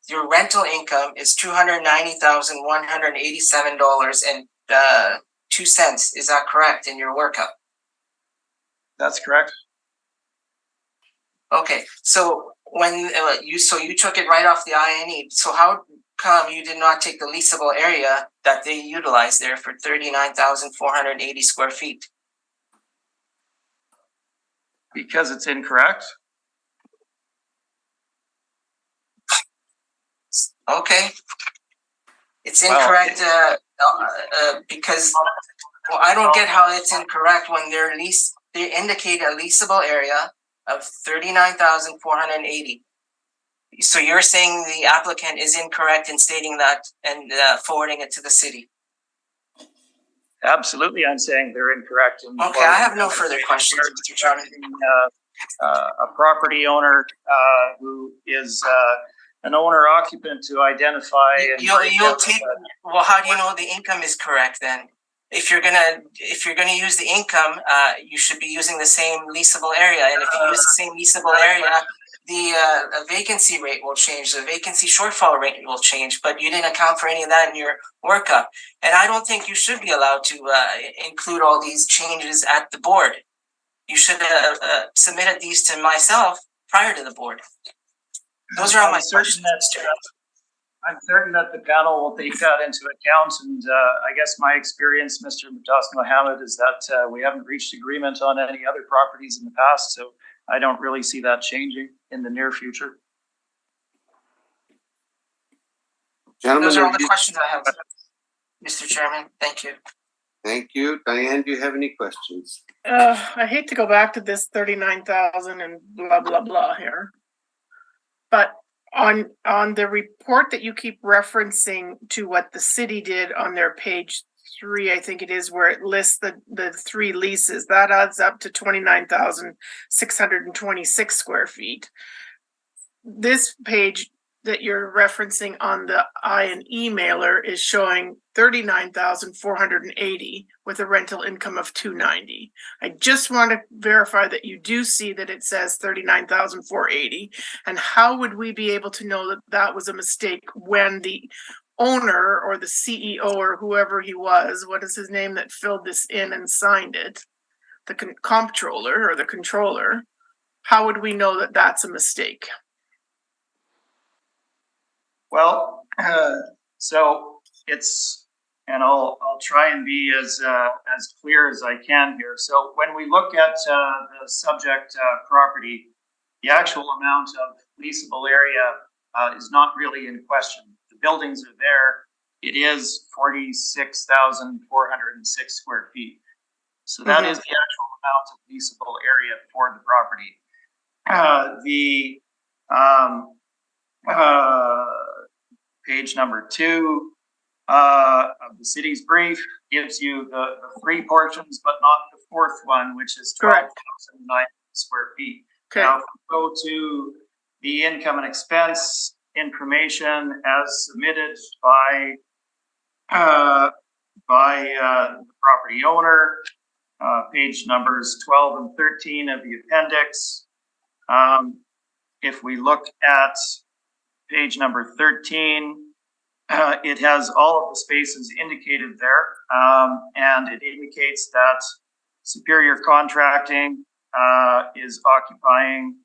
your rental income is $290,187.02. Is that correct in your workup? That's correct. Okay, so when you took it right off the INE. So how come you did not take the leasable area that they utilized there for 39,480 square feet? Because it's incorrect. Okay, it's incorrect because I don't get how it's incorrect when they indicate a leasable area of 39,480. So you're saying the applicant is incorrect in stating that and forwarding it to the city? Absolutely, I'm saying they're incorrect. Okay, I have no further questions, Mr. Chairman. A property owner who is an owner occupant to identify. Well, how do you know the income is correct then? If you're gonna use the income, you should be using the same leasable area, and if you use the same leasable area, the vacancy rate will change, the vacancy shortfall rate will change, but you didn't account for any of that in your workup. And I don't think you should be allowed to include all these changes at the board. You should have submitted these to myself prior to the board. Those are all my questions. I'm certain that the panel will take that into account, and I guess my experience, Mr. Mutas Mohammed, is that we haven't reached agreement on any other properties in the past, so I don't really see that changing in the near future. Gentlemen, Those are all the questions I have, Mr. Chairman. Thank you. thank you. Diane, do you have any questions? I hate to go back to this 39,000 and blah, blah, blah here. But on the report that you keep referencing to what the city did on their page 3, I think it is, where it lists the 3 leases, that adds up to 29,626 square feet. This page that you're referencing on the I&E mailer is showing 39,480 with a rental income of 290. I just want to verify that you do see that it says 39,480. And how would we be able to know that that was a mistake when the owner or the CEO or whoever he was, what is his name, that filled this in and signed it, the comptroller or the controller, how would we know that that's a mistake? Well, so it's, and I'll try and be as clear as I can here. So when we look at the subject property, the actual amount of leasable area is not really in question. The buildings are there. It is 46,406 square feet. So that is the actual amount of leasable area for the property. Page number 2 of the city's brief gives you the 3 portions, but not the 4th one, which is 12,900 square feet. Okay. Now, if we go to the income and expense information as submitted by the property owner, page numbers 12 and 13 of the appendix. If we look at page number 13, it has all of the spaces indicated there, and it indicates that Superior Contracting is occupying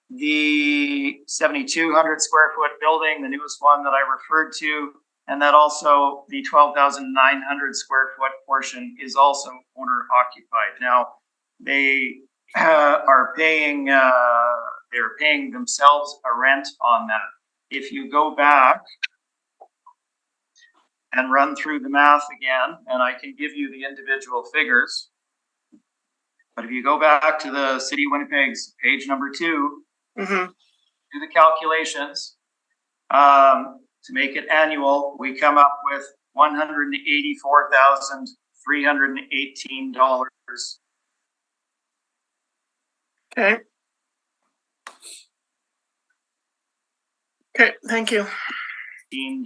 the 7,200 square foot building, the newest one that I referred to, and that also the 12,900 square foot portion is also owner occupied. Now, they are paying, they're paying themselves a rent on that. If you go back and run through the math again, and I can give you the individual figures, but if you go back to the City of Winnipeg's page number 2, do the calculations, to make it annual, we come up with $184,318. Okay. Okay, thank you. $15,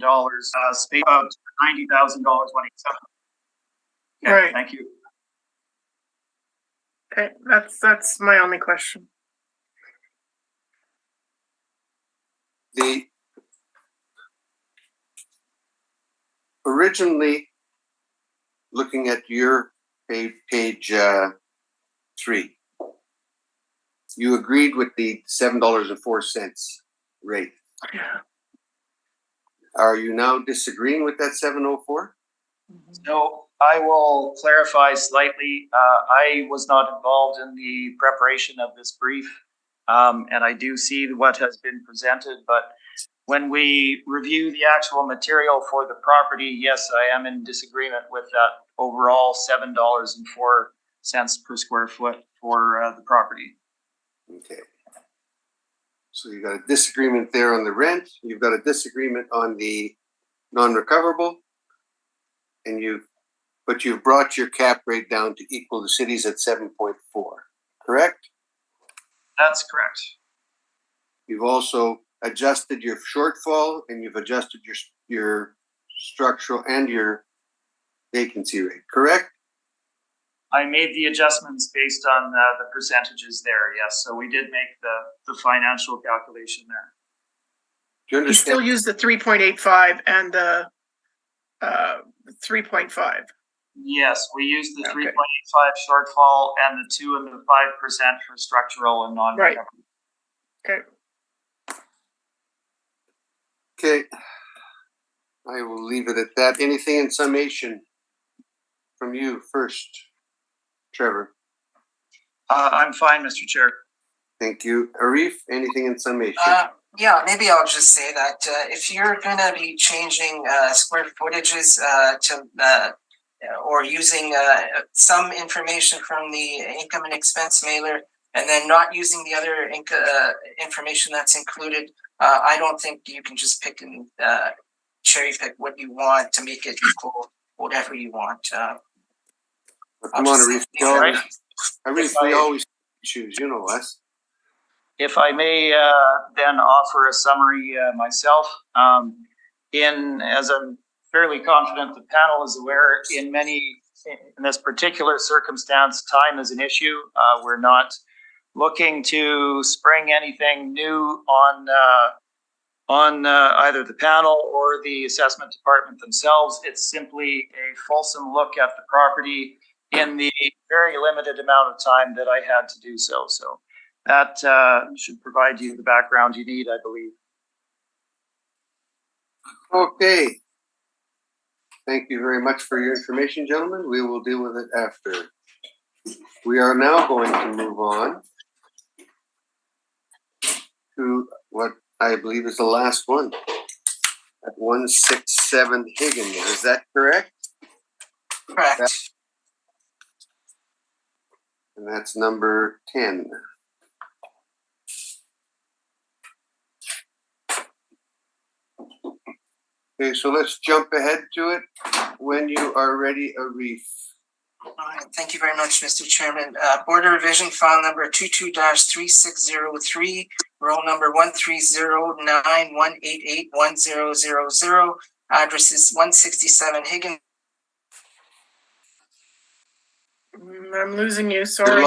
space of $90,000, 187. Okay, Right. Thank you. Okay, that's my only question. Originally, looking at your page 3, you agreed with the $7.04 rate. Yeah. Are you now disagreeing with that 704? So I will clarify slightly. I was not involved in the preparation of this brief, and I do see what has been presented, but when we review the actual material for the property, yes, I am in disagreement with that overall $7.04 per square foot for the property. Okay. So you got a disagreement there on the rent, you've got a disagreement on the non-recoverable, and you've brought your cap rate down to equal the city's at 7.4, correct? That's correct. You've also adjusted your shortfall, and you've adjusted your structural and your vacancy rate, correct? I made the adjustments based on the percentages there, yes. So we did make the financial calculation there. Do you You still understand? use the 3.85 and the 3.5. Yes, we used the Okay. 3.85 shortfall and the 2 and the 5% for structural and non-recovery. Okay. Okay. I will leave it at that. Anything in summation from you first, Trevor? I'm fine, Mr. Chair. Thank you. Arif, anything in summation? Yeah, maybe I'll just say that if you're gonna be changing square footages or using some information from the income and expense mailer and then not using the other information that's included, I don't think you can just pick and cherry pick what you want to make it equal whatever you want. Come on, Arif. Arif, we always choose. You know us. If I may then offer a summary myself, as I'm fairly confident the panel is aware, in this particular circumstance, time is an issue. We're not looking to spring anything new on either the panel or the assessment department themselves. It's simply a fulsome look at the property in the very limited amount of time that I had to do so. So that should provide you the background you need, I believe. Okay. Thank you very much for your information, gentlemen. We will deal with it after. We are now going to move on to what I believe is the last one at 167 Higgins. Is that correct? Correct. And that's number 10. Okay, so let's jump ahead to it when you are ready, Arif. All right, thank you very much, Mr. Chairman. Border Revision File Number 22-3603, roll number 13091881000. Address is 167 Higgins. I'm losing you, sorry.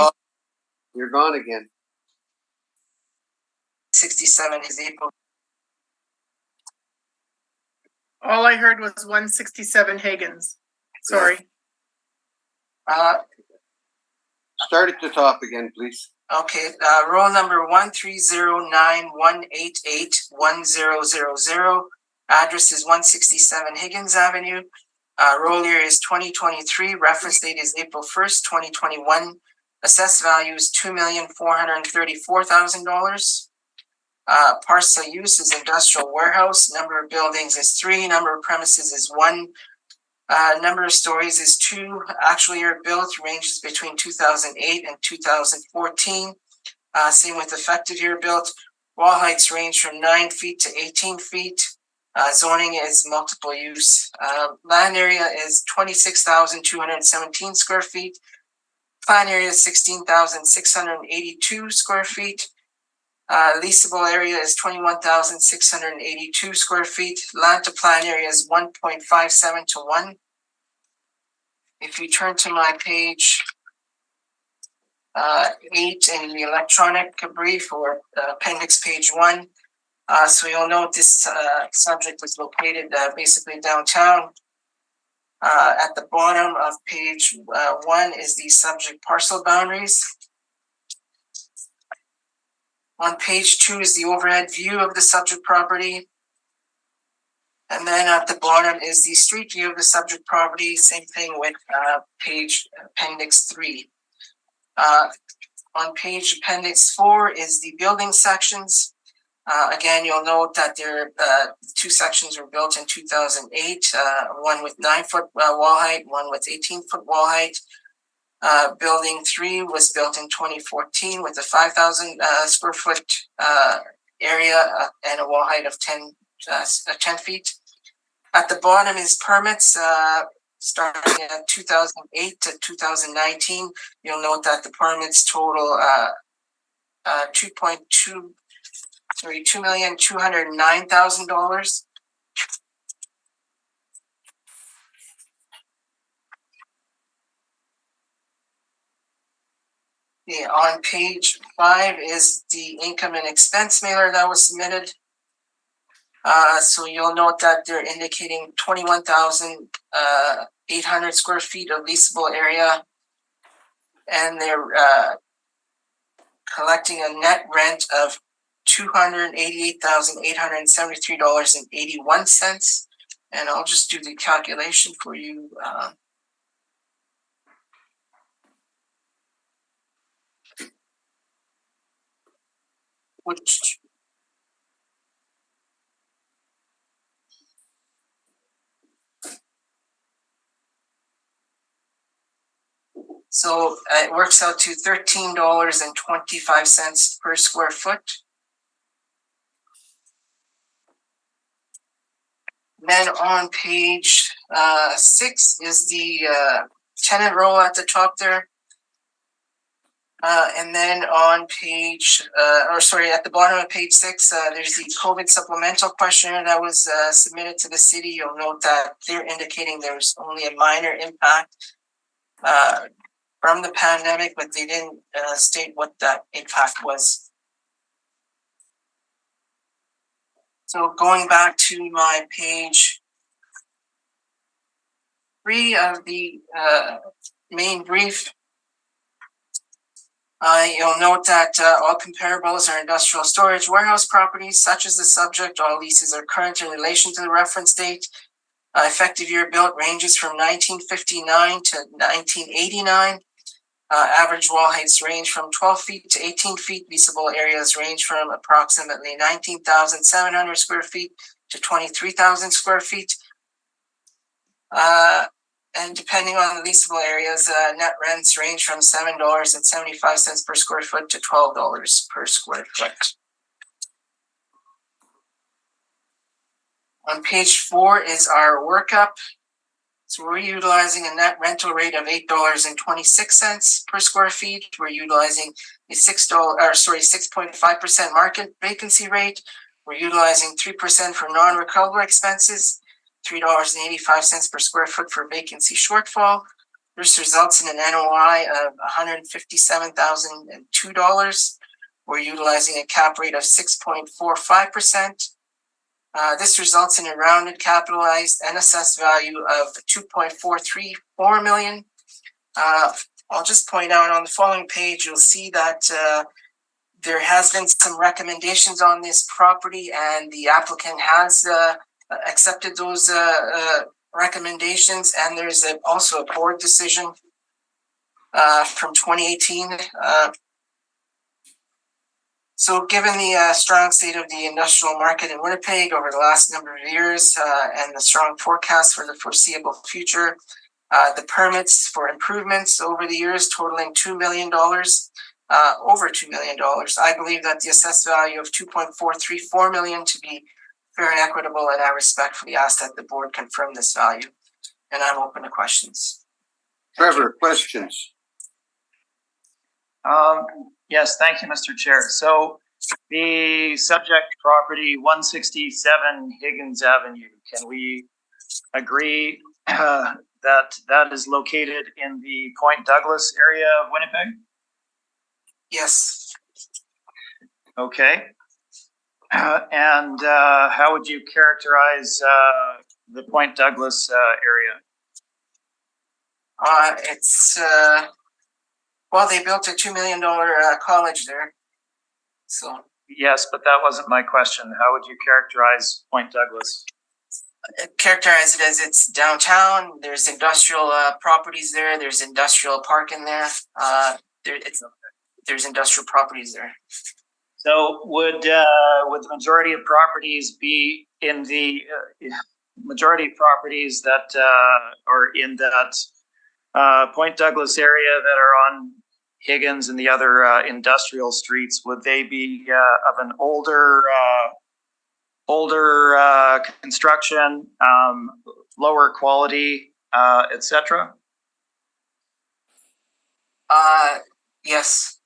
You're gone again. 67 is April. All I heard was 167 Higgins. Sorry. Start at the top again, please. Okay, roll number 13091881000. Address is 167 Higgins Avenue. Roll year is 2023. Reference date is April 1st, 2021. Assessed value is $2,434,000. Parcel use is industrial warehouse. Number of buildings is 3. Number of premises is 1. Number of stories is 2. Actual year built ranges between 2008 and 2014. Same with effective year built. Wall heights range from 9 feet to 18 feet. Zoning is multiple use. Land area is 26,217 square feet. Plan area is 16,682 square feet. Leasable area is 21,682 square feet. Land to plan area is 1.57 to 1. If you turn to my page 8 in the electronic brief or appendix page 1, so you'll note this subject is located basically downtown. At the bottom of page 1 is the subject parcel boundaries. On page 2 is the overhead view of the subject property. And then at the bottom is the street view of the subject property. Same thing with page appendix 3. On page appendix 4 is the building sections. Again, you'll note that there 2 sections were built in 2008, one with 9-foot wall height, one with 18-foot wall height. Building 3 was built in 2014 with a 5,000 square foot area and a wall height of 10 feet. At the bottom is permits starting at 2008 to 2019. You'll note that the permits total $2,209,000. Yeah, on page 5 is the income and expense mailer that was submitted. So you'll note that they're indicating 21,800 square feet of leasable area, and they're collecting a net rent of $288,873.81. And I'll just do the calculation for you. Which so it works out to $13.25 per square foot. Then on page 6 is the tenant roll at the top there. And then on page, at the bottom of page 6, there's the COVID supplemental questionnaire that was submitted to the city. You'll note that they're indicating there's only a minor impact from the pandemic, but they didn't state what that impact was. So going back to my page 3 of the main brief, you'll note that all comparables are industrial storage warehouse properties, such as the subject. All leases are current in relation to the reference date. Effective year built ranges from 1959 to 1989. Average wall heights range from 12 feet to 18 feet. Leasable areas range from approximately 19,700 square feet to 23,000 square feet. And depending on the leasable areas, net rents range from $7.75 per square foot to $12 per square foot. On page 4 is our workup. So we're utilizing a net rental rate of $8.26 per square feet. We're utilizing a 6.5% market vacancy rate. We're utilizing 3% for non-recoverable expenses, $3.85 per square foot for vacancy shortfall. This results in an NOI of $157,002. We're utilizing a cap rate of 6.45%. This results in a rounded, capitalized, and assessed value of $2.434 million. I'll just point out on the following page, you'll see that there has been some recommendations on this property, and the applicant has accepted those recommendations. And there's also a board decision from 2018. So given the strong state of the industrial market in Winnipeg over the last number of years and the strong forecast for the foreseeable future, the permits for improvements over the years totaling $2 million, over $2 million, I believe that the assessed value of $2.434 million to be fair and equitable, and I respectfully ask that the board confirm this value. And I'm open to questions. Trevor, questions? Yes, thank you, Mr. Chair. So the subject property, 167 Higgins Avenue, can we agree that that is located in the Point Douglas area of Winnipeg? Yes. Okay. And how would you characterize the Point Douglas area? It's well, they built a $2 million college there. So yes, but that wasn't my question. How would you characterize Point Douglas? Characterize it as it's downtown. There's industrial properties there. There's industrial park in there. There's industrial properties there. So would the majority of properties be in the majority of properties that are in that Point Douglas area that are on Higgins and the other industrial streets, would they be of an older construction, lower quality, etc.? Yes.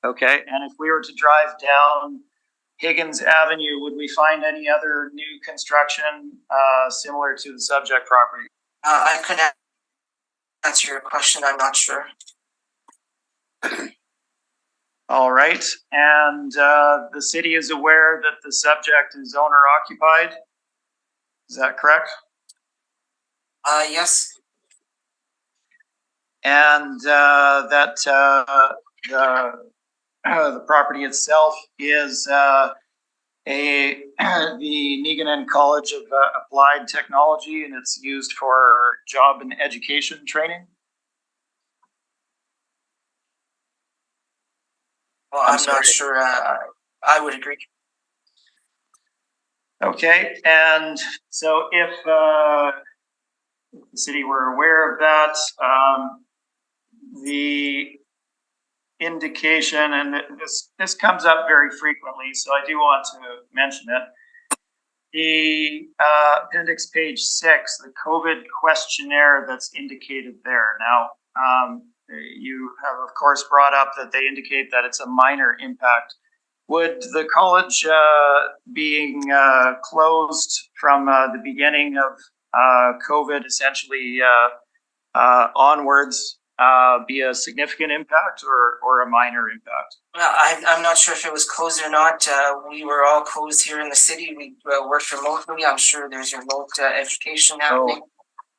Okay, and if we were to drive down Higgins Avenue, would we find any other new construction similar to the subject property? I couldn't answer your question. I'm not sure. All right, and the city is aware that the subject is owner occupied. Is that correct? Yes. And that the property itself is a the Negan College of Applied Technology, and it's used for job and education training. Well, I'm not sure. I would agree. Okay, and so if the city were aware of that, the indication, and this comes up very frequently, so I do want to mention it. The appendix page 6, the COVID questionnaire that's indicated there. Now, you have of course brought up that they indicate that it's a minor impact. Would the college being closed from the beginning of COVID essentially onwards be a significant impact or a minor impact? Well, I'm not sure if it was closed or not. We were all closed here in the city. We worked remotely. I'm sure there's remote education happening.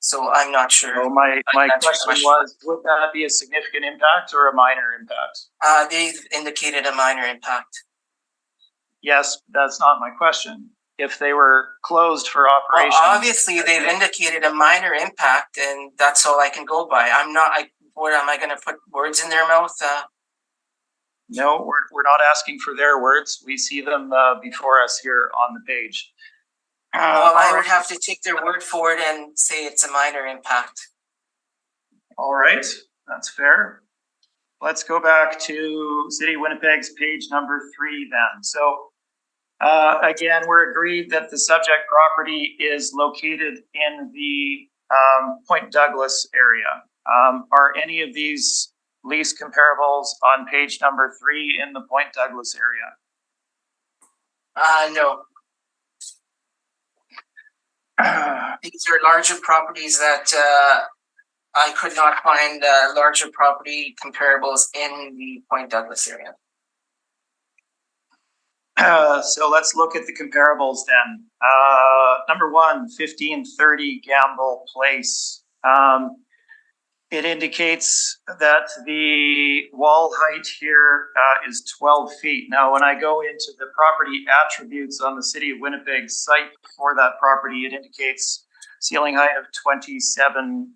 So I'm not sure. So my question was, would that be a significant impact or a minor impact? They've indicated a minor impact. Yes, that's not my question. If they were closed for operations. Well, obviously they've indicated a minor impact, and that's all I can go by. What am I going to put words in their mouth? No, we're not asking for their words. We see them before us here on the page. Well, I would have to take their word for it and say it's a minor impact. All right, that's fair. Let's go back to City of Winnipeg's page number 3 then. So again, we're agreed that the subject property is located in the Point Douglas area. Are any of these lease comparables on page number 3 in the Point Douglas area? No. These are larger properties that I could not find larger property comparables in the Point Douglas area. So let's look at the comparables then. Number 1, 1530 Gamble Place. It indicates that the wall height here is 12 feet. Now, when I go into the property attributes on the City of Winnipeg site for that property, it indicates ceiling height of 27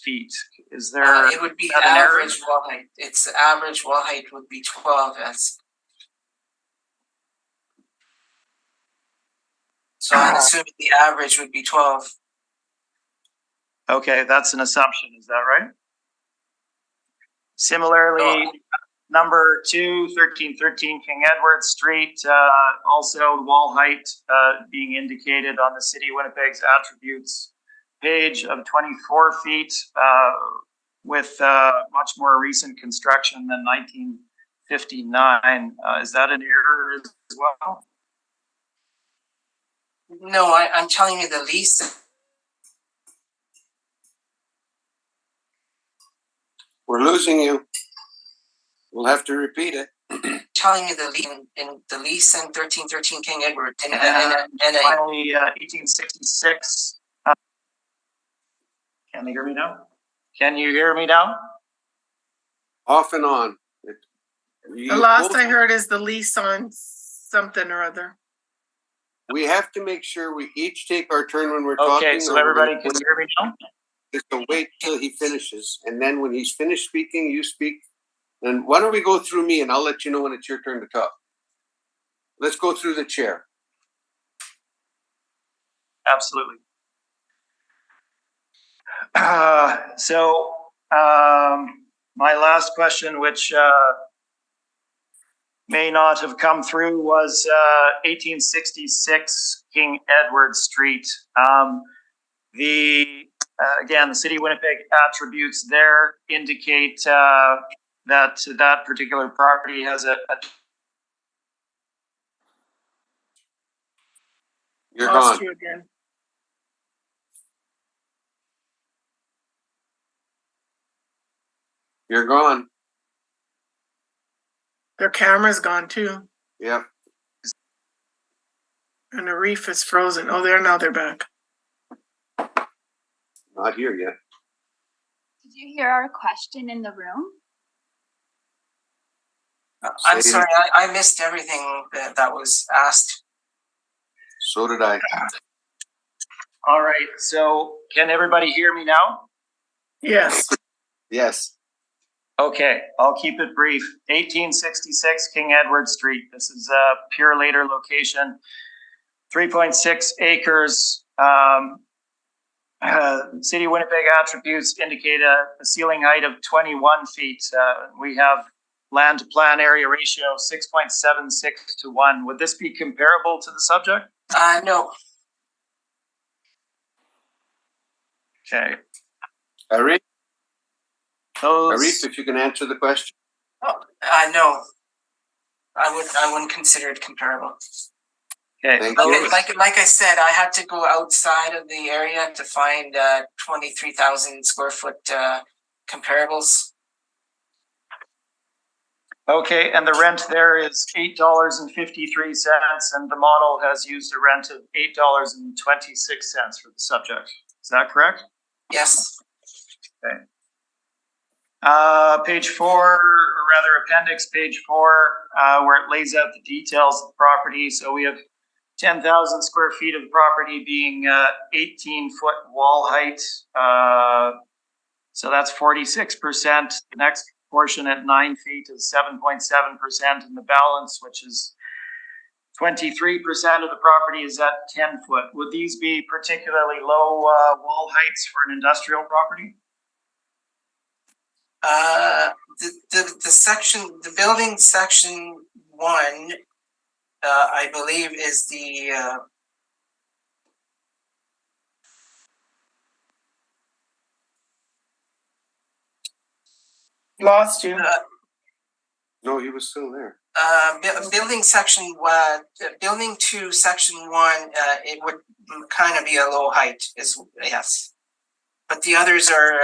feet. Is there? It would be average wall height. Its average wall height would be 12. So I'm assuming the average would be 12. Okay, that's an assumption. Is that right? Similarly, number 2, 1313 King Edward Street, also wall height being indicated on the City of Winnipeg's attributes page of 24 feet with much more recent construction than 1959. Is that an error as well? No, I'm telling you the lease. We're losing you. We'll have to repeat it. Telling you the lease in the lease in 1313 King Edward and finally 1866. Can you hear me now? Can you hear me now? Off and on. The last I heard is the lease on something or other. We have to make sure we each take our turn when we're talking. Okay, so everybody can hear me now? Just to wait till he finishes, and then when he's finished speaking, you speak. And why don't we go through me, and I'll let you know when it's your turn to talk. Let's go through the chair. Absolutely. So my last question, which may not have come through, was 1866 King Edward Street. Again, the City of Winnipeg attributes there indicate that particular property has a You're gone. You again. You're gone. Their camera's gone too. Yeah. And the reef is frozen. Oh, they're back. Not here yet. Did you hear our question in the room? I'm sorry, I missed everything that was asked. So did I. All right, so can everybody hear me now? Yes. Yes. Okay, I'll keep it brief. 1866 King Edward Street. This is a pure later location. 3.6 acres. City of Winnipeg attributes indicate a ceiling height of 21 feet. We have land to plan area ratio 6.76 to 1. Would this be comparable to the subject? No. Okay. Arif, Those, if you can answer the question. No. I wouldn't consider it comparable. okay. Thank Like, you. like I said, I had to go outside of the area to find 23,000 square foot comparables. Okay, and the rent there is $8.53, and the model has used a rent of $8.26 for the subject. Is that correct? Yes. Page 4, or rather appendix page 4, where it lays out the details of the property. So we have 10,000 square feet of property being 18-foot wall height. So that's 46%. The next portion at 9 feet is 7.7%, and the balance, which is 23% of the property, is at 10 foot. Would these be particularly low wall heights for an industrial property? The building section 1, I believe, is the Lost you. No, he was still there. building section building 2 section 1. It would kind of be a low height, is yes, but the others are.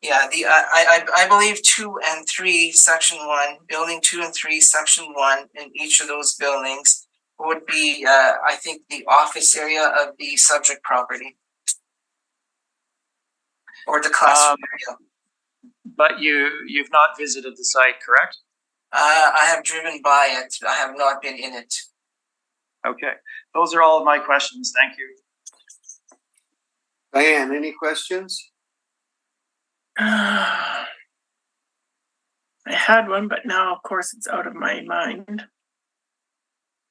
Yeah, I believe 2 and 3 section 1, building 2 and 3 section 1 in each of those buildings would be I think the office area of the subject property or the classroom area. But you've not visited the site, correct? I have driven by it. I have not been in it. Okay, those are all of my questions. Thank you. Diane, any questions? I had one, but now, of course, it's out of my mind.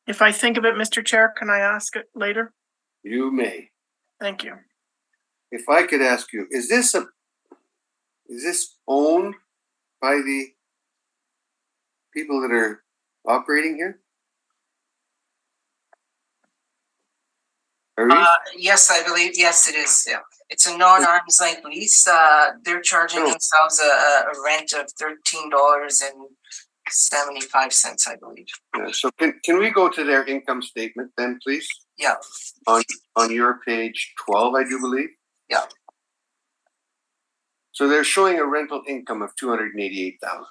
If I think of it, Mr. Chair, can I ask it later? You may. Thank you. If I could ask you, is this owned by the people that are operating here? Arif? Yes, I believe. Yes, it is. Yeah. It's a non-arm's length lease. They're charging themselves a rent of $13.75, I believe. Yeah, so can we go to their income statement then, please? Yeah. On your page 12, I do believe. Yeah. So they're showing a rental income of $288,000.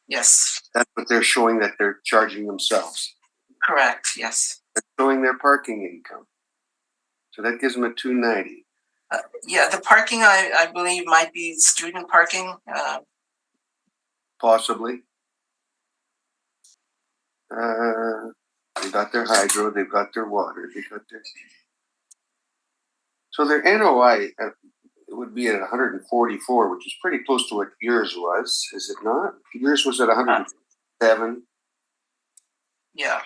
Yes. That's what they're showing that they're charging themselves. Correct. Yes. They're showing their parking income. So that gives them a $290. Yeah, the parking I believe might be student parking. Possibly. They got their hydro, they've got their water, they got their. So their NOI would be at 144, which is pretty close to what yours was, is it not? Yours was at 107. Yeah.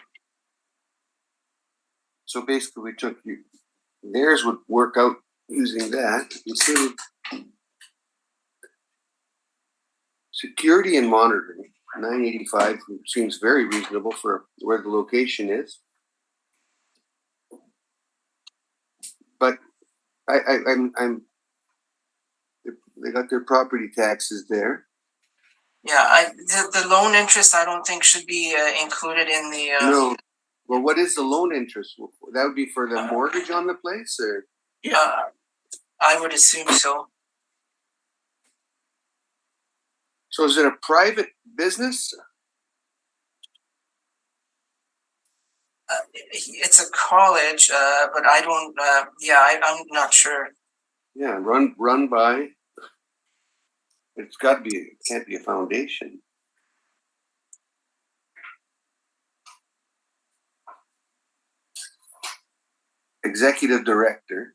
So basically, we took theirs would work out using that. You see, security and monitoring, 985 seems very reasonable for where the location is. But I'm they got their property taxes there. Yeah, the loan interest I don't think should be included in the. No. Well, what is the loan interest? That would be for the mortgage on the place, or? I would assume so. So is it a private business? It's a college, but I don't. I'm not sure. Yeah, run by. It's got to be. It can't be a foundation. executive director.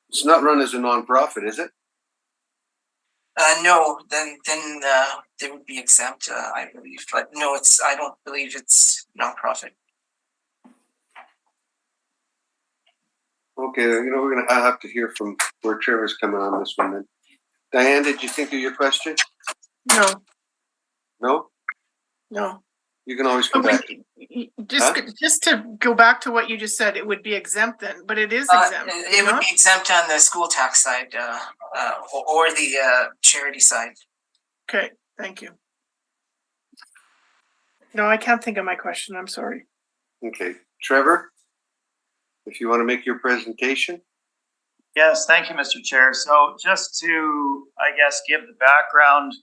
It's not run as a nonprofit, is it? No, then they would be exempt, I believe. But no, I don't believe it's nonprofit. Okay, I'll have to hear from where Trevor's coming on this one then. Diane, did you think of your question? No, No? no. You can always come back. Just to go back to what you just said, it would be exempt then, but it is exempt. It would be exempt on the school tax side, or the charity side. Okay, thank you. No, I can't think of my question. I'm sorry. Okay, Trevor, if you want to make your presentation. Yes, thank you, Mr. Chair. So just to, I guess, give the background,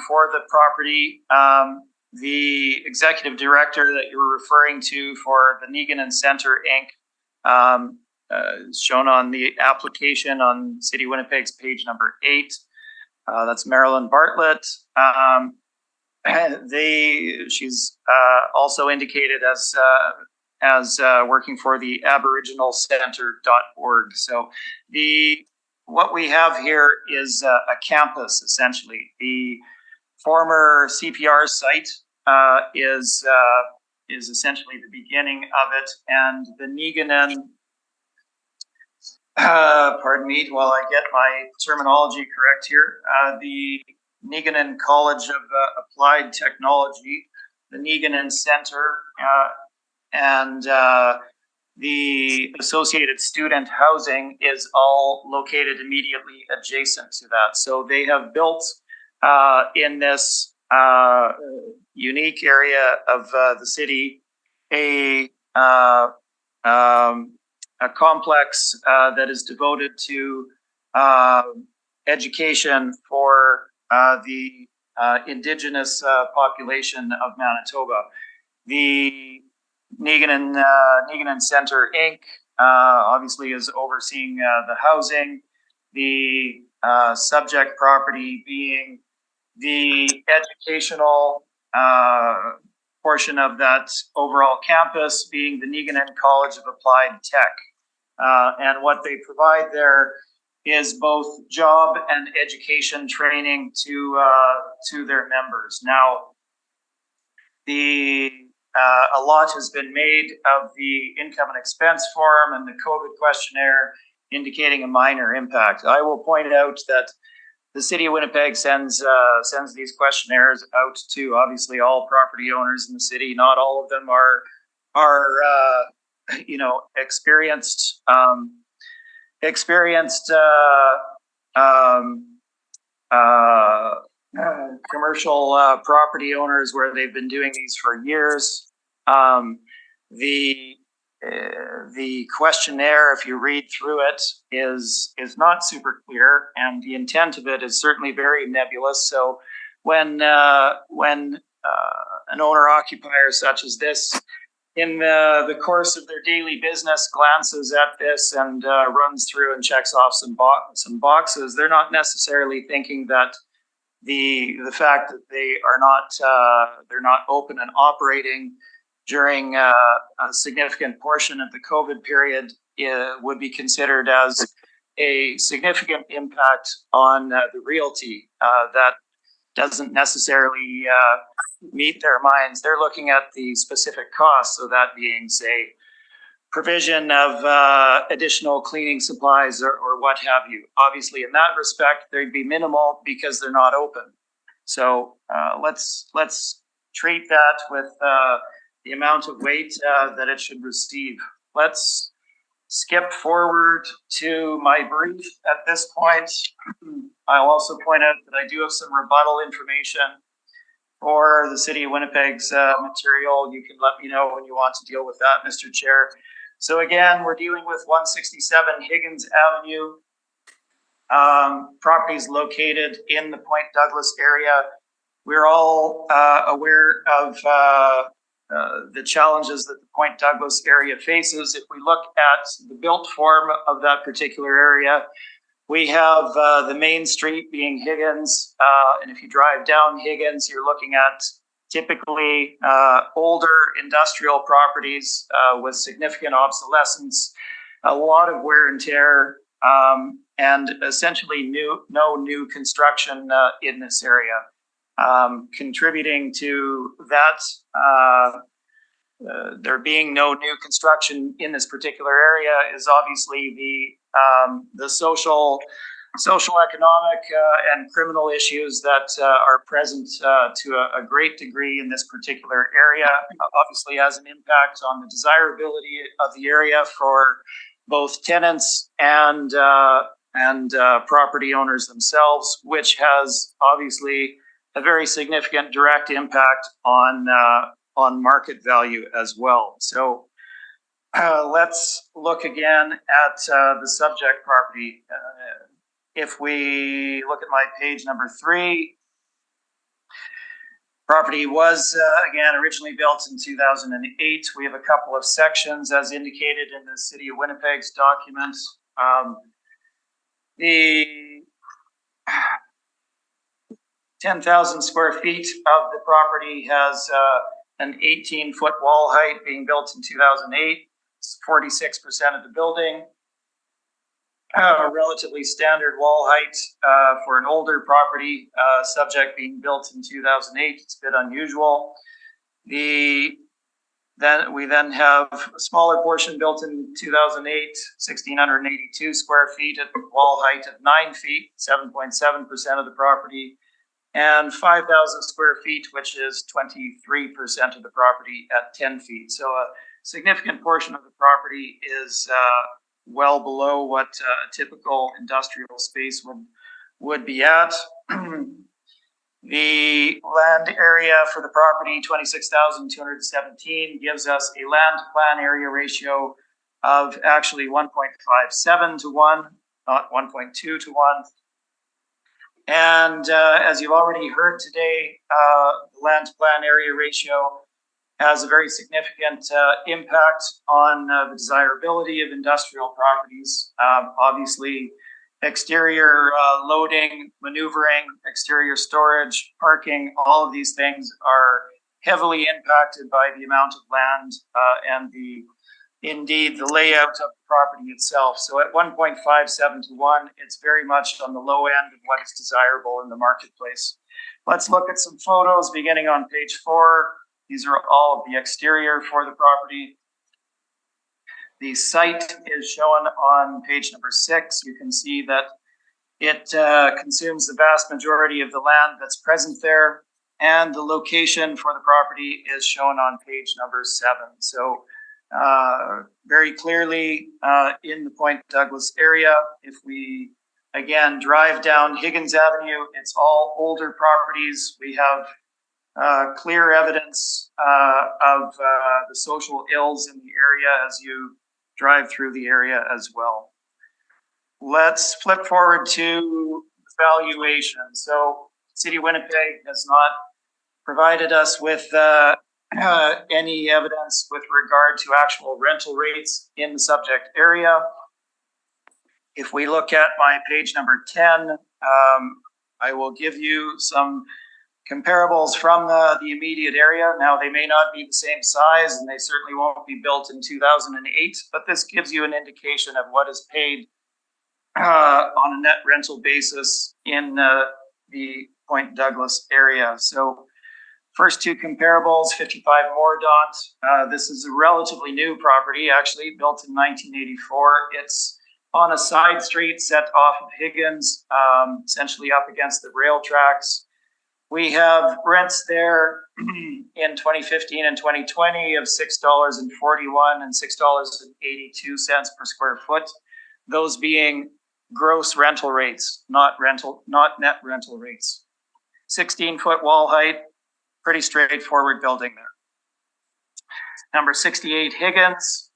for the property, the executive director that you were referring to for the Negan Center Inc. Shown on the application on City of Winnipeg's page number 8. That's Marilyn Bartlett. She's also indicated as working for the aboriginalcenter.org. So what we have here is a campus, essentially. The former CPR site is essentially the beginning of it, and the Negan, pardon me while I get my terminology correct here, the Negan College of Applied Technology, the Negan Center, and the associated student housing is all located immediately adjacent to that. So they have built in this unique area of the city a complex that is devoted to education for the Indigenous population of Manitoba. The Negan Center Inc. Obviously is overseeing the housing, the subject property being the educational portion of that overall campus being the Negan College of Applied Tech. And what they provide there is both job and education training to their members. Now, a lot has been made of the income and expense form and the COVID questionnaire indicating a minor impact. I will point out that the City of Winnipeg sends these questionnaires out to obviously all property owners in the city. Not all of them are experienced commercial property owners where they've been doing these for years. The questionnaire, if you read through it, is not super clear, and the intent of it is certainly very nebulous. So when an owner occupier such as this, in the course of their daily business, glances at this and runs through and checks off some boxes, they're not necessarily thinking that the fact that they're not open and operating during a significant portion of the COVID period would be considered as a significant impact on the realty that doesn't necessarily meet their minds. They're looking at the specific costs, so that being, say, provision of additional cleaning supplies or what have you. Obviously, in that respect, they'd be minimal because they're not open. So let's treat that with the amount of weight that it should receive. Let's skip forward to my brief at this point. I'll also point out that I do have some rebuttal information for the City of Winnipeg's material. You can let me know when you want to deal with that, Mr. Chair. So again, we're dealing with 167 Higgins Avenue. Properties located in the Point Douglas area. We're all aware of the challenges that the Point Douglas area faces. If we look at the built form of that particular area, We have the main street being Higgins, and if you drive down Higgins, you're looking at typically older industrial properties with significant obsolescence, a lot of wear and tear, and essentially no new construction in this area. Contributing to that, there being no new construction in this particular area is obviously the social, economic, and criminal issues that are present to a great degree in this particular area. Obviously has an impact on the desirability of the area for both tenants and property owners themselves, which has obviously a very significant direct impact on market value as well. So let's look again at the subject property. If we look at my page number 3, property was again originally built in 2008. We have a couple of sections as indicated in the City of Winnipeg's document. The 10,000 square feet of the property has an 18-foot wall height being built in 2008. It's 46% of the building. Relatively standard wall height for an older property, subject being built in 2008. It's a bit unusual. We then have a smaller portion built in 2008, 1,682 square feet at wall height of 9 feet, 7.7% of the property, and 5,000 square feet, which is 23% of the property at 10 feet. So a significant portion of the property is well below what a typical industrial space would be at. The land area for the property, 26,217, gives us a land to plan area ratio of actually 1.57 to 1, not 1.2 to 1. And as you've already heard today, the land to plan area ratio has a very significant impact on the desirability of industrial properties. Obviously, exterior loading, maneuvering, exterior storage, parking, all of these things are heavily impacted by the amount of land and indeed the layout of the property itself. So at 1.57 to 1, it's very much on the low end of what is desirable in the marketplace. Let's look at some photos beginning on page 4. These are all of the exterior for the property. The site is shown on page number 6. You can see that it consumes the vast majority of the land that's present there, and the location for the property is shown on page number 7. So very clearly in the Point Douglas area, if we again drive down Higgins Avenue, it's all older properties. We have clear evidence of the social ills in the area as you drive through the area as well. Let's flip forward to valuation. So City of Winnipeg has not provided us with any evidence with regard to actual rental rates in the subject area. If we look at my page number 10, I will give you some comparables from the immediate area. Now, they may not be the same size, and they certainly won't be built in 2008, but this gives you an indication of what is paid on a net rental basis in the Point Douglas area. So first two comparables, 55 Mordaunt. This is a relatively new property, actually built in 1984. It's on a side street set off of Higgins, essentially up against the rail tracks. We have rents there in 2015 and 2020 of $6.41 and $6.82 per square foot. Those being gross rental rates, not net rental rates. 16-foot wall height, pretty straightforward building there. Number 68 Higgins,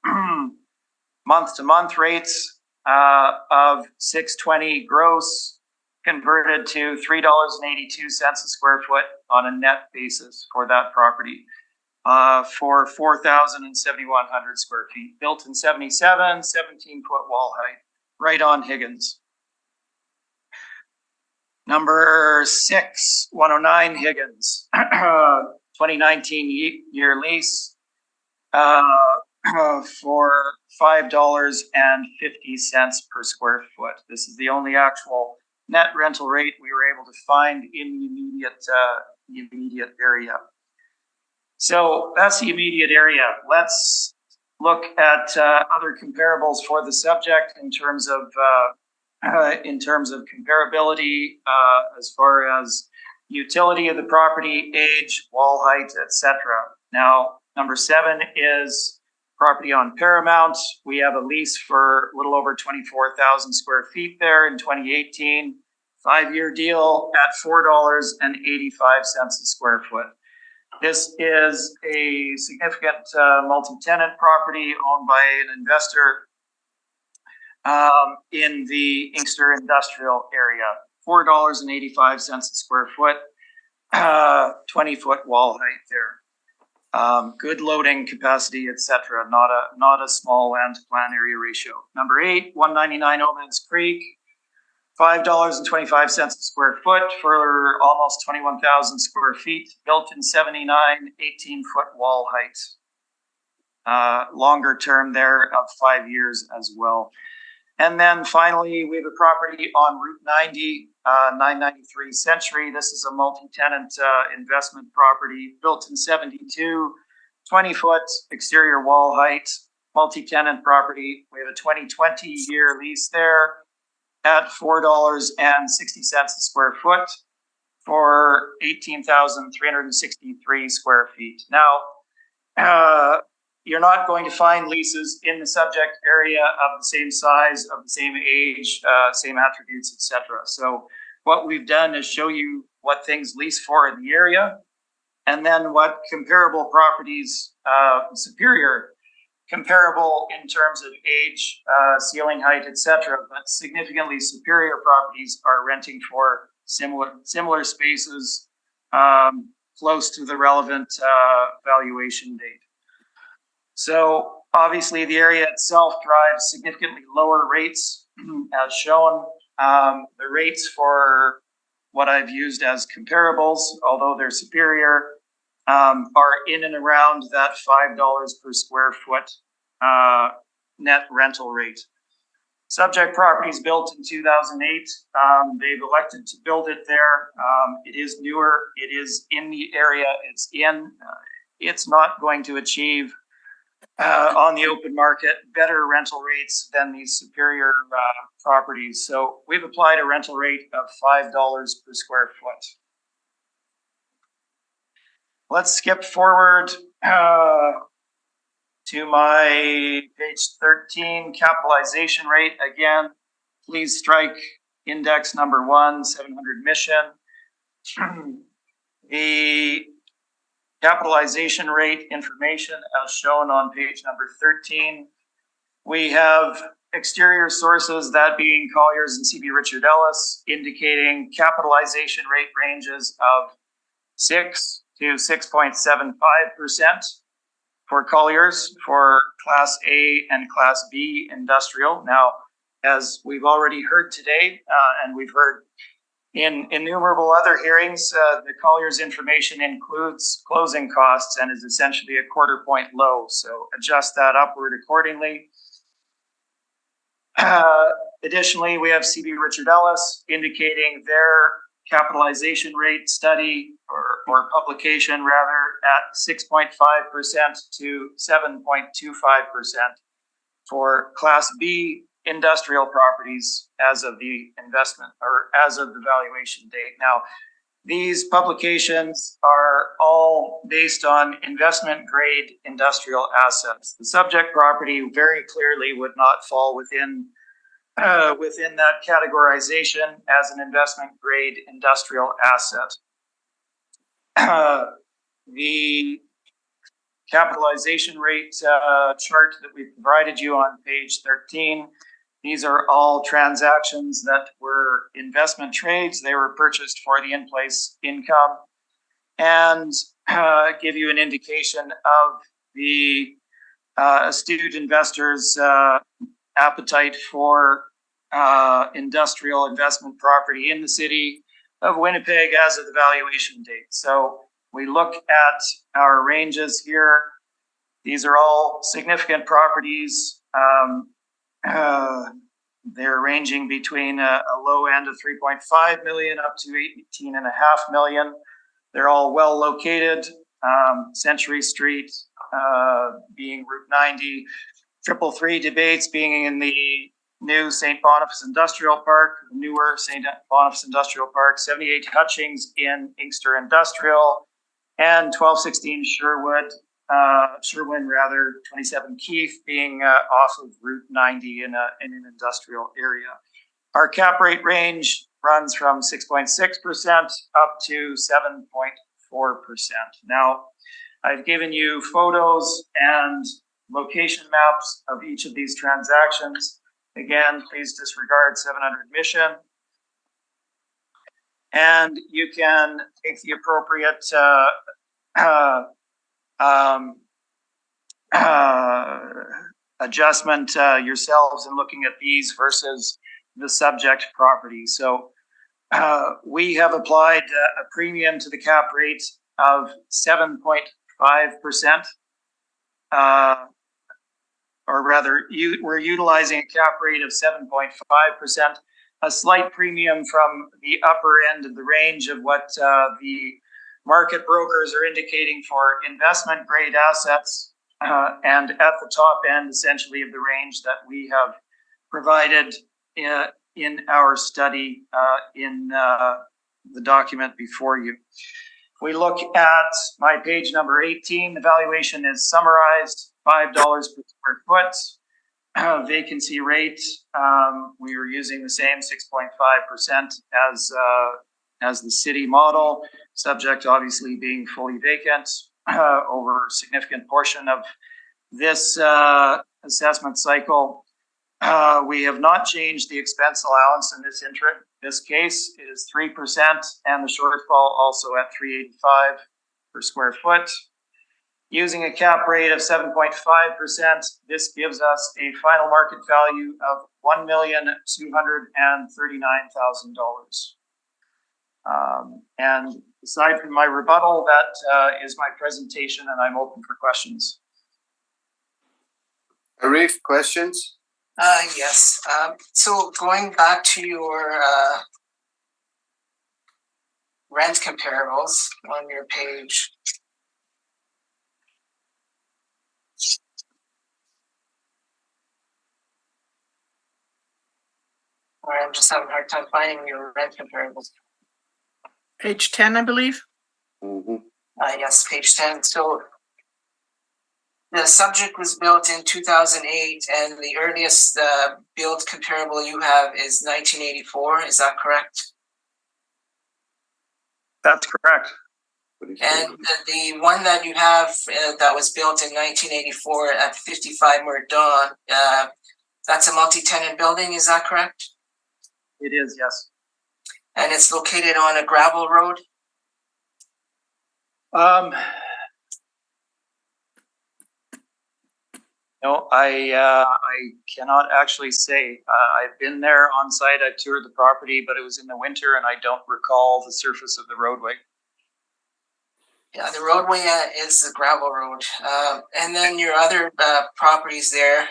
month-to-month rates of $6.20 gross, converted to $3.82 a square foot on a net basis for that property for 4,700 square feet. Built in 77, 17-foot wall height, right on Higgins. Number 6, 109 Higgins, 2019 year lease for $5.50 per square foot. This is the only actual net rental rate we were able to find in the immediate area. So that's the immediate area. Let's look at other comparables for the subject in terms of comparability as far as utility of the property, age, wall height, etc. Now, number 7 is property on Paramount. We have a lease for a little over 24,000 square feet there in 2018. 5-year deal at $4.85 a square foot. This is a significant multi-tenant property owned by an investor in the Inkster industrial area. $4.85 a square foot, 20-foot wall height there. Good loading capacity, etc. Not a small land to plan area ratio. Number 8, 199 Omens Creek, $5.25 a square foot for almost 21,000 square feet, built in 79, 18-foot wall height. Longer term there of 5 years as well. And then finally, we have a property on Route 90, 993 Century. This is a multi-tenant investment property built in 72, 20-foot exterior wall height, multi-tenant property. We have a 2020 year lease there at $4.60 a square foot for 18,363 square feet. Now, you're not going to find leases in the subject area of the same size, of the same age, same attributes, etc. So what we've done is show you what things lease for in the area, and then what comparable properties, comparable in terms of age, ceiling height, etc., but significantly superior properties are renting for similar spaces close to the relevant valuation date. So obviously the area itself drives significantly lower rates as shown. The rates for what I've used as comparables, although they're superior, are in and around that $5 per square foot net rental rate. Subject properties built in 2008. They've elected to build it there. It is newer. It is in the area it's in. It's not going to achieve on the open market better rental rates than these superior properties. So we've applied a rental rate of $5 per square foot. Let's skip forward to my page 13, capitalization rate. Again, please strike index number 1, 700 Mission. The capitalization rate information as shown on page number 13. We have exterior sources, that being Colliers and CB Richard Ellis, indicating capitalization rate ranges of 6 to 6.75% for Colliers for Class A and Class B industrial. Now, as we've already heard today, and we've heard in innumerable other hearings, the Colliers information includes closing costs and is essentially a quarter point low. So adjust that upward accordingly. Additionally, we have CB Richard Ellis indicating their capitalization rate study or publication rather at 6.5% to 7.25% for Class B industrial properties as of the investment or as of the valuation date. Now, these publications are all based on investment grade industrial assets. The subject property very clearly would not fall within that categorization as an investment grade industrial asset. The capitalization rate chart that we provided you on page 13, these are all transactions that were investment trades. They were purchased for the in-place income and give you an indication of the astute investors' appetite for industrial investment property in the city of Winnipeg as of the valuation date. So we look at our ranges here. These are all significant properties. They're ranging between a low end of 3.5 million up to 18.5 million. They're all well located. Century Street being Route 90, 333 Debates being in the new St. Boniface Industrial Park, newer St. Boniface Industrial Park, 78 Hutchings in Inkster Industrial, and 1216 Sherwin, 27 Keith being off of Route 90 in an industrial area. Our cap rate range runs from 6.6% up to 7.4%. Now, I've given you photos and location maps of each of these transactions. Again, please disregard 700 Mission. And you can take the appropriate adjustment yourselves in looking at these versus the subject property. So we have applied a premium to the cap rate of 7.5%. Or rather, we're utilizing a cap rate of 7.5%, a slight premium from the upper end of the range of what the market brokers are indicating for investment grade assets, and at the top end, essentially, of the range that we have provided in our study in the document before you. We look at my page number 18. The valuation is summarized, $5 per square foot. Vacancy rate, we were using the same 6.5% as the city model, subject obviously being fully vacant over a significant portion of this assessment cycle. We have not changed the expense allowance in this case. It is 3%, and the shortfall also at $385 per square foot. Using a cap rate of 7.5%, this gives us a final market value of $1,239,000. And aside from my rebuttal, that is my presentation, and I'm open for questions. Arif, questions? Yes. So going back to your rent comparables on your page. I'm just having a hard time finding your rent comparables. Page 10, I believe. Mm-hmm. Yes, page 10. So the subject was built in 2008, and the earliest built comparable you have is 1984. Is that correct? That's correct. And the one that you have that was built in 1984 at 55 Murdon, that's a multi-tenant building. Is that correct? It is, yes. And it's located on a gravel road? No, I cannot actually say. I've been there on site. I've toured the property, but it was in the winter, and I don't recall the surface of the roadway. Yeah, the roadway is the gravel road. And then your other properties there,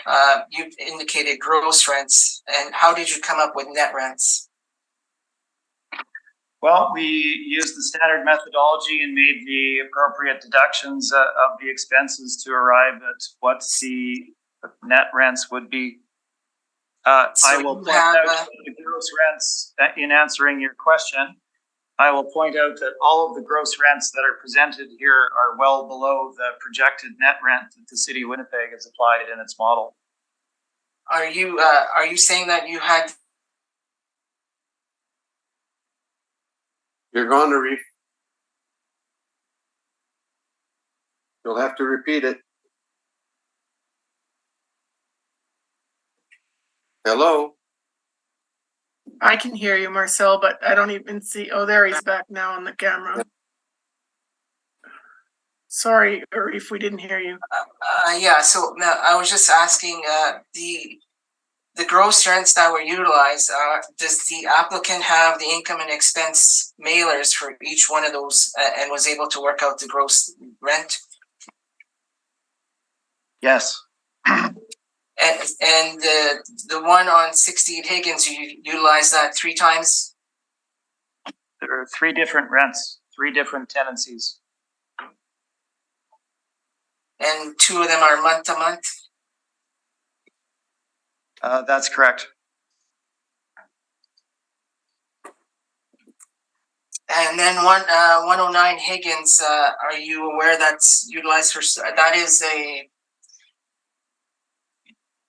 you've indicated gross rents. And how did you come up with net rents? Well, we used the standard methodology and made the appropriate deductions of the expenses to arrive at what the net rents would be. I will point out the gross rents in answering your question. I will point out that all of the gross rents that are presented here are well below the projected net rent that the city of Winnipeg has applied in its model. Are you saying that you had? You're gone, Arif. You'll have to repeat it. Hello? I can hear you, Marcel, but I don't even see. Oh, there he's back now on the camera. Sorry, Arif, we didn't hear you. Yeah, so now I was just asking, the the gross rents that were utilized, does the applicant have the income and expense mailers for each one of those and was able to work out the gross rent? Yes. And the one on 68 Higgins, you utilized that 3 times? There are 3 different rents, 3 different tenancies. And 2 of them are month to month? That's correct. And then 109 Higgins, are you aware that's utilized for,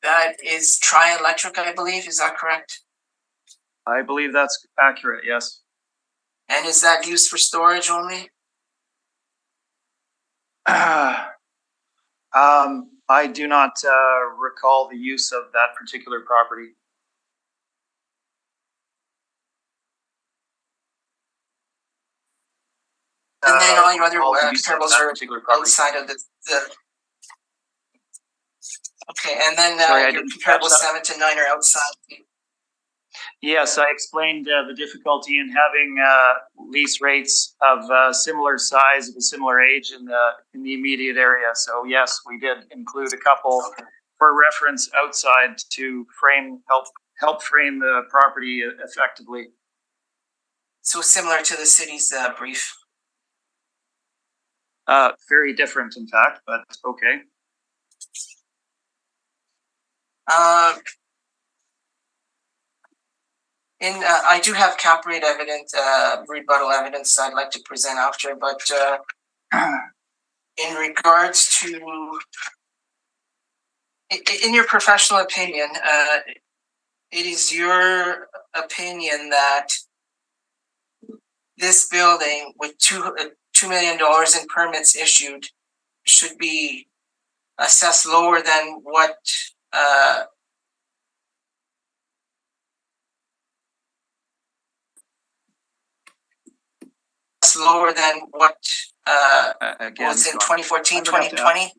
that is Tri-Electric, I believe, is that correct? I believe that's accurate, yes. And is that used for storage only? I do not recall the use of that particular property. And then all your other comparables are property. outside of the okay, and then Sorry, your comparables 7 to 9 are outside. Yes, I explained the difficulty in having lease rates of similar size, of a similar age in the immediate area. So yes, we did include a couple for reference outside to help frame the property effectively. So similar to the city's brief. Very different, in fact, but okay. I do have cap rate evidence, rebuttal evidence I'd like to present after, but in regards to, in your professional opinion, it is your opinion that this building with $2 million in permits issued should be assessed lower than what Again, was in 2014, 2020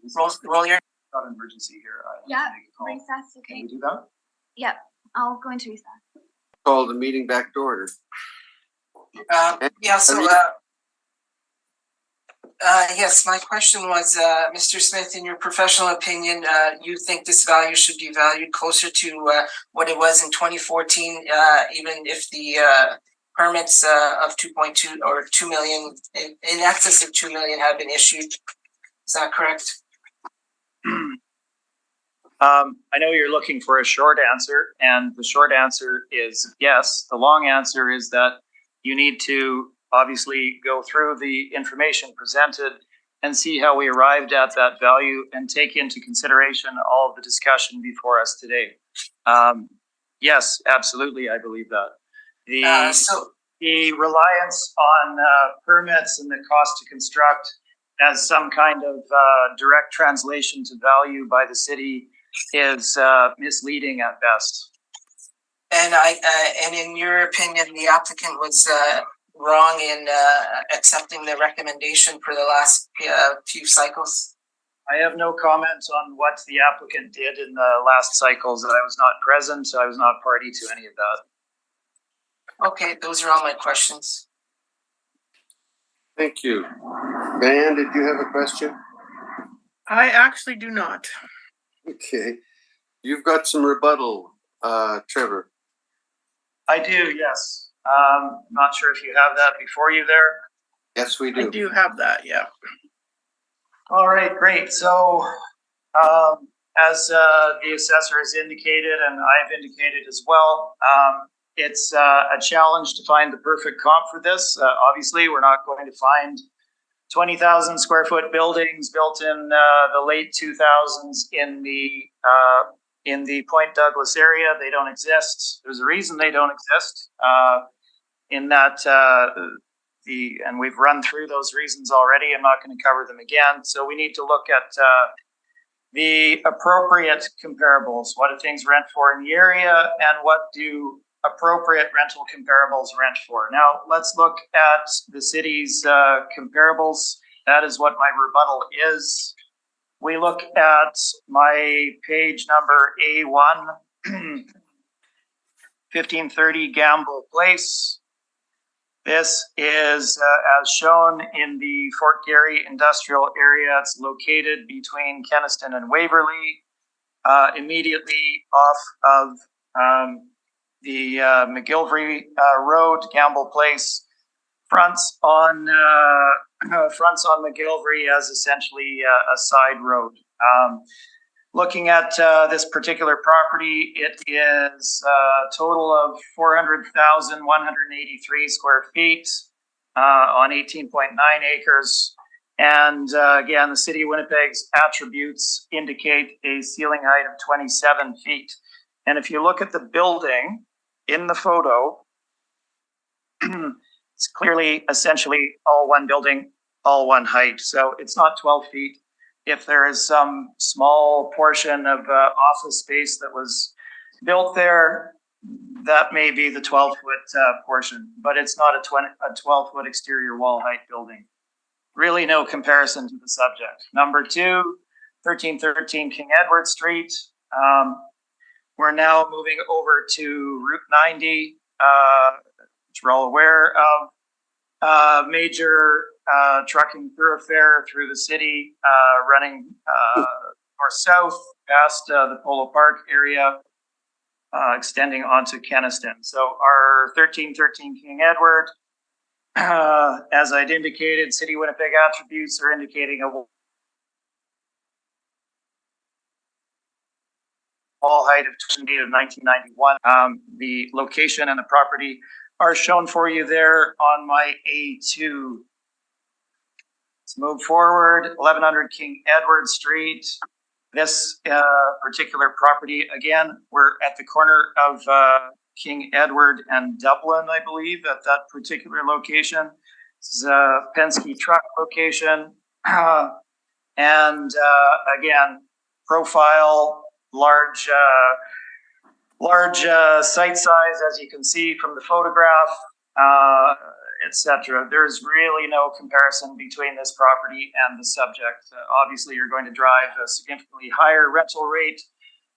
roll year? Not an emergency here. Yeah, recess, Can okay. we do that? Yep, I'll go into recess. Call the meeting back to order. Yeah, so yes, my question was, Mr. Smith, in your professional opinion, you think this value should be valued closer to what it was in 2014, even if the permits of 2.2 or 2 million, in excess of 2 million have been issued. Is that correct? I know you're looking for a short answer, and the short answer is yes. The long answer is that you need to obviously go through the information presented and see how we arrived at that value and take into consideration all of the discussion before us today. Yes, absolutely, I believe that. The reliance on permits and the cost to construct as some kind of direct translation to value by the city is misleading at best. And and in your opinion, the applicant was wrong in accepting the recommendation for the last few cycles? I have no comment on what the applicant did in the last cycles. I was not present, so I was not party to any of that. Okay, those are all my questions. Thank you. Diane, did you have a question? I actually do not. Okay. You've got some rebuttal, Trevor. I do, yes. Not sure if you have that before you there. Yes, we I do. do have that, yeah. All right, great. So as the assessor has indicated, and I've indicated as well, it's a challenge to find the perfect comp for this. Obviously, we're not going to find 20,000 square foot buildings built in the late 2000s in the Point Douglas area. They don't exist. There's a reason they don't exist. In that and we've run through those reasons already. I'm not going to cover them again. So we need to look at the appropriate comparables. What do things rent for in the area, and what do appropriate rental comparables rent for? Now, let's look at the city's comparables. That is what my rebuttal is. We look at my page number A1 1530 Gamble Place. This is as shown in the Fort Garry industrial area. It's located between Kenaston and Waverly, immediately off of the McGilvery Road. Gamble Place fronts on McGilvery as essentially a side road. Looking at this particular property, it is a total of 400,183 square feet on 18.9 acres. And again, the City of Winnipeg's attributes indicate a ceiling height of 27 feet. And if you look at the building in the photo, it's clearly essentially all one building, all one height. So it's not 12 feet. If there is some small portion of office space that was built there, that may be the 12-foot portion, but it's not a 12-foot exterior wall height building. Really no comparison to the subject. Number 2, 1313 King Edward Street. We're now moving over to Route 90, which we're all aware of. Major trucking thoroughfare through the city, running north-south past the Polo Park area, extending onto Kenaston. So our 1313 King Edward, as I'd indicated, City of Winnipeg attributes are indicating a wall height of 1991. The location and the property are shown for you there on my A2. Let's move forward. 1100 King Edward Street. This particular property, again, we're at the corner of King Edward and Dublin, I believe, at that particular location. This is a Penske truck location. And again, profile, large site size, as you can see from the photograph, etc. There's really no comparison between this property and the subject. Obviously, you're going to drive a significantly higher rental rate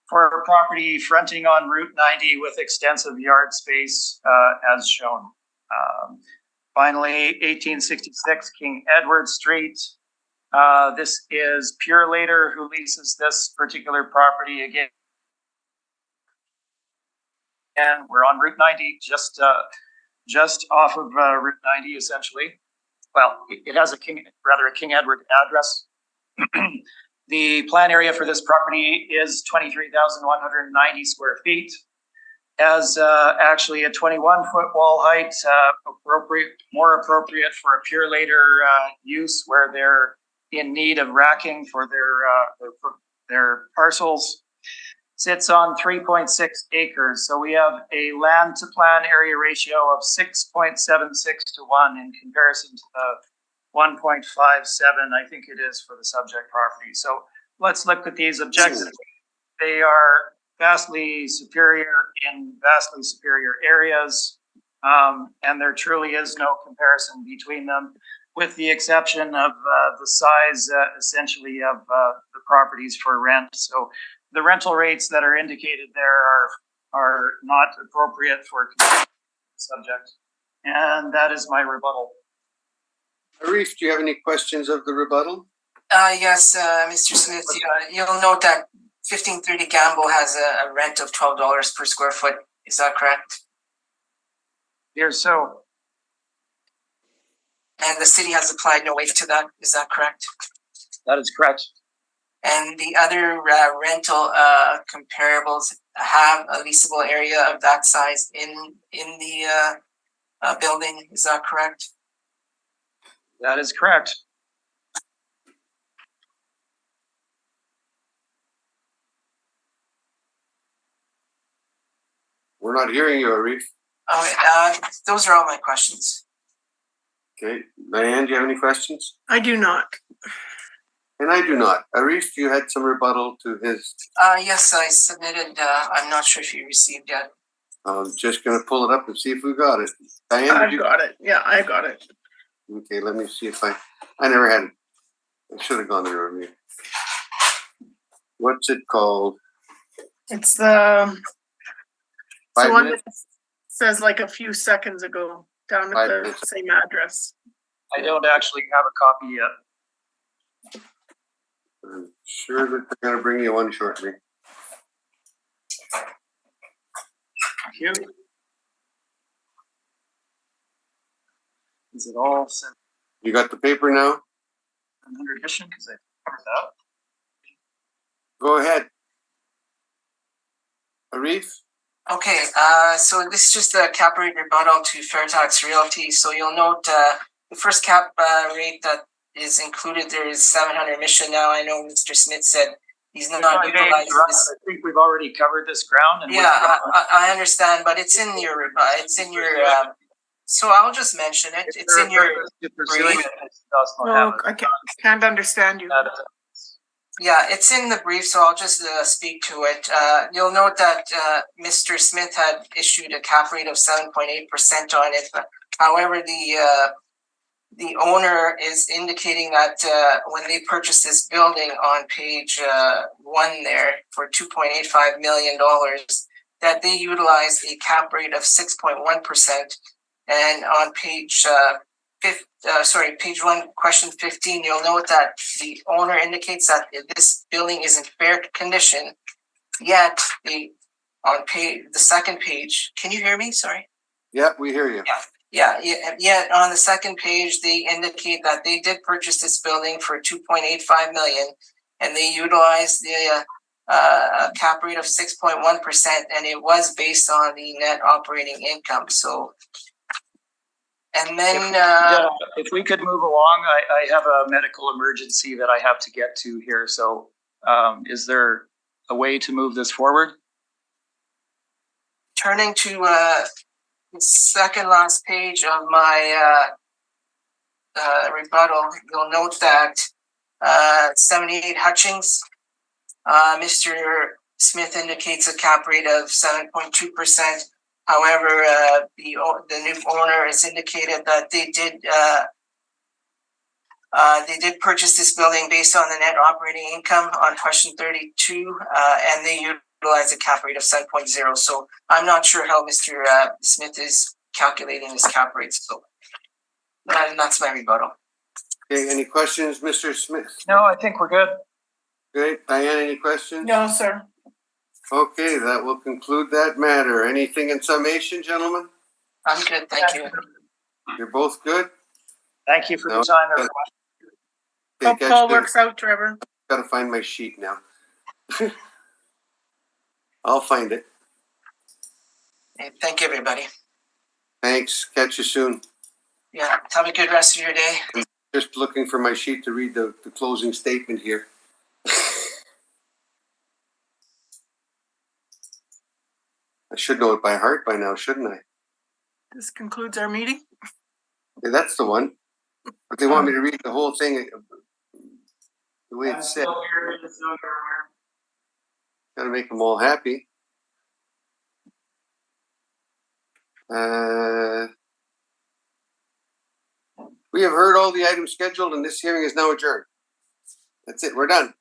for a property fronting on Route 90 with extensive yard space, as shown. Finally, 1866 King Edward Street. This is Purelator who leases this particular property again. And we're on Route 90, just off of Route 90, essentially. Well, it has a King Edward address. The plan area for this property is 23,190 square feet. As actually a 21-foot wall height, more appropriate for a Purelator use where they're in need of racking for their parcels. Sits on 3.6 acres. So we have a land to plan area ratio of 6.76 to 1 in comparison to the 1.57, I think it is, for the subject property. So let's look at these objectives. They are vastly superior in vastly superior areas. And there truly is no comparison between them, with the exception of the size, essentially, of the properties for rent. So the rental rates that are indicated there are not appropriate for subject. And that is my rebuttal. Arif, do you have any questions of the rebuttal? Yes, Mr. Smith, you'll note that 1530 Gamble has a rent of $12 per square foot. Is that correct? Dear so. And the city has applied no weight to that. Is that correct? That is correct. And the other rental comparables have a leasable area of that size in the building. Is that correct? That is correct. We're not hearing you, Arif. Those are all my questions. Okay. Diane, do you have any questions? I do not. And I do not. Arif, you had some rebuttal to his. Yes, I submitted. I'm not sure if you received yet. I'm just going to pull it up and see if we got it. Diane, I got it. Yeah, I got it. Okay, let me see if I never had it. I should have gone there earlier. What's it called? It's the It's the 5 one minutes? that says like a few seconds ago, down at 5 the minutes. same address. I don't actually have a copy yet. I'm sure that they're gonna bring you one shortly. Thank you. Is it all 700 You got the paper now? edition? Because I covered that. Go ahead. Arif? Okay, so this is just a cap rate rebuttal to Fairtax Realty. So you'll note the first cap rate that is included there is 700 emission. Now I know Mr. Smith said he's not utilizing this. I think we've already covered this ground. And Yeah, I understand, but it's in your so I'll just mention it. It's in your brief. No, I can't understand you. Yeah, it's in the brief, so I'll just speak to it. You'll note that Mr. Smith had issued a cap rate of 7.8% on it. But however, the owner is indicating that when they purchased this building on page 1 there for $2.85 million, that they utilized a cap rate of 6.1%. And on page page 1, question 15, you'll note that the owner indicates that this building is in fair condition, yet the second page, can you hear me? Sorry. Yeah, we hear you. Yet on the second page, they indicate that they did purchase this building for $2.85 million, and they utilized the cap rate of 6.1%, and it was based on the net operating income. So, and then if we could move along, I have a medical emergency that I have to get to here. So, is there a way to move this forward? turning to the second last page of my rebuttal, you'll note that 78 Hutchings, Mr. Smith indicates a cap rate of 7.2%. However, the new owner has indicated that they did purchase this building based on the net operating income on question 32, and they utilize a cap rate of 7.0. So I'm not sure how Mr. Smith is calculating his cap rates. So that's my rebuttal. Okay, any questions, Mr. Smith? No, I think we're good. Great. Diane, any questions? No, sir. Okay, that will conclude that matter. Anything in summation, gentlemen? I'm good, thank you. You're both good? Thank you for the time, everyone. Hope Okay, Paul works out, Trevor. gotta find my sheet now. I'll find it. Hey, thank you, everybody. Thanks. Catch you soon. Yeah, have a good rest of your day. Just looking for my sheet to read the closing statement here. I should know it by heart by now, shouldn't I? This concludes our meeting. Yeah, that's the one. But they want me to read the whole thing the way it's said. Gotta make them all happy. We have heard all the items scheduled and this hearing is now adjourned. That's it, we're done.